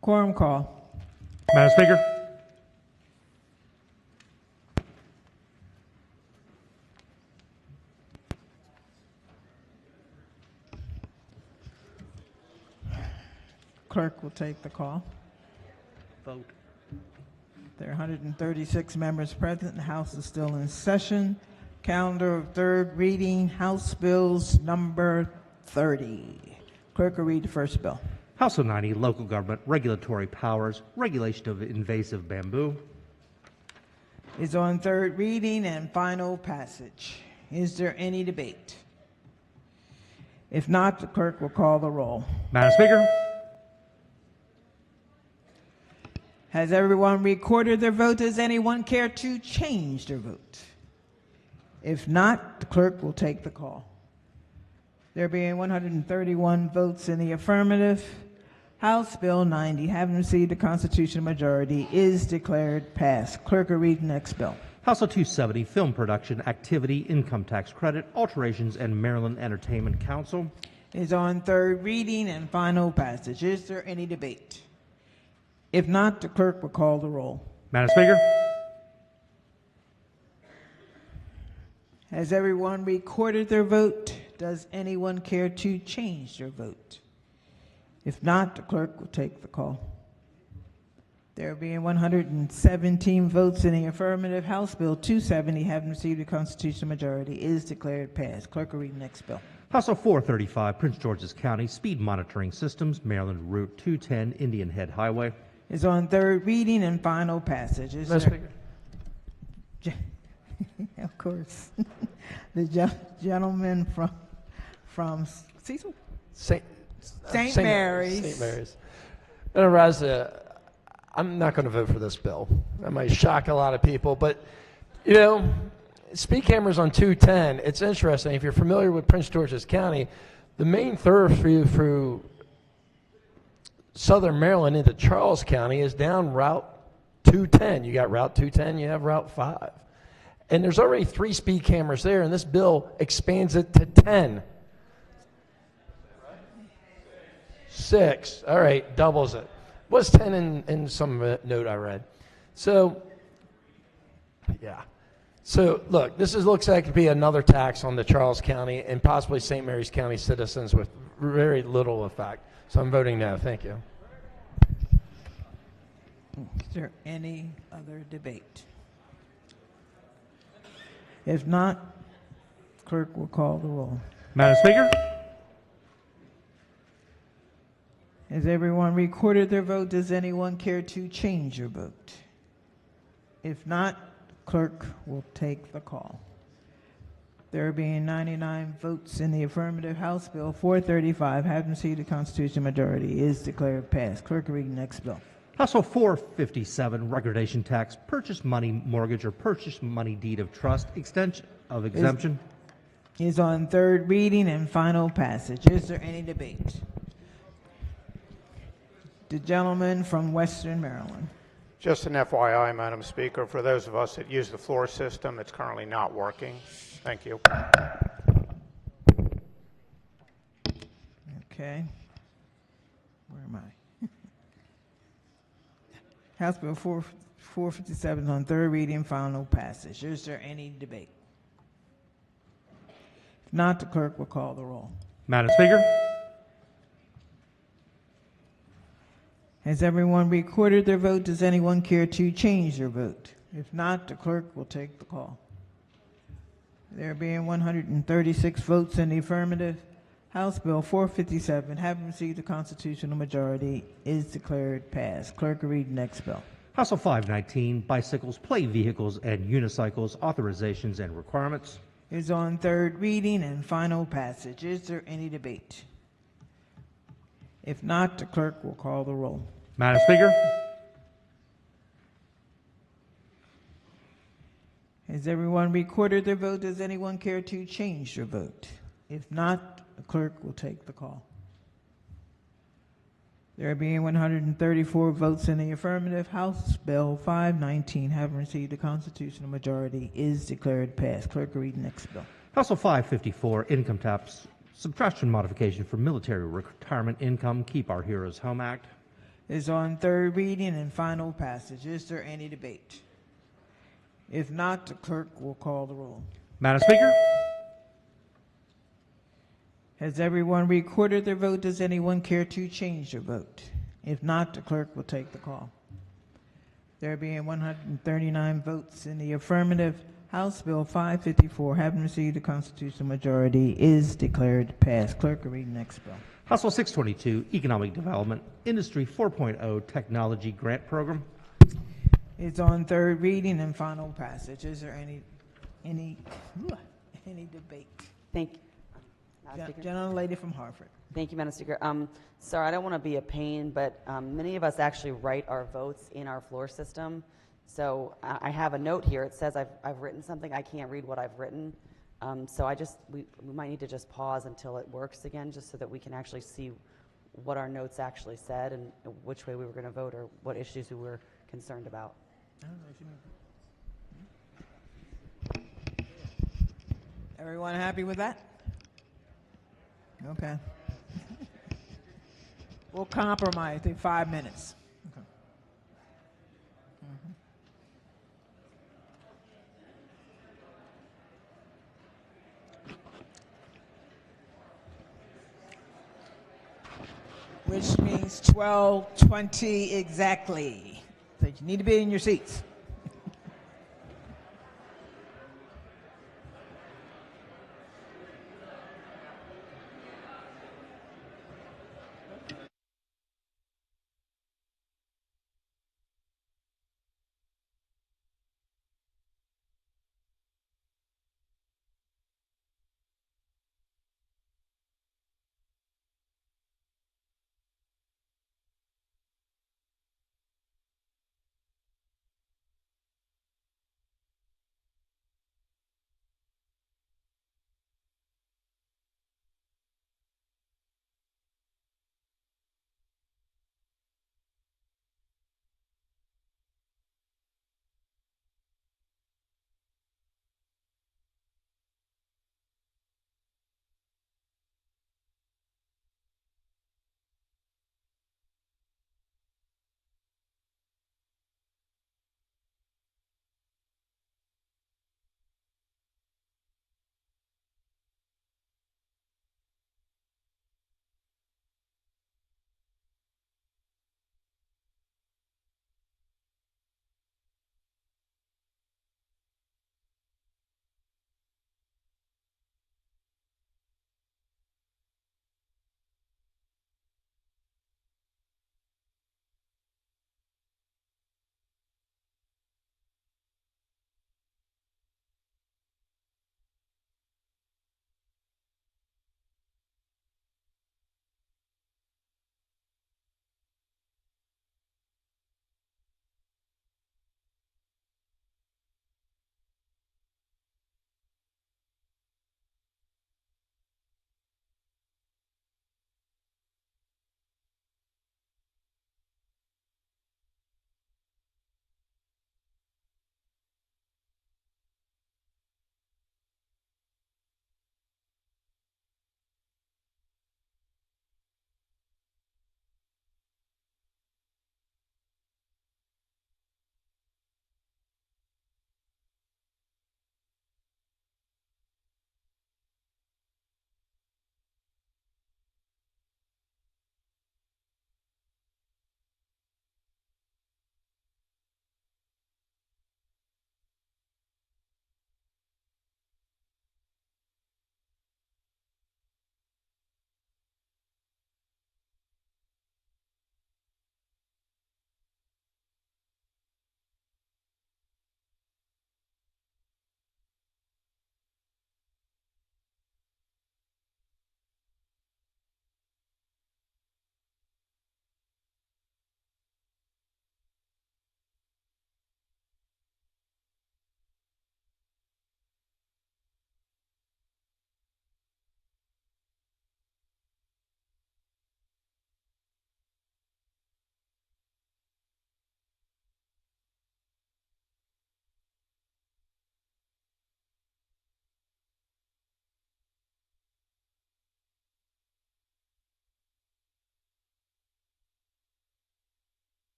Quorum call. Madam Speaker. Clerk will take the call. Vote. There are 136 members present. The House is still in session. Calendar of third reading, House Bills number 30. Clerk will read the first bill. House Bill 90, Local Government Regulatory Powers, Regulation of Invasive Bamboo. is on third reading and final passage. Is there any debate? If not, the clerk will call the roll. Madam Speaker. Has everyone recorded their vote? Does anyone care to change their vote? If not, the clerk will take the call. There being 131 votes in the affirmative, House Bill 90, having received a constitutional majority, is declared passed. Clerk will read the next bill. House Bill 270, Film Production Activity Income Tax Credit Alterations and Maryland Entertainment Council. Is on third reading and final passage. Is there any debate? If not, the clerk will call the roll. Madam Speaker. Has everyone recorded their vote? Does anyone care to change their vote? If not, the clerk will take the call. There being 117 votes in the affirmative, House Bill 270, having received a constitutional majority, is declared passed. Clerk will read the next bill. House Bill 435, Prince George's County Speed Monitoring Systems, Maryland Route 210, Indian Head Highway. Is on third reading and final passage. Is Madam there... Of course. The gentleman from Cecil? St. Mary's. St. Mary's. Madam Raza, I'm not going to vote for this bill. That might shock a lot of people, but, you know, speed cameras on 210, it's interesting. If you're familiar with Prince George's County, the main thoroughfare through southern Maryland into Charles County is down Route 210. You got Route 210, you have Route 5. And there's already 3 speed cameras there, and this bill expands it to 10. 6. All right, doubles it. Was 10 in some note I read. So, yeah. So, look, this looks like it could be another tax on the Charles County and possibly St. Mary's County citizens with very little effect. So I'm voting no. Thank you. Is there any other debate? If not, clerk will call the roll. Madam Speaker. Has everyone recorded their vote? Does anyone care to change your vote? If not, clerk will take the call. There being 99 votes in the affirmative, House Bill 435, having received a constitutional majority, is declared passed. Clerk will read the next bill. House Bill 457, Recordation Tax, Purchase Money Mortgage or Purchase Money Deed of Trust, Extension of Exemption. Is on third reading and final passage. Is there any debate? The gentleman from Western Maryland. Just an FYI, Madam Speaker, for those of us that use the floor system, it's currently not working. Thank you. Okay. Where am I? House Bill 457 on third reading, final passage. Is there any debate? If not, the clerk will call the roll. Madam Speaker. Has everyone recorded their vote? Does anyone care to change their vote? If not, the clerk will take the call. There being 136 votes in the affirmative, House Bill 457, having received a constitutional majority, is declared passed. Clerk will read the next bill. House Bill 519, Bicycles, Play Vehicles, and Unicycles, Authorizations and Requirements. Is on third reading and final passage. Is there any debate? If not, the clerk will call the roll. Madam Speaker. Has everyone recorded their vote? Does anyone care to change their vote? If not, the clerk will take the call. There being 134 votes in the affirmative, House Bill 519, having received a constitutional majority, is declared passed. Clerk will read the next bill. House Bill 554, Income Tax Subtraction Modification for Military Retirement Income, Keep Our Heroes Home Act. Is on third reading and final passage. Is there any debate? If not, the clerk will call the roll. Madam Speaker. Has everyone recorded their vote? Does anyone care to change their vote? If not, the clerk will take the call. There being 139 votes in the affirmative, House Bill 554, having received a constitutional majority, is declared passed. Clerk will read the next bill. House Bill 622, Economic Development, Industry 4.0 Technology Grant Program. It's on third reading and final passage. Is there any debate? Thank you. Madam Speaker. Gentlelady from Hartford. Thank you, Madam Speaker. Sir, I don't want to be a pain, but many of us actually write our votes in our floor system. So I have a note here. It says I've written something. I can't read what I've written. So we might need to just pause until it works again, just so that we can actually see what our notes actually said and which way we were going to vote or what issues we were concerned about. I don't know if you know. Everyone happy with that? Okay. We'll compromise. I think 5 minutes. Okay. Which means 12:20 exactly. So you need to be in your seats.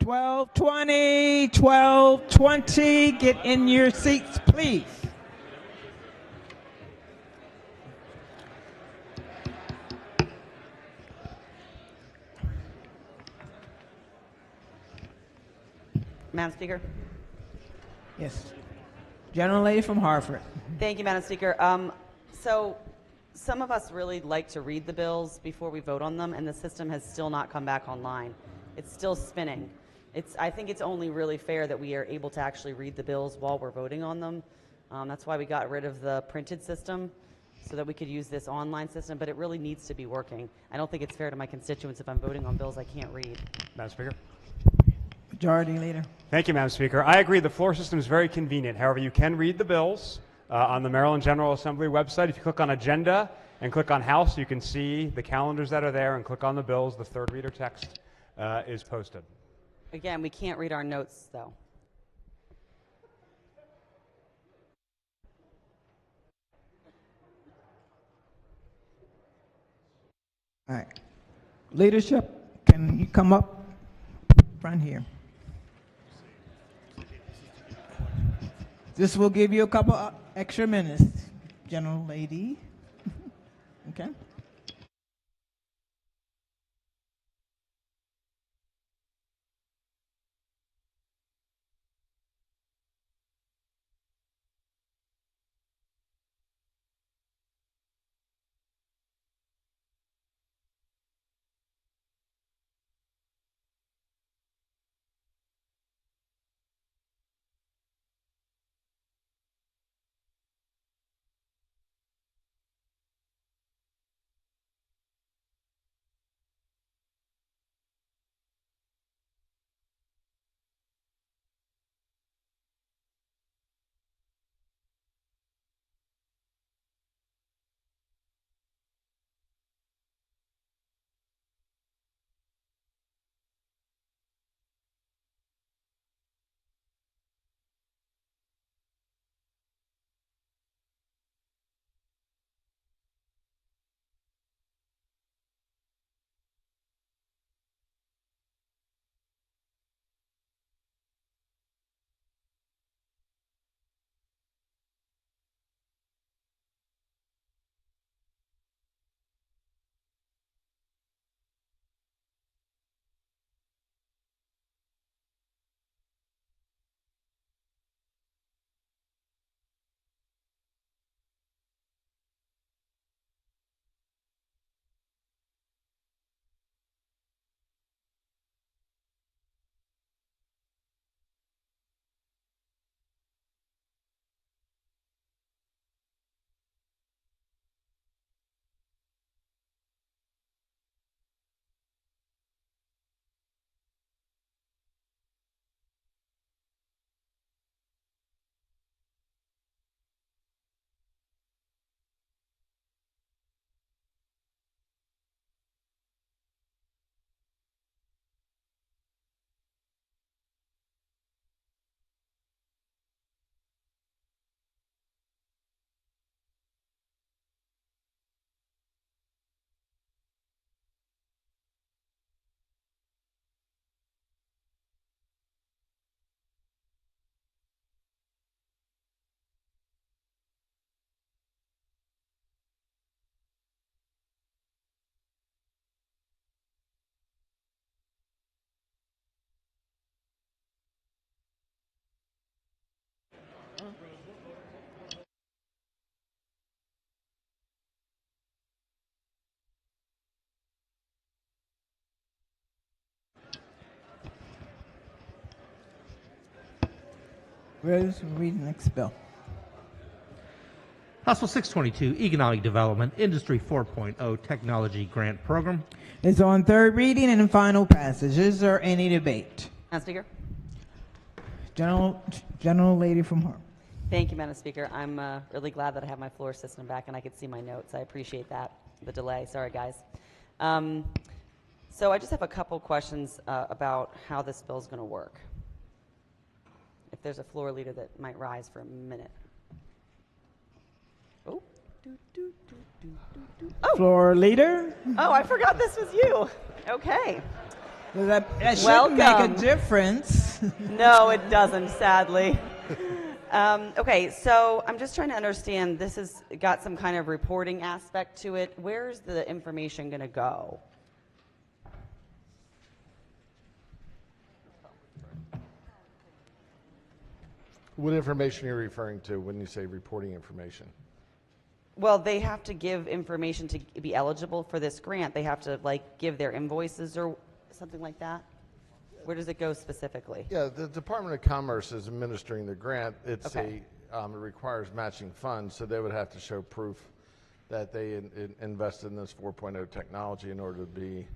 12:20, 12:20. Get in your seats, please. Madam Speaker. Yes. General Lady from Hartford. Thank you, Madam Speaker. So some of us really like to read the bills before we vote on them, and the system has still not come back online. It's still spinning. I think it's only really fair that we are able to actually read the bills while we're voting on them. That's why we got rid of the printed system, so that we could use this online system, but it really needs to be working. I don't think it's fair to my constituents if I'm voting on bills I can't read. Madam Speaker. Majority Leader. Thank you, Madam Speaker. I agree the floor system is very convenient. However, you can read the bills on the Maryland General Assembly website. If you click on Agenda and click on House, you can see the calendars that are there, and click on the bills. The third reader text is posted. Again, we can't read our notes, though. All right. Leadership, can you come up front here? This will give you a couple extra minutes, General Lady. Okay. Rose, read the next bill. House Bill 622, Economic Development Industry 4.0 Technology Grant Program. It's on third reading and final passage. Is there any debate? Madam Speaker. General Lady from Hartford. Thank you, Madam Speaker. I'm really glad that I have my floor system back and I could see my notes. I appreciate that, the delay. Sorry, guys. So I just have a couple questions about how this bill is going to work. If there's a floor leader that might rise for a minute. Oh. Floor leader. Oh, I forgot this was you. Okay. Well, that should Welcome. make a difference. No, it doesn't, sadly. Okay, so I'm just trying to understand, this has got some kind of reporting aspect to it. Where's the information going to go? What information are you referring to when you say reporting information? Well, they have to give information to be eligible for this grant. They have to like give their invoices or something like that. Where does it go specifically? Yeah, the Department of Commerce is administering the grant. It's Okay. it requires matching funds, so they would have to show proof that they invested in this 4.0 technology in order to be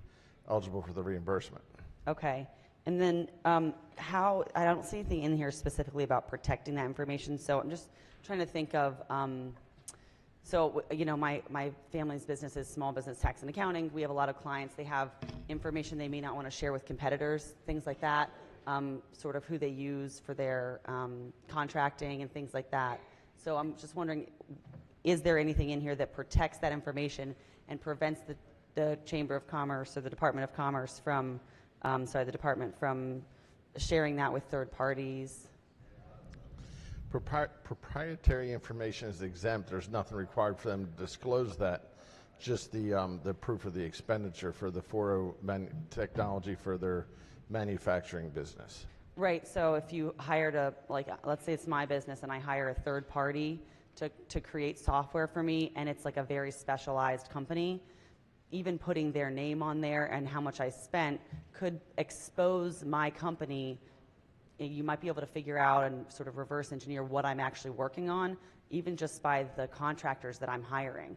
eligible for the reimbursement. Okay. And then how, I don't see anything in here specifically about protecting that information, so I'm just trying to think of, so, you know, my family's business is small business tax and accounting. We have a lot of clients. They have information they may not want to share with competitors, things like that, sort of who they use for their contracting and things like that. So I'm just wondering, is there anything in here that protects that information and prevents the Chamber of Commerce or the Department of Commerce from, the department from sharing that with third parties? Proprietary information is exempt. There's nothing required for them to disclose that. Just the proof of the expenditure for the 4.0 technology for their manufacturing business. Right. So if you hired let's say it's my business and I hire a third party to create software for me, and it's like a very specialized company, even putting their name on there and how much I spent could expose my company. You might be able to figure out and sort of reverse engineer what I'm actually working on, even just by the contractors that I'm hiring.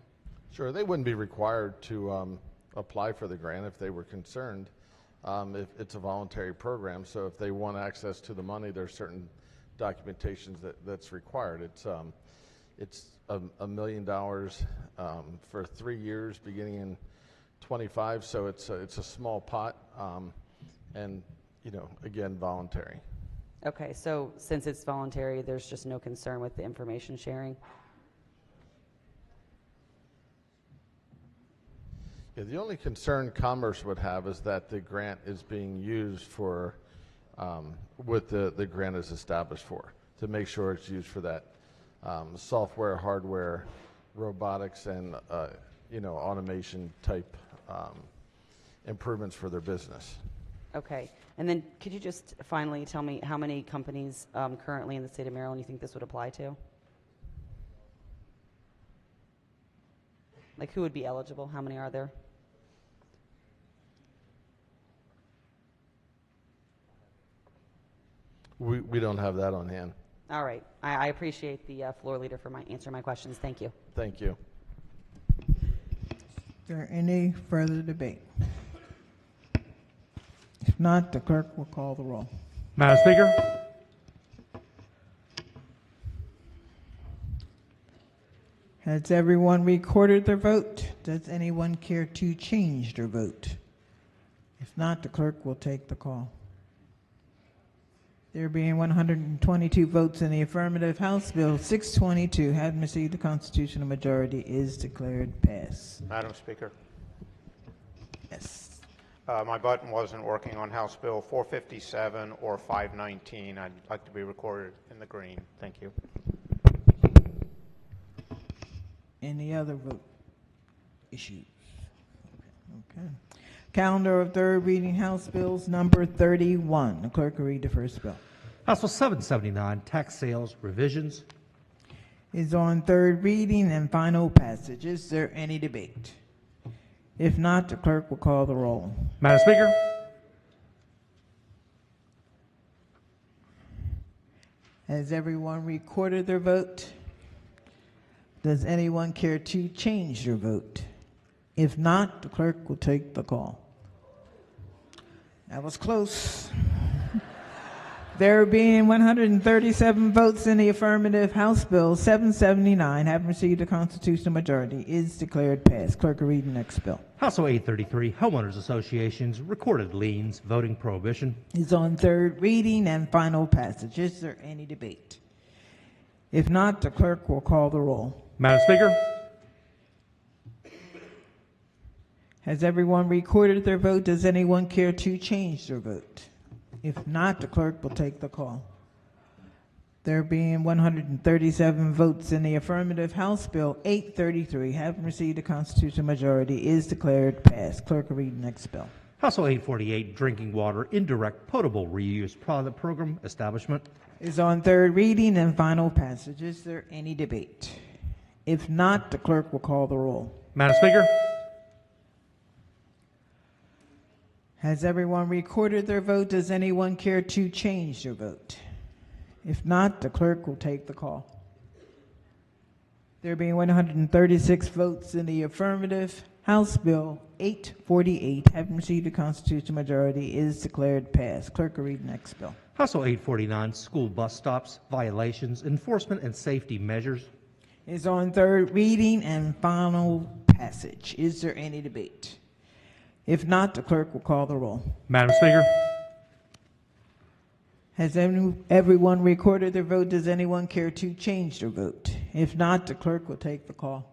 Sure, they wouldn't be required to apply for the grant if they were concerned. If it's a voluntary program, so if they want access to the money, there's certain documentations that's required. It's $1 million for 3 years, beginning in 25. So it's a small pot, and again, voluntary. Okay, so since it's voluntary, there's just no concern with the information sharing? Yeah, the only concern Commerce would have is that the grant is being used for what the grant is established for, to make sure it's used for that software, hardware, robotics, and automation type improvements for their business. Okay, and then could you just finally tell me how many companies currently in the state of Maryland you think this would apply to? Like, who would be eligible? How many are there? We don't have that on hand. All right. I appreciate the floor leader for answering my questions. Thank you. Thank you. Is there any further debate? If not, the clerk will call the roll. Madam Speaker. Has everyone recorded their vote? Does anyone care to change their vote? If not, the clerk will take the call. There being 122 votes in the affirmative, House Bill 622, having received the constitutional majority, is declared passed. Madam Speaker. Yes. My button wasn't working on House Bill 457 or 519. I'd like to be recorded in the green. Thank you. Any other vote issues? Okay. Calendar of third reading House Bills number 31. The clerk will read the first bill. House Bill 779, tax sales revisions. Is on third reading and final passage. Is there any debate? If not, the clerk will call the roll. Madam Speaker. Has everyone recorded their vote? Does anyone care to change their vote? If not, the clerk will take the call. That was close. There being 137 votes in the affirmative, House Bill 779, having received a constitutional majority, is declared passed. Clerk will read the next bill. House Bill 833, homeowners associations, recorded liens, voting prohibition. Is on third reading and final passage. Is there any debate? If not, the clerk will call the roll. Madam Speaker. Has everyone recorded their vote? Does anyone care to change their vote? If not, the clerk will take the call. There being 137 votes in the affirmative, House Bill 833, having received a constitutional majority, is declared passed. Clerk will read the next bill. House Bill 848, Drinking Water Indirect Potable Reuse Pilot Program Establishment. Is on third reading and final passage. Is there any debate? If not, the clerk will call the roll. Madam Speaker. Has everyone recorded their vote? Does anyone care to change their vote? If not, the clerk will take the call. There being 136 votes in the affirmative, House Bill 848, having received a constitutional majority, is declared passed. Clerk will read the next bill. House Bill 849, School Bus Stops, Violations, Enforcement, and Safety Measures. Is on third reading and final passage. Is there any debate? If not, the clerk will call the roll. Madam Speaker. Has everyone recorded their vote? Does anyone care to change their vote? If not, the clerk will take the call.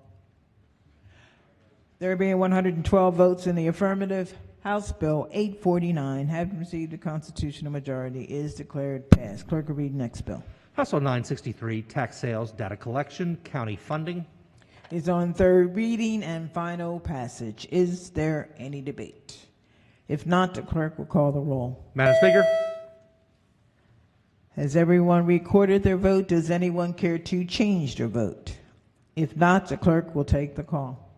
There being 112 votes in the affirmative, House Bill 849, having received a constitutional majority, is declared passed. Clerk will read the next bill. House Bill 963, Tax Sales, Data Collection, County Funding. Is on third reading and final passage. Is there any debate? If not, the clerk will call the roll. Madam Speaker. Has everyone recorded their vote? Does anyone care to change their vote? If not, the clerk will take the call.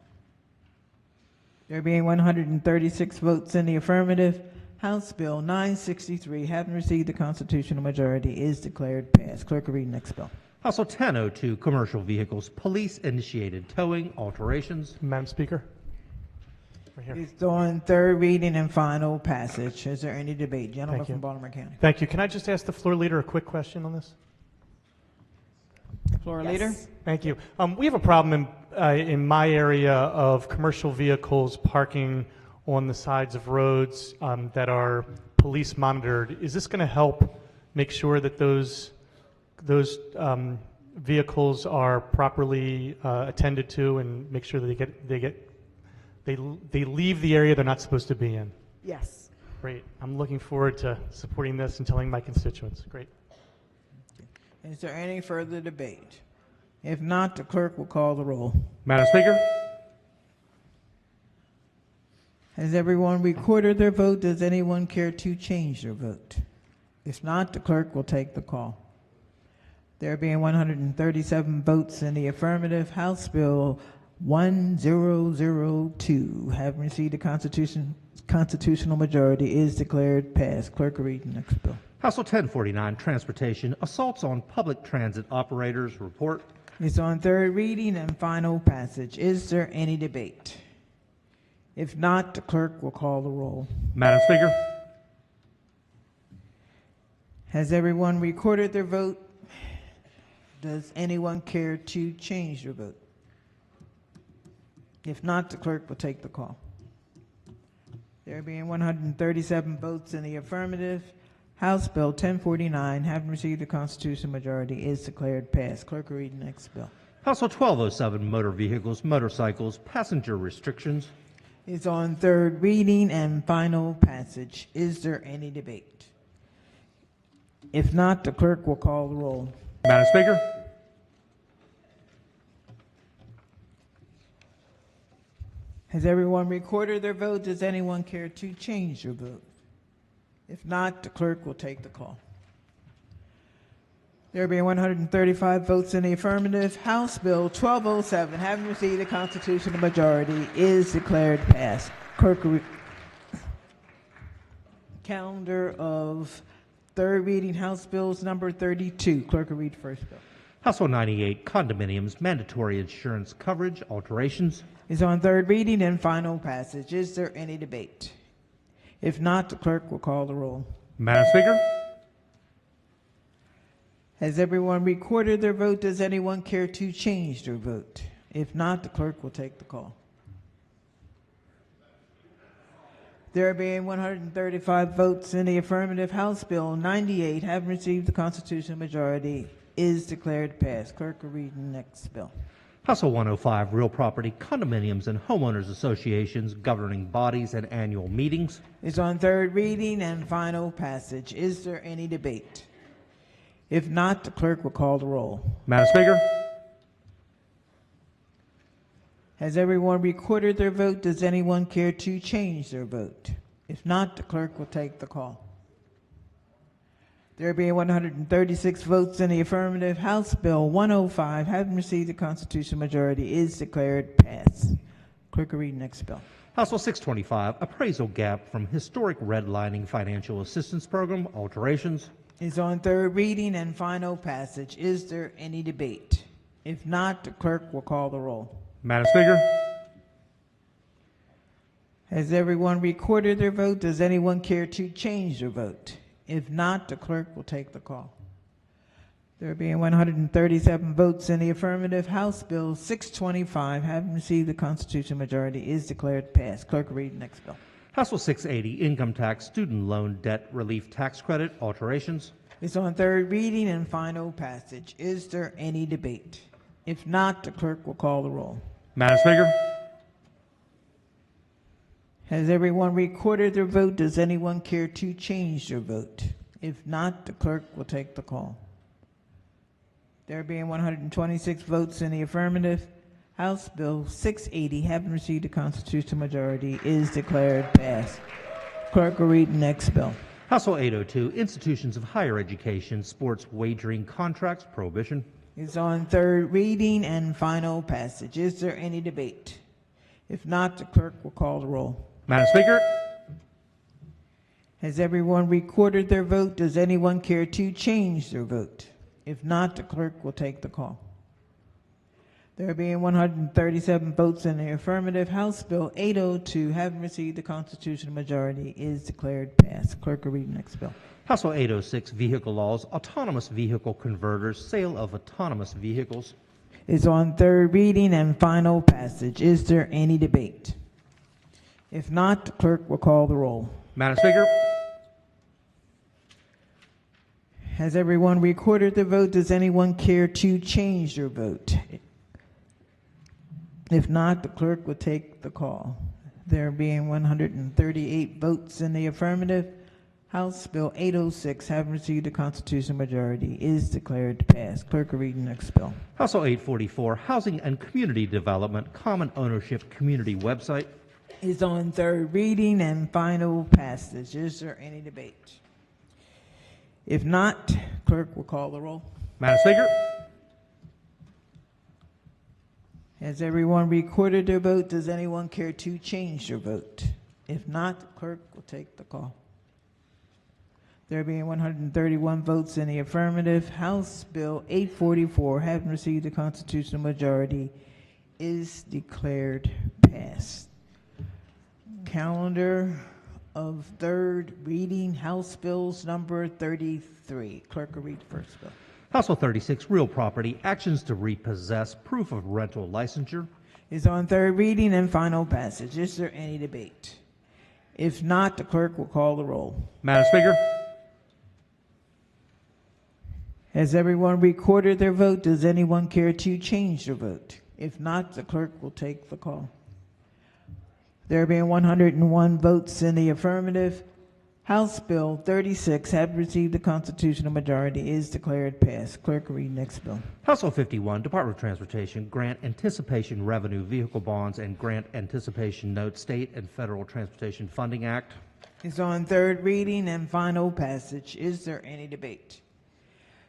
There being 136 votes in the affirmative, House Bill 963, having received the constitutional majority, is declared passed. Clerk will read the next bill. House Bill 1002, Commercial Vehicles, Police-Initiated Towing, Alterations. Madam Speaker. Right here. It's on third reading and final passage. Is there any debate? Gentleman Thank you. from Baltimore County. Thank you. Can I just ask the floor leader a quick question on this? Floor leader. Thank you. We have a problem in my area of commercial vehicles parking on the sides of roads that are police monitored. Is this going to help make sure that those vehicles are properly attended to and make sure that they leave the area they're not supposed to be in? Yes. Great. I'm looking forward to supporting this and telling my constituents. Great. Is there any further debate? If not, the clerk will call the roll. Madam Speaker. Has everyone recorded their vote? Does anyone care to change their vote? If not, the clerk will take the call. There being 137 votes in the affirmative, House Bill 1002, having received a constitutional majority, is declared passed. Clerk will read the next bill. House Bill 1049, Transportation, Assaults on Public Transit Operators Report. It's on third reading and final passage. Is there any debate? If not, the clerk will call the roll. Madam Speaker. Has everyone recorded their vote? Does anyone care to change their vote? If not, the clerk will take the call. There being 137 votes in the affirmative, House Bill 1049, having received a constitutional majority, is declared passed. Clerk will read the next bill. House Bill 1207, Motor Vehicles, Motorcycles, Passenger Restrictions. It's on third reading and final passage. Is there any debate? If not, the clerk will call the roll. Madam Speaker. Has everyone recorded their vote? Does anyone care to change their vote? If not, the clerk will take the call. There being 135 votes in the affirmative, House Bill 1207, having received a constitutional majority, is declared passed. Clerk will calendar of third reading House Bills number 32. Clerk will read the first bill. House Bill 98, Condominiums, Mandatory Insurance Coverage, Alterations. Is on third reading and final passage. Is there any debate? If not, the clerk will call the roll. Madam Speaker. Has everyone recorded their vote? Does anyone care to change their vote? If not, the clerk will take the call. There being 135 votes in the affirmative, House Bill 98, having received the constitutional majority, is declared passed. Clerk will read the next bill. House Bill 105, Real Property, Condominiums, and Homeowners Associations, Governing Bodies, and Annual Meetings. Is on third reading and final passage. Is there any debate? If not, the clerk will call the roll. Madam Speaker. Has everyone recorded their vote? Does anyone care to change their vote? If not, the clerk will take the call. There being 136 votes in the affirmative, House Bill 105, having received the constitutional majority, is declared passed. Clerk will read next bill. House Bill 625, Appraisal Gap from Historic Redlining Financial Assistance Program, alterations. Is on third reading and final passage. Is there any debate? If not, the clerk will call the roll. Madam Speaker. Has everyone recorded their vote? Does anyone care to change their vote? If not, the clerk will take the call. There being 137 votes in the affirmative, House Bill 625, having received the constitutional majority, is declared passed. Clerk will read the next bill. House Bill 680, Income Tax Student Loan Debt Relief Tax Credit, alterations. It's on third reading and final passage. Is there any debate? If not, the clerk will call the roll. Madam Speaker. Has everyone recorded their vote? Does anyone care to change their vote? If not, the clerk will take the call. There being 126 votes in the affirmative, House Bill 680, having received a constitutional majority, is declared passed. Clerk will read the next bill. House Bill 802, Institutions of Higher Education, Sports Wagering Contracts, Prohibition. Is on third reading and final passage. Is there any debate? If not, the clerk will call the roll. Madam Speaker. Has everyone recorded their vote? Does anyone care to change their vote? If not, the clerk will take the call. There being 137 votes in the affirmative, House Bill 802, having received the constitutional majority, is declared passed. Clerk will read the next bill. House Bill 806, Vehicle Laws, Autonomous Vehicle Converters, Sale of Autonomous Vehicles. Is on third reading and final passage. Is there any debate? If not, the clerk will call the roll. Madam Speaker. Has everyone recorded their vote? Does anyone care to change their vote? If not, the clerk will take the call. There being 138 votes in the affirmative, House Bill 806, having received a constitutional majority, is declared passed. Clerk will read the next bill. House Bill 844, Housing and Community Development, Common Ownership Community Website. Is on third reading and final passage. Is there any debate? If not, clerk will call the roll. Madam Speaker. Has everyone recorded their vote? Does anyone care to change their vote? If not, the clerk will take the call. There being 131 votes in the affirmative, House Bill 844, having received the constitutional majority, is declared passed. Calendar of third reading, House Bills number 33. Clerk will read the first bill. House Bill 36, Real Property, Actions to Repossess, Proof of Rental Licensure. Is on third reading and final passage. Is there any debate? If not, the clerk will call the roll. Madam Speaker. Has everyone recorded their vote? Does anyone care to change their vote? If not, the clerk will take the call. There being 101 votes in the affirmative, House Bill 36, having received the constitutional majority, is declared passed. Clerk will read next bill. House Bill 51, Department of Transportation, Grant Anticipation Revenue Vehicle Bonds and Grant Anticipation Notes, State and Federal Transportation Funding Act. Is on third reading and final passage. Is there any debate?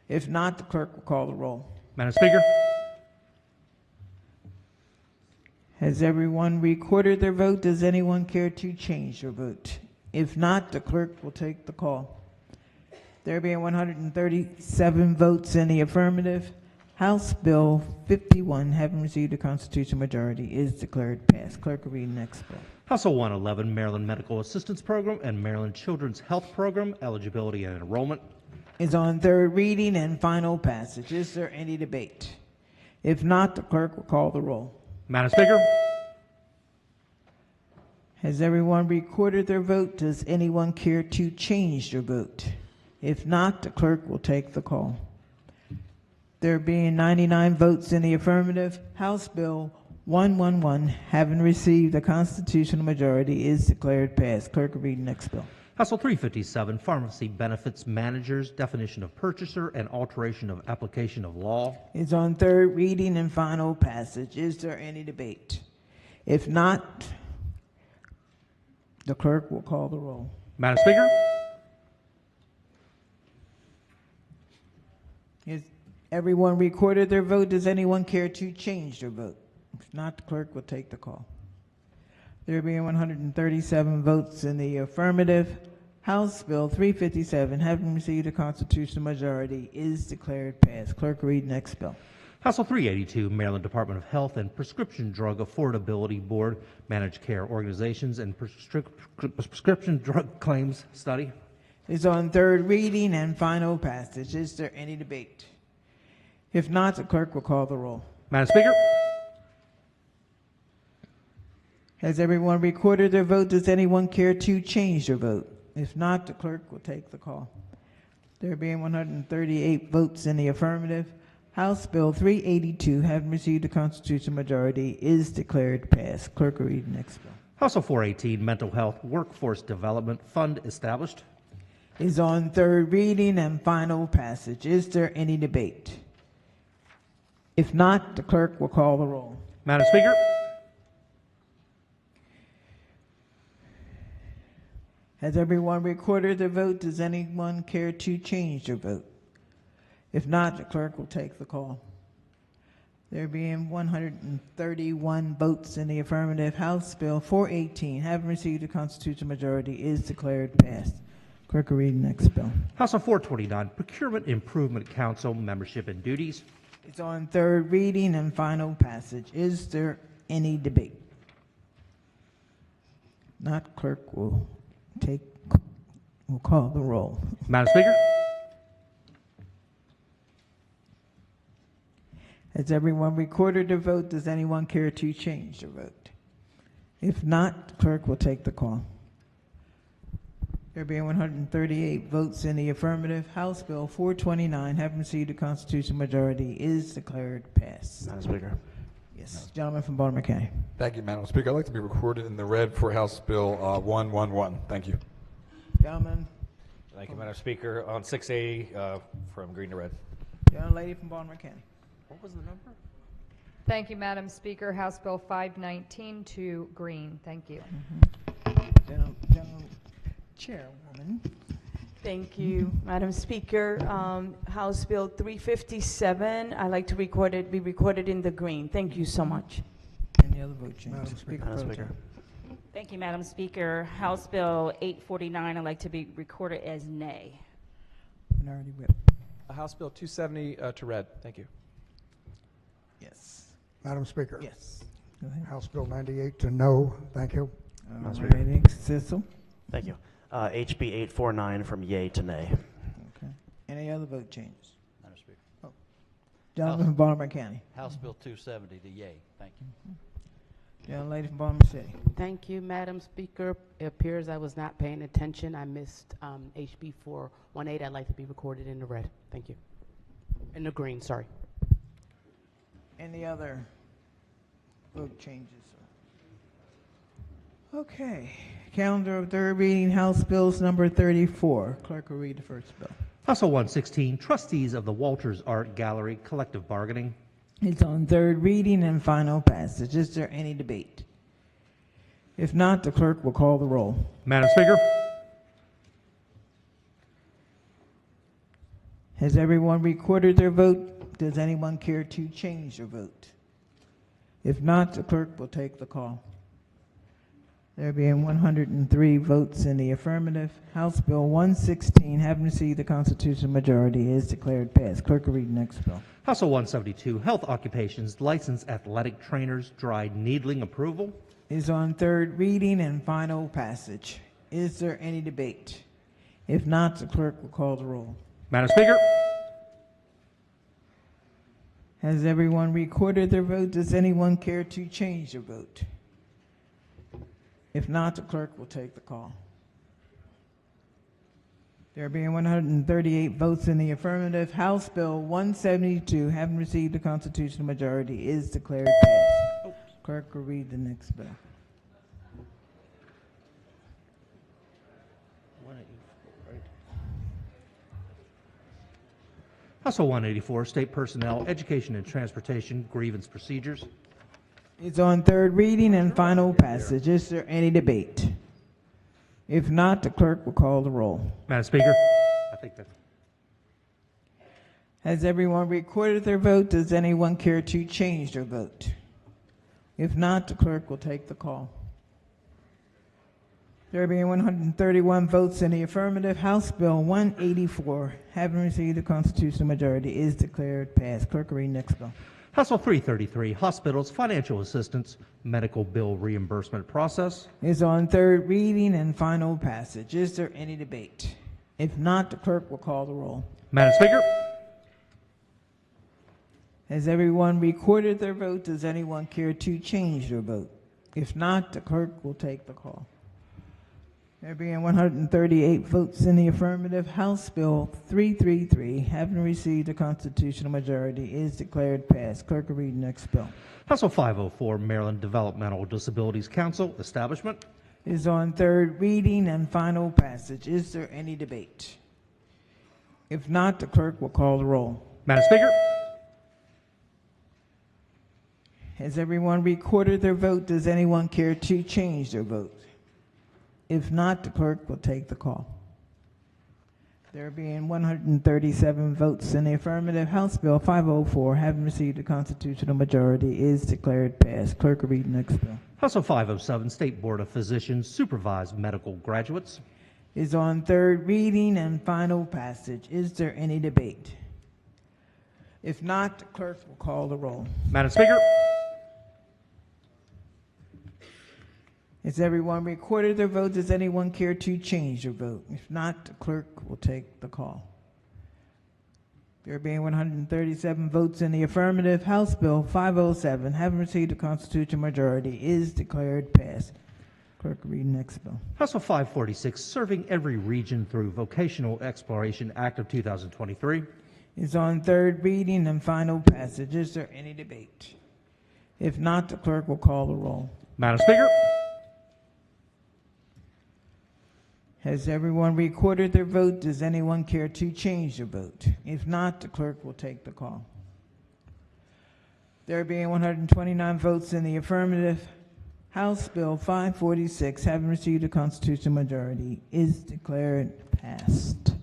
If not, the clerk will call the roll. Madam Speaker. Has everyone recorded their vote? Does anyone care to change their vote? If not, the clerk will take the call. There being 137 votes in the affirmative, House Bill 51, having received a constitutional majority, is declared passed. Clerk will read the next bill. House Bill 111, Maryland Medical Assistance Program and Maryland Children's Health Program, Eligibility and Enrollment. Is on third reading and final passage. Is there any debate? If not, the clerk will call the roll. Madam Speaker. Has everyone recorded their vote? Does anyone care to change their vote? If not, the clerk will take the call. There being 99 votes in the affirmative, House Bill 111, having received a constitutional majority, is declared passed. Clerk will read the next bill. House Bill 357, Pharmacy Benefits Managers, Definition of Purchaser, and Alteration of Application of Law. Is on third reading and final passage. Is there any debate? If not, the clerk will call the roll. Madam Speaker? Is everyone recorded their vote? Does anyone care to change their vote? If not, the clerk will take the call. There being 137 votes in the affirmative, House Bill 357, having received a constitutional majority, is declared passed. Clerk will read next bill. House Bill 382, Maryland Department of Health and Prescription Drug Affordability Board, Managed Care Organizations, and Prescription Drug Claims Study. Is on third reading and final passage. Is there any debate? If not, the clerk will call the roll. Madam Speaker? Has everyone recorded their vote? Does anyone care to change their vote? If not, the clerk will take the call. There being 138 votes in the affirmative, House Bill 382, having received a constitutional majority, is declared passed. Clerk will read the next bill. House Bill 418, Mental Health Workforce Development Fund established. Is on third reading and final passage. Is there any debate? If not, the clerk will call the roll. Madam Speaker? Has everyone recorded their vote? Does anyone care to change their vote? If not, the clerk will take the call. There being 131 votes in the affirmative, House Bill 418, having received a constitutional majority, is declared passed. Clerk will read the next bill. House Bill 429, Procurement Improvement Council Membership and Duties. It's on third reading and final passage. Is there any debate? Not, clerk will call the roll. Madam Speaker? Has everyone recorded their vote? Does anyone care to change their vote? If not, the clerk will take the call. There being 138 votes in the affirmative, House Bill 429, having received a constitutional majority, is declared passed. Madam Speaker. Yes, gentleman from Baltimore County. Thank you, Madam Speaker. I'd like to be recorded in the red for House Bill 111. Thank you. Gentleman. Thank you, Madam Speaker. On 680, from green to red. Young lady from Baltimore County. What was the number? Thank you, Madam Speaker. House Bill 519 to green. Thank you. Gentleman, Chairwoman. Thank you, Madam Speaker. House Bill 357, I'd like to be recorded in the green. Thank you so much. Any other vote changes? Madam Speaker. Thank you, Madam Speaker. House Bill 849, I'd like to be recorded as nay. Minority whip. House Bill 270 to red. Thank you. Yes. Madam Speaker. Yes. Go ahead. House Bill 98 to no. Thank you. All right, Cecil. Thank you. HB 849 from yay to nay. Okay. Any other vote changes? Madam Speaker. Oh. Gentleman from Baltimore County. House Bill 270 to yay. Thank you. Young lady from Baltimore City. Thank you, Madam Speaker. It appears I was not paying attention. I missed HB 418. I'd like to be recorded in the red. Thank you. In the green, sorry. Any other vote changes? Okay. Calendar of third reading, House Bills number 34. Clerk will read the first bill. House Bill 116, Trustees of the Walters Art Gallery, Collective Bargaining. It's on third reading and final passage. Is there any debate? If not, the clerk will call the roll. Madam Speaker? Has everyone recorded their vote? Does anyone care to change their vote? If not, the clerk will take the call. There being 103 votes in the affirmative, House Bill 116, having received the constitutional majority, is declared passed. Clerk will read the next bill. House Bill 172, Health Occupations Licensed Athletic Trainers Dry Needling Approval. Is on third reading and final passage. Is there any debate? If not, the clerk will call the roll. Madam Speaker? Has everyone recorded their vote? Does anyone care to change their vote? If not, the clerk will take the call. There being 138 votes in the affirmative, House Bill 172, having received a constitutional majority, is declared passed. Clerk will read the next bill. House Bill 184, State Personnel, Education and Transportation Grievance Procedures. It's on third reading and final passage. Is there any debate? If not, the clerk will call the roll. Madam Speaker, I think that. Has everyone recorded their vote? Does anyone care to change their vote? If not, the clerk will take the call. There being 131 votes in the affirmative, House Bill 184, having received a constitutional majority, is declared passed. Clerk will read next bill. House Bill 333, Hospitals Financial Assistance Medical Bill Reimbursement Process. Is on third reading and final passage. Is there any debate? If not, the clerk will call the roll. Madam Speaker. Has everyone recorded their vote? Does anyone care to change their vote? If not, the clerk will take the call. There being 138 votes in the affirmative, House Bill 333, having received a constitutional majority, is declared passed. Clerk will read next bill. House Bill 504, Maryland Developmental Disabilities Council Establishment. Is on third reading and final passage. Is there any debate? If not, the clerk will call the roll. Madam Speaker. Has everyone recorded their vote? Does anyone care to change their vote? If not, the clerk will take the call. There being 137 votes in the affirmative, House Bill 504, having received a constitutional majority, is declared passed. Clerk will read the next bill. House Bill 507, State Board of Physicians Supervised Medical Graduates. Is on third reading and final passage. Is there any debate? If not, the clerk will call the roll. Madam Speaker. Has everyone recorded their vote? Does anyone care to change their vote? If not, the clerk will take the call. There being 137 votes in the affirmative, House Bill 507, having received a constitutional majority, is declared passed. Clerk will read the next bill. House Bill 546, Serving Every Region Through Vocational Exploration Act of 2023. Is on third reading and final passage. Is there any debate? If not, the clerk will call the roll. Madam Speaker. Has everyone recorded their vote? Does anyone care to change their vote? If not, the clerk will take the call. There being 129 votes in the affirmative, House Bill 546, having received a constitutional majority, is declared passed.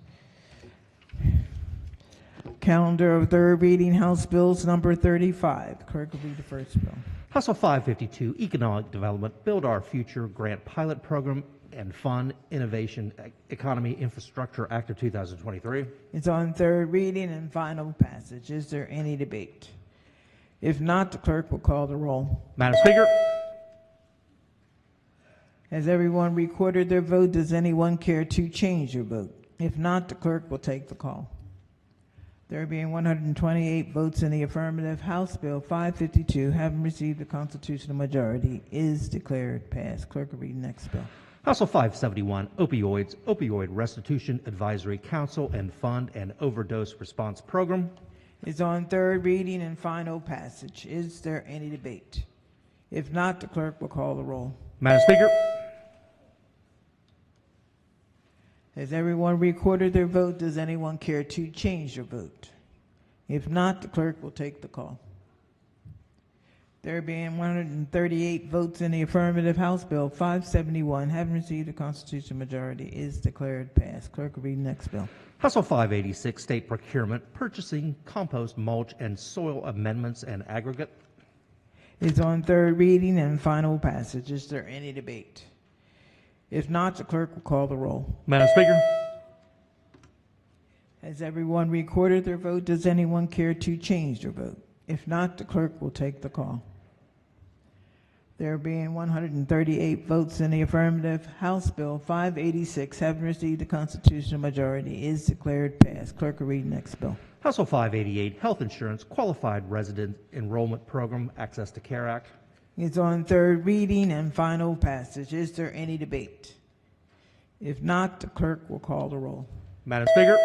Calendar of third reading, House Bills number 35. Clerk will read the first bill. House Bill 552, Economic Development Build Our Future Grant Pilot Program and Fund Innovation Economy Infrastructure Act of 2023. It's on third reading and final passage. Is there any debate? If not, the clerk will call the roll. Madam Speaker. Has everyone recorded their vote? Does anyone care to change their vote? If not, the clerk will take the call. There being 128 votes in the affirmative, House Bill 552, having received a constitutional majority, is declared passed. Clerk will read the next bill. House Bill 571, Opioids, Opioid Restitution Advisory Council and Fund and Overdose Response Program. Is on third reading and final passage. Is there any debate? If not, the clerk will call the roll. Madam Speaker. Has everyone recorded their vote? Does anyone care to change their vote? If not, the clerk will take the call. There being 138 votes in the affirmative, House Bill 571, having received a constitutional majority, is declared passed. Clerk will read the next bill. House Bill 586, State Procurement, Purchasing, Compost, Mulch, and Soil Amendments and Aggregate. Is on third reading and final passage. Is there any debate? If not, the clerk will call the roll. Madam Speaker. Has everyone recorded their vote? Does anyone care to change their vote? If not, the clerk will take the call. There being 138 votes in the affirmative, House Bill 586, having received a constitutional majority, is declared passed. Clerk will read the next bill. House Bill 588, Health Insurance Qualified Resident Enrollment Program, Access to Care Act. It's on third reading and final passage. Is there any debate? If not, the clerk will call the roll. Madam Speaker.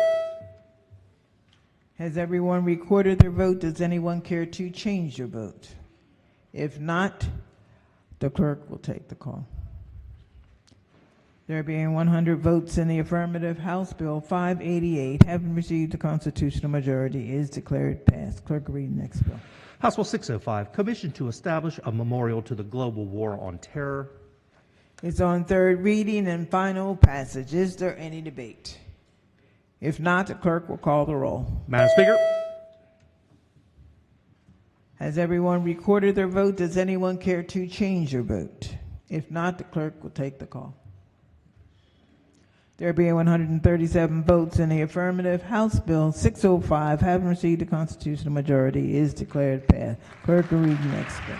Has everyone recorded their vote? Does anyone care to change their vote? If not, the clerk will take the call. There being 100 votes in the affirmative, House Bill 588, having received the constitutional majority, is declared passed. Clerk, read the next bill. House Bill 605, Commission to establish a memorial to the global war on terror. It's on third reading and final passage. Is there any debate? If not, the clerk will call the roll. Madam Speaker. Has everyone recorded their vote? Does anyone care to change their vote? If not, the clerk will take the call. There being 137 votes in the affirmative, House Bill 605, having received the constitutional majority, is declared passed. Clerk will read the next bill.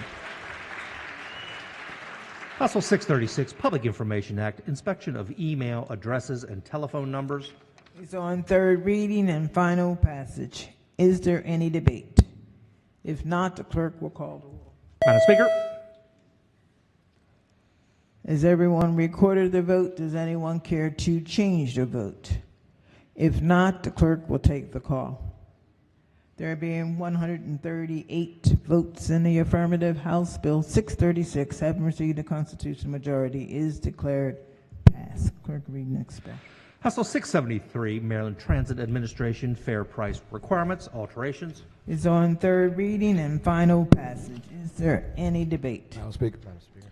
House Bill 636, Public Information Act, inspection of email addresses and telephone numbers. It's on third reading and final passage. Is there any debate? If not, the clerk will call the roll. Madam Speaker. Has everyone recorded their vote? Does anyone care to change their vote? If not, the clerk will take the call. There being 138 votes in the affirmative, House Bill 636, having received the constitutional majority, is declared passed. Clerk, read next bill. House Bill 673, Maryland Transit Administration Fair Price Requirements, alterations. It's on third reading and final passage. Is there any debate? Madam Speaker. Madam Speaker.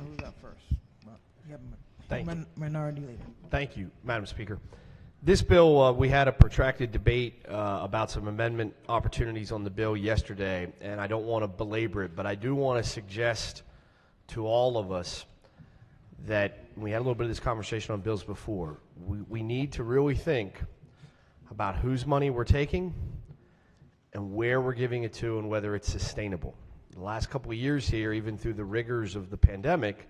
Who's up first? Well, you have Thank you. Minority Leader. Thank you, Madam Speaker. This bill, we had a protracted debate about some amendment opportunities on the bill yesterday, and I don't want to belabor it, but I do want to suggest to all of us that we had a little bit of this conversation on bills before. We need to really think about whose money we're taking and where we're giving it to and whether it's sustainable. The last couple of years here, even through the rigors of the pandemic,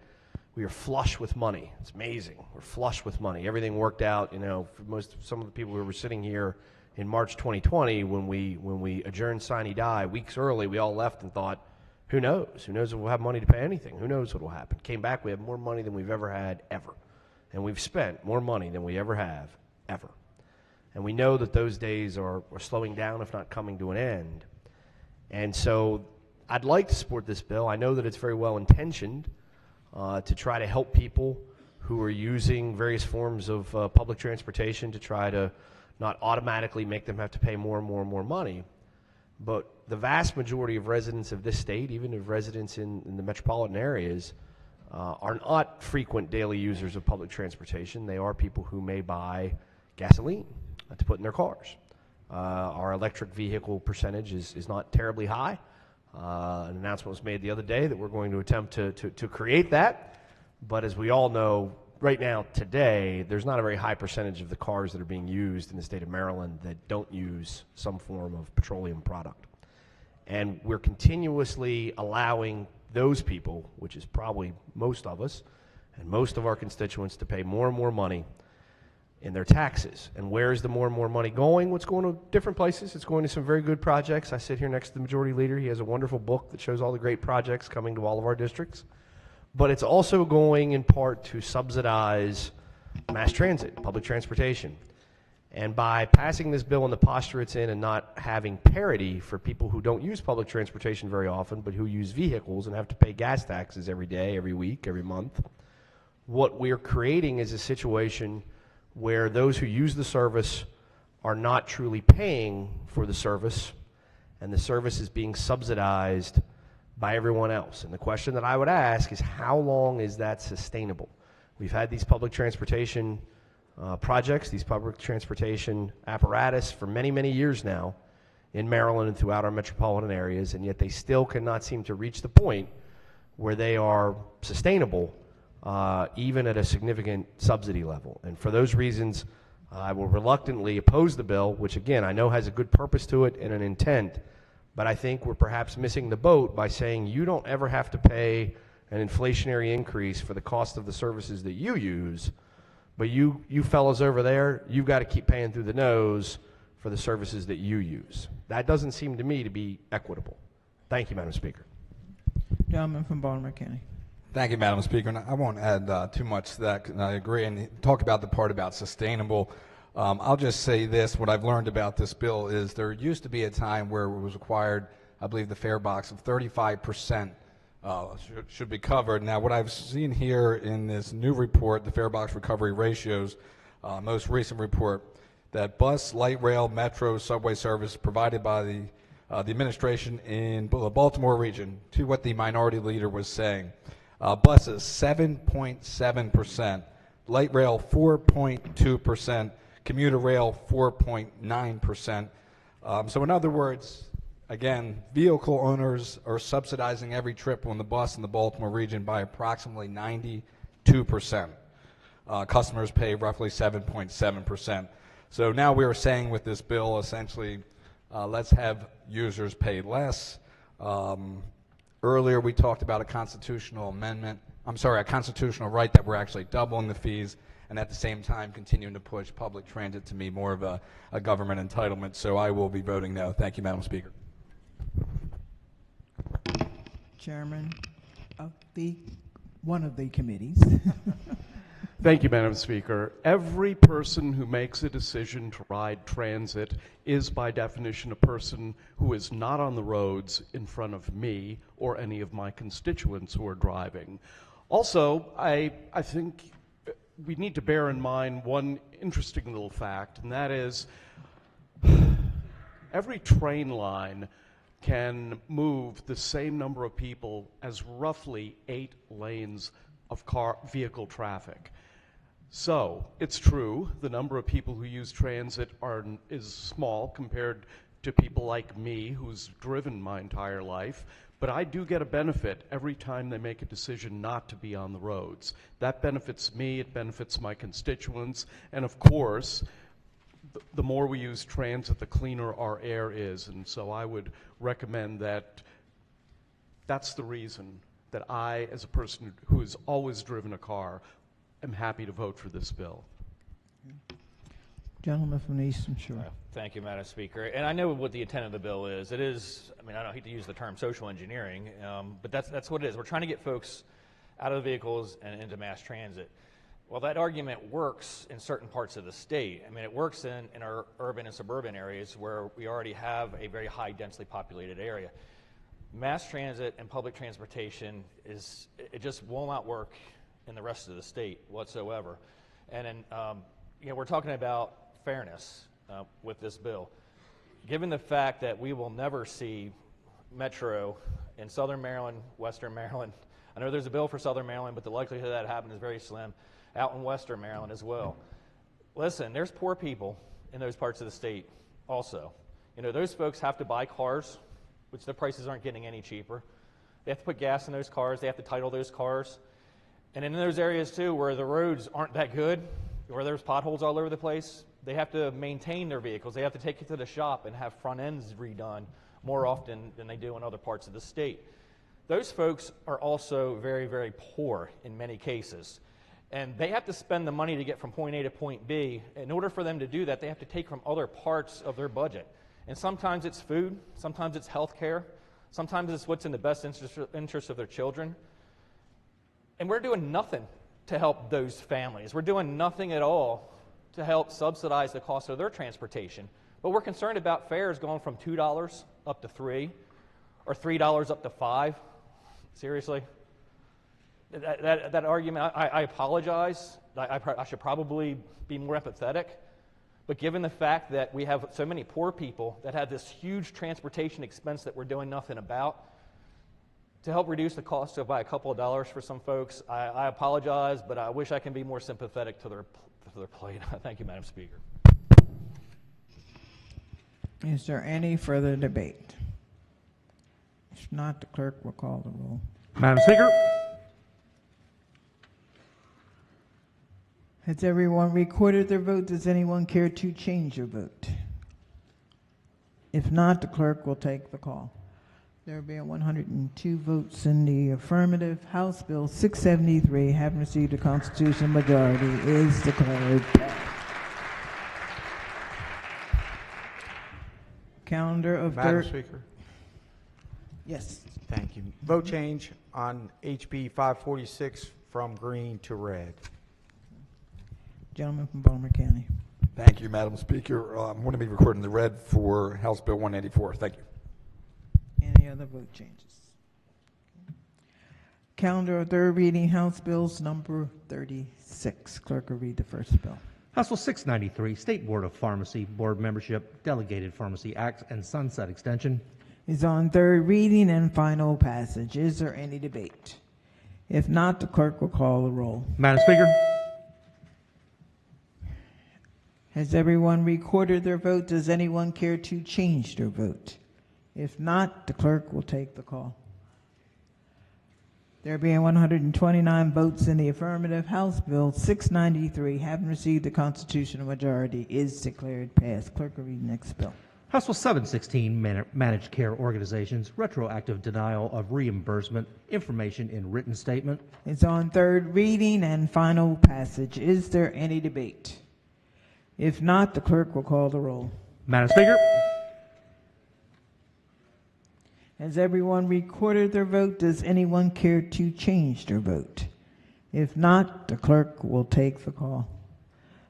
we are flush with money. It's amazing. We're flush with money. Everything worked out, you know, for some of the people who were sitting here in March 2020 when we adjourned sine die weeks early, we all left and thought, who knows? Who knows if we'll have money to pay anything? Who knows what will happen? Came back, we have more money than we've ever had, ever. And we've spent more money than we ever have, ever. And we know that those days are slowing down, if not coming to an end. And so I'd like to support this bill. I know that it's very well intentioned to try to help people who are using various forms of public transportation to try to not automatically make them have to pay more and more and more money. But the vast majority of residents of this state, even of residents in the metropolitan areas, are not frequent daily users of public transportation. They are people who may buy gasoline to put in their cars. Our electric vehicle percentage is not terribly high. An announcement was made the other day that we're going to attempt to create that. But as we all know, right now, today, there's not a very high percentage of the cars that are being used in the state of Maryland that don't use some form of petroleum product. And we're continuously allowing those people, which is probably most of us and most of our constituents, to pay more and more money in their taxes. And where is the more and more money going? What's going to different places? It's going to some very good projects. I sit here next to the majority leader. He has a wonderful book that shows all the great projects coming to all of our districts. But it's also going in part to subsidize mass transit, public transportation. And by passing this bill in the posture it's in and not having parity for people who don't use public transportation very often, but who use vehicles and have to pay gas taxes every day, every week, every month, what we're creating is a situation where those who use the service are not truly paying for the service, and the service is being subsidized by everyone else. And the question that I would ask is, how long is that sustainable? We've had these public transportation projects, these public transportation apparatus for many, many years now in Maryland and throughout our metropolitan areas, and yet they still cannot seem to reach the point where they are sustainable, even at a significant subsidy level. And for those reasons, I will reluctantly oppose the bill, which again, I know has a good purpose to it and an intent, but I think we're perhaps missing the boat by saying you don't ever have to pay an inflationary increase for the cost of the services that you use, but you fellas over there, you've got to keep paying through the nose for the services that you use. That doesn't seem to me to be equitable. Thank you, Madam Speaker. Gentleman from Baltimore County. Thank you, Madam Speaker. And I won't add too much to that, 'cause I agree. And talk about the part about sustainable. I'll just say this. What I've learned about this bill is there used to be a time where it was required, I believe, the fare box of 35% should be covered. Now, what I've seen here in this new report, the fare box recovery ratios, most recent report, that bus, light rail, metro, subway service provided by the administration in the Baltimore region, to what the minority leader was saying. Buses, 7.7%, light rail, 4.2%, commuter rail, 4.9%. So in other words, again, vehicle owners are subsidizing every trip on the bus in the Baltimore region by approximately 92%. Customers pay roughly 7.7%. So now we are saying with this bill, essentially, let's have users pay less. Earlier we talked about a constitutional amendment, a constitutional right that we're actually doubling the fees, and at the same time continuing to push public transit to be more of a government entitlement. So I will be voting no. Thank you, Madam Speaker. Chairman of one of the committees. Thank you, Madam Speaker. Every person who makes a decision to ride transit is by definition a person who is not on the roads in front of me or any of my constituents who are driving. Also, I think we need to bear in mind one interesting little fact, and that is every train line can move the same number of people as roughly 8 lanes of vehicle traffic. So it's true, the number of people who use transit is small compared to people like me who's driven my entire life, but I do get a benefit every time they make a decision not to be on the roads. That benefits me, it benefits my constituents, and of course, the more we use transit, the cleaner our air is, and so I would recommend that that's the reason that I, as a person who has always driven a car, am happy to vote for this bill. Gentleman from the Eastern Shore. Thank you, Madam Speaker. And I know what the intent of the bill is. It is, I mean, I don't hate to use the term social engineering, but that's what it is. We're trying to get folks out of the vehicles and into mass transit. Well, that argument works in certain parts of the state. I mean, it works in our urban and suburban areas where we already have a very high densely populated area. Mass transit and public transportation it just will not work in the rest of the state whatsoever. And then, we're talking about fairness with this bill. Given the fact that we will never see Metro in Southern Maryland, Western Maryland, I know there's a bill for Southern Maryland, but the likelihood of that happening is very slim, out in Western Maryland as well. Listen, there's poor people in those parts of the state also. Those folks have to buy cars, which the prices aren't getting any cheaper. They have to put gas in those cars. They have to title those cars. And in those areas, too, where the roads aren't that good, where there's potholes all over the place, they have to maintain their vehicles. They have to take it to the shop and have front ends redone more often than they do in other parts of the state. Those folks are also very, very poor in many cases. And they have to spend the money to get from point A to point B. In order for them to do that, they have to take from other parts of their budget. And sometimes it's food, sometimes it's health care, sometimes it's what's in the best interest of their children. And we're doing nothing to help those families. We're doing nothing at all to help subsidize the cost of their transportation. But we're concerned about fares going from $2 up to $3 or $3 up to $5. Seriously? That argument, I apologize. I should probably be more empathetic. But given the fact that we have so many poor people that have this huge transportation expense that we're doing nothing about, to help reduce the cost by a couple of dollars for some folks, I apologize, but I wish I can be more sympathetic to their plight. Thank you, Madam Speaker. Is there any further debate? If not, the clerk will call the roll. Madam Speaker. Has everyone recorded their vote? Does anyone care to change your vote? If not, the clerk will take the call. There being 102 votes in the affirmative, House Bill 673, having received a constitutional majority, is declared passed. Calendar of Madam Speaker. Yes. Thank you. Vote change on HB 546 from green to red. Gentleman from Baltimore County. Thank you, Madam Speaker. I'm going to be recording the red for House Bill 184. Thank you. Any other vote changes? Calendar of third reading, House Bills number 36. Clerk will read the first bill. House Bill 693, State Board of Pharmacy Board Membership, Delegated Pharmacy Act and Sunset Extension. Is on third reading and final passage. Is there any debate? If not, the clerk will call the roll. Madam Speaker. Has everyone recorded their vote? Does anyone care to change their vote? If not, the clerk will take the call. There being 129 votes in the affirmative, House Bill 693, having received the constitutional majority, is declared passed. Clerk will read the next bill. House Bill 716, Managed Care Organizations, Retroactive Denial of Reimbursement, Information in Written Statement. It's on third reading and final passage. Is there any debate? If not, the clerk will call the roll. Madam Speaker. Has everyone recorded their vote? Does anyone care to change their vote? If not, the clerk will take the call.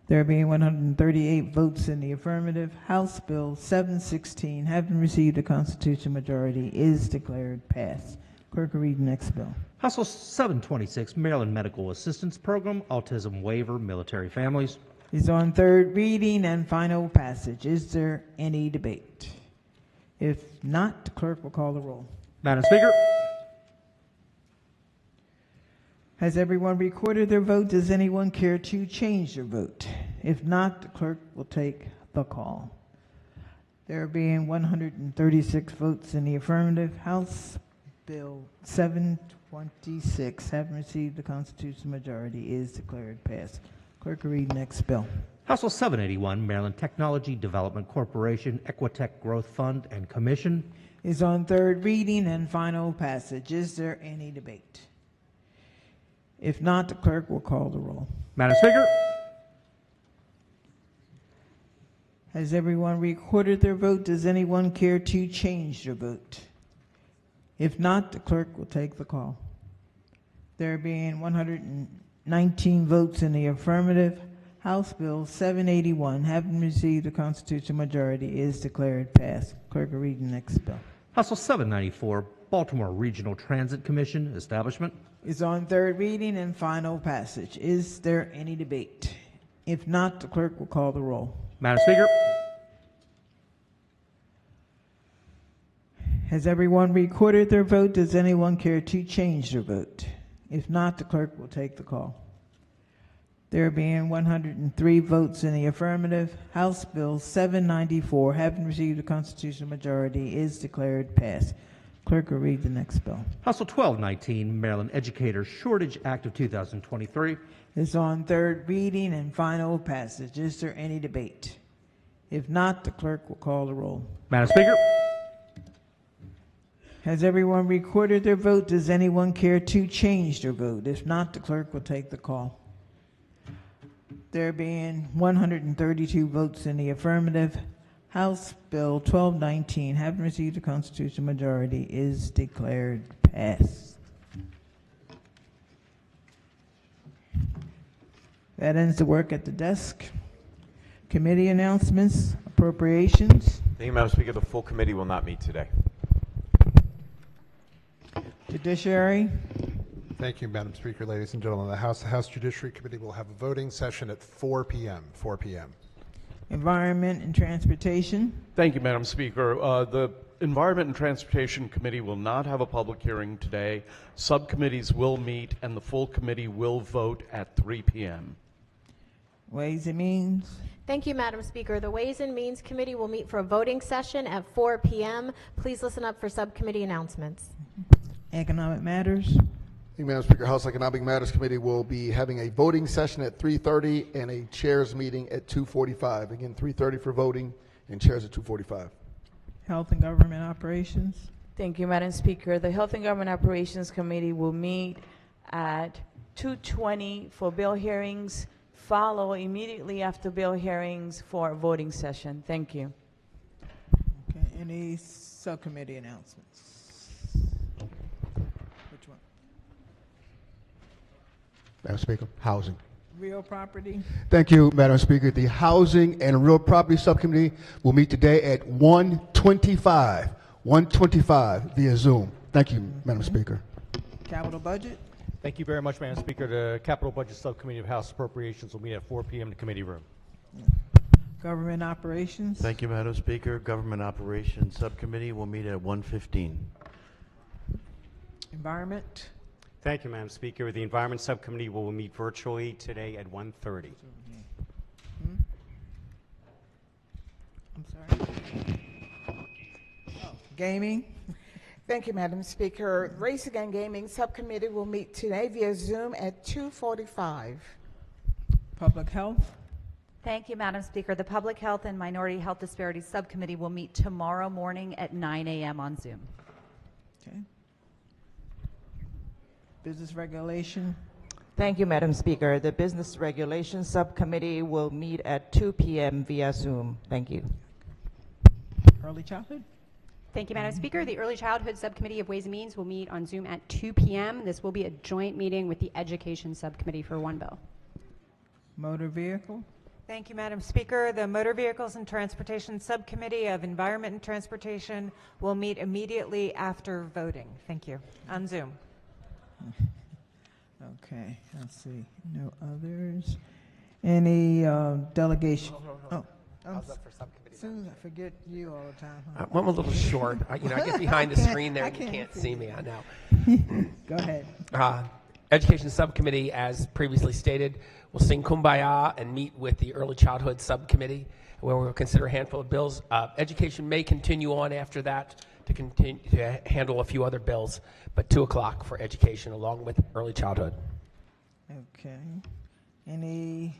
There being 138 votes in the affirmative, House Bill 716, having received a constitutional majority, is declared passed. Clerk will read the next bill. House Bill 726, Maryland Medical Assistance Program, Autism Waiver, Military Families. Is on third reading and final passage. Is there any debate? If not, the clerk will call the roll. Madam Speaker. Has everyone recorded their vote? Does anyone care to change their vote? If not, the clerk will take the call. There being 136 votes in the affirmative, House Bill 726, having received the constitutional majority, is declared passed. Clerk will read next bill. House Bill 781, Maryland Technology Development Corporation, Equitech Growth Fund and Commission. Is on third reading and final passage. Is there any debate? If not, the clerk will call the roll. Madam Speaker. Has everyone recorded their vote? Does anyone care to change their vote? If not, the clerk will take the call. There being 119 votes in the affirmative, House Bill 781, having received a constitutional majority, is declared passed. Clerk will read the next bill. House Bill 794, Baltimore Regional Transit Commission Establishment. Is on third reading and final passage. Is there any debate? If not, the clerk will call the roll. Madam Speaker. Has everyone recorded their vote? Does anyone care to change their vote? If not, the clerk will take the call. There being 103 votes in the affirmative, House Bill 794, having received a constitutional majority, is declared passed. Clerk will read the next bill. House Bill 1219, Maryland Educator Shortage Act of 2023. Is on third reading and final passage. Is there any debate? If not, the clerk will call the roll. Madam Speaker. Has everyone recorded their vote? Does anyone care to change their vote? If not, the clerk will take the call. There being 132 votes in the affirmative, House Bill 1219, having received a constitutional majority, is declared passed. That ends the work at the desk. Committee announcements, appropriations. Thank you, Madam Speaker. The full committee will not meet today. Judiciary. Thank you, Madam Speaker. Ladies and gentlemen, the House Judiciary Committee will have a voting session at 4 p.m. Environment and Transportation. Thank you, Madam Speaker. The Environment and Transportation Committee will not have a public hearing today. Subcommittees will meet, and the full committee will vote at 3 p.m. Ways and Means. Thank you, Madam Speaker. The Ways and Means Committee will meet for a voting session at 4 p.m. Please listen up for subcommittee announcements. Economic Matters. Thank you, Madam Speaker. House Economic Matters Committee will be having a voting session at 3:30 and a chairs meeting at 2:45. Again, 3:30 for voting and chairs at 2:45. Health and Government Operations. Thank you, Madam Speaker. The Health and Government Operations Committee will meet at 2:20 for bill hearings, follow immediately after bill hearings for a voting session. Thank you. Okay. Any subcommittee announcements? Madam Speaker. Housing. Real property. Thank you, Madam Speaker. The Housing and Real Property Subcommittee will meet today at 1:25 via Zoom. Thank you, Madam Speaker. Capital budget. Thank you very much, Madam Speaker. The Capital Budget Subcommittee of House Appropriations will meet at 4 p.m. in the committee room. Government operations. Thank you, Madam Speaker. Government Operations Subcommittee will meet at 1:15. Environment. Thank you, Madam Speaker. The Environment Subcommittee will meet virtually today at 1:30. I'm sorry. Gaming. Thank you, Madam Speaker. Racing and Gaming Subcommittee will meet today via Zoom at 2:45. Public health. Thank you, Madam Speaker. The Public Health and Minority Health Disparities Subcommittee will meet tomorrow morning at 9 a.m. on Zoom. Okay. Business regulation. Thank you, Madam Speaker. The Business Regulations Subcommittee will meet at 2 p.m. via Zoom. Thank you. Early childhood. Thank you, Madam Speaker. The Early Childhood Subcommittee of Ways and Means will meet on Zoom at 2 p.m. This will be a joint meeting with the Education Subcommittee for one bill. Motor vehicle. Thank you, Madam Speaker. The Motor Vehicles and Transportation Subcommittee of Environment and Transportation will meet immediately after voting. Thank you. On Zoom. Okay, let's see. No others. Any delegation? Oh, How's that for subcommittee? Soon I forget you all the time. Huh? I'm a little short. I get behind the screen there and you can't see me. I know. Go ahead. Education Subcommittee, as previously stated, will sing Kumbaya and meet with the Early Childhood Subcommittee, where we'll consider a handful of bills. Education may continue on after that to continue to handle a few other bills, but 2 o'clock for education along with early childhood. Okay. Any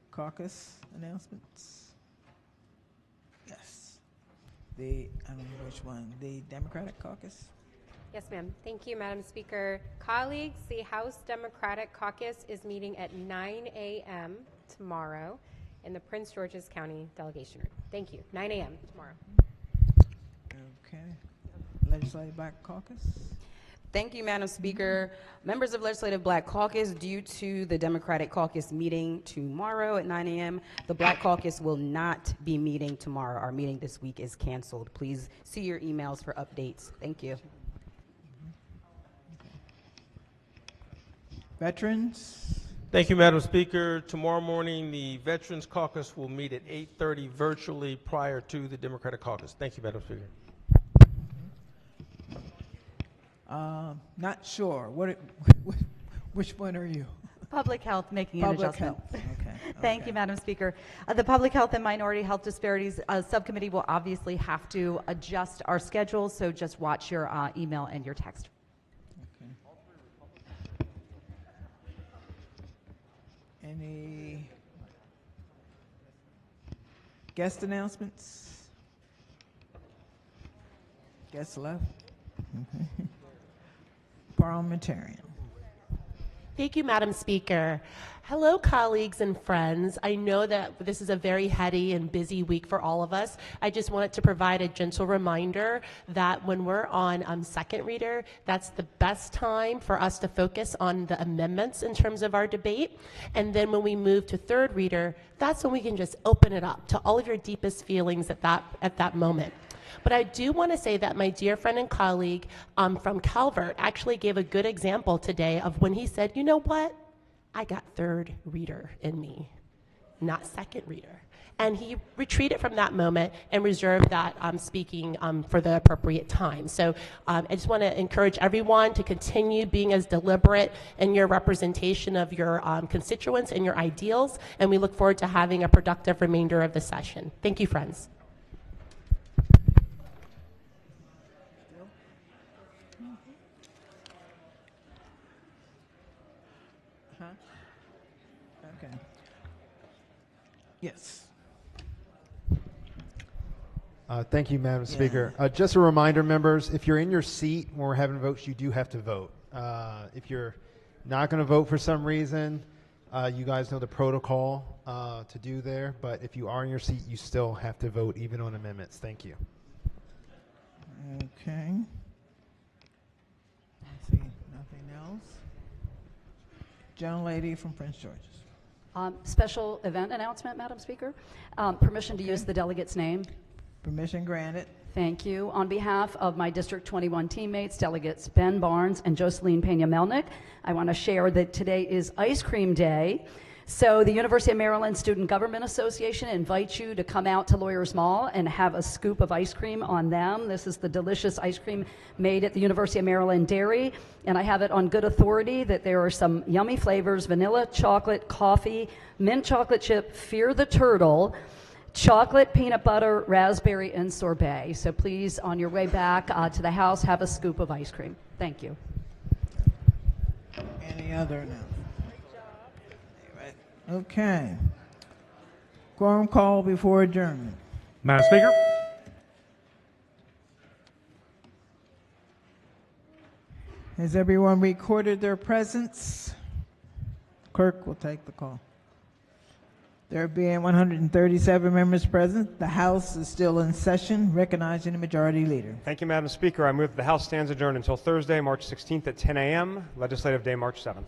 caucus announcements? Yes. I don't know which one. The Democratic caucus? Yes, ma'am. Thank you, Madam Speaker. Colleagues, the House Democratic Caucus is meeting at 9 a.m. tomorrow in the Prince George's County Delegation Room. Thank you. 9 a.m. tomorrow. Okay. Legislative Black Caucus? Thank you, Madam Speaker. Members of Legislative Black Caucus, due to the Democratic Caucus meeting tomorrow at 9 a.m., the Black Caucus will not be meeting tomorrow. Our meeting this week is canceled. Please see your emails for updates. Thank you. Veterans? Thank you, Madam Speaker. Tomorrow morning, the Veterans Caucus will meet at 8:30 virtually prior to the Democratic Caucus. Thank you, Madam Speaker. Not sure. Which one are you? Public Health making Public an adjustment. Health. Okay. Thank you, Madam Speaker. The Public Health and Minority Health Disparities Subcommittee will obviously have to adjust our schedule, so just watch your email and your text. Okay. Any guest announcements? Guests left? Okay. Parliamentarian. Thank you, Madam Speaker. Hello, colleagues and friends. I know that this is a very heady and busy week for all of us. I just wanted to provide a gentle reminder that when we're on second reader, that's the best time for us to focus on the amendments in terms of our debate. And then when we move to third reader, that's when we can just open it up to all of your deepest feelings at that moment. But I do want to say that my dear friend and colleague from Calvert actually gave a good example today of when he said, you know what? I got third reader in me, not second reader. And he retreated from that moment and reserved that speaking for the appropriate time. So I just want to encourage everyone to continue being as deliberate in your representation of your constituents and your ideals. And we look forward to having a productive remainder of the session. Thank you, friends. Okay. Yes. Thank you, Madam Speaker. Just a reminder, members, if you're in your seat when we're having votes, you do have to vote. If you're not going to vote for some reason, you guys know the protocol to do there, but if you are in your seat, you still have to vote even on amendments. Thank you. Okay. Let's see, nothing else? Gentlelady from Prince George's. Special event announcement, Madam Speaker. Permission to use the delegate's name. Permission granted. Thank you. On behalf of my District 21 teammates, delegates Ben Barnes and Jocelyn Pena-Melnick, I want to share that today is Ice Cream Day. So the University of Maryland Student Government Association invites you to come out to Lawyers Mall and have a scoop of ice cream on them. This is the delicious ice cream made at the University of Maryland Dairy, and I have it on good authority that there are some yummy flavors: vanilla, chocolate, coffee, mint chocolate chip, Fear the Turtle, chocolate, peanut butter, raspberry, and sorbet. So please, on your way back to the house, have a scoop of ice cream. Thank you. Any other announcements? Okay. Quorum call before adjournment. Madam Speaker. Has everyone recorded their presence? Clerk will take the call. There being 137 members present, the House is still in session, recognizing the Majority Leader. Thank you, Madam Speaker. I move that the House stands adjourned until Thursday, March 16th at 10 a.m., Legislative Day, March 7th.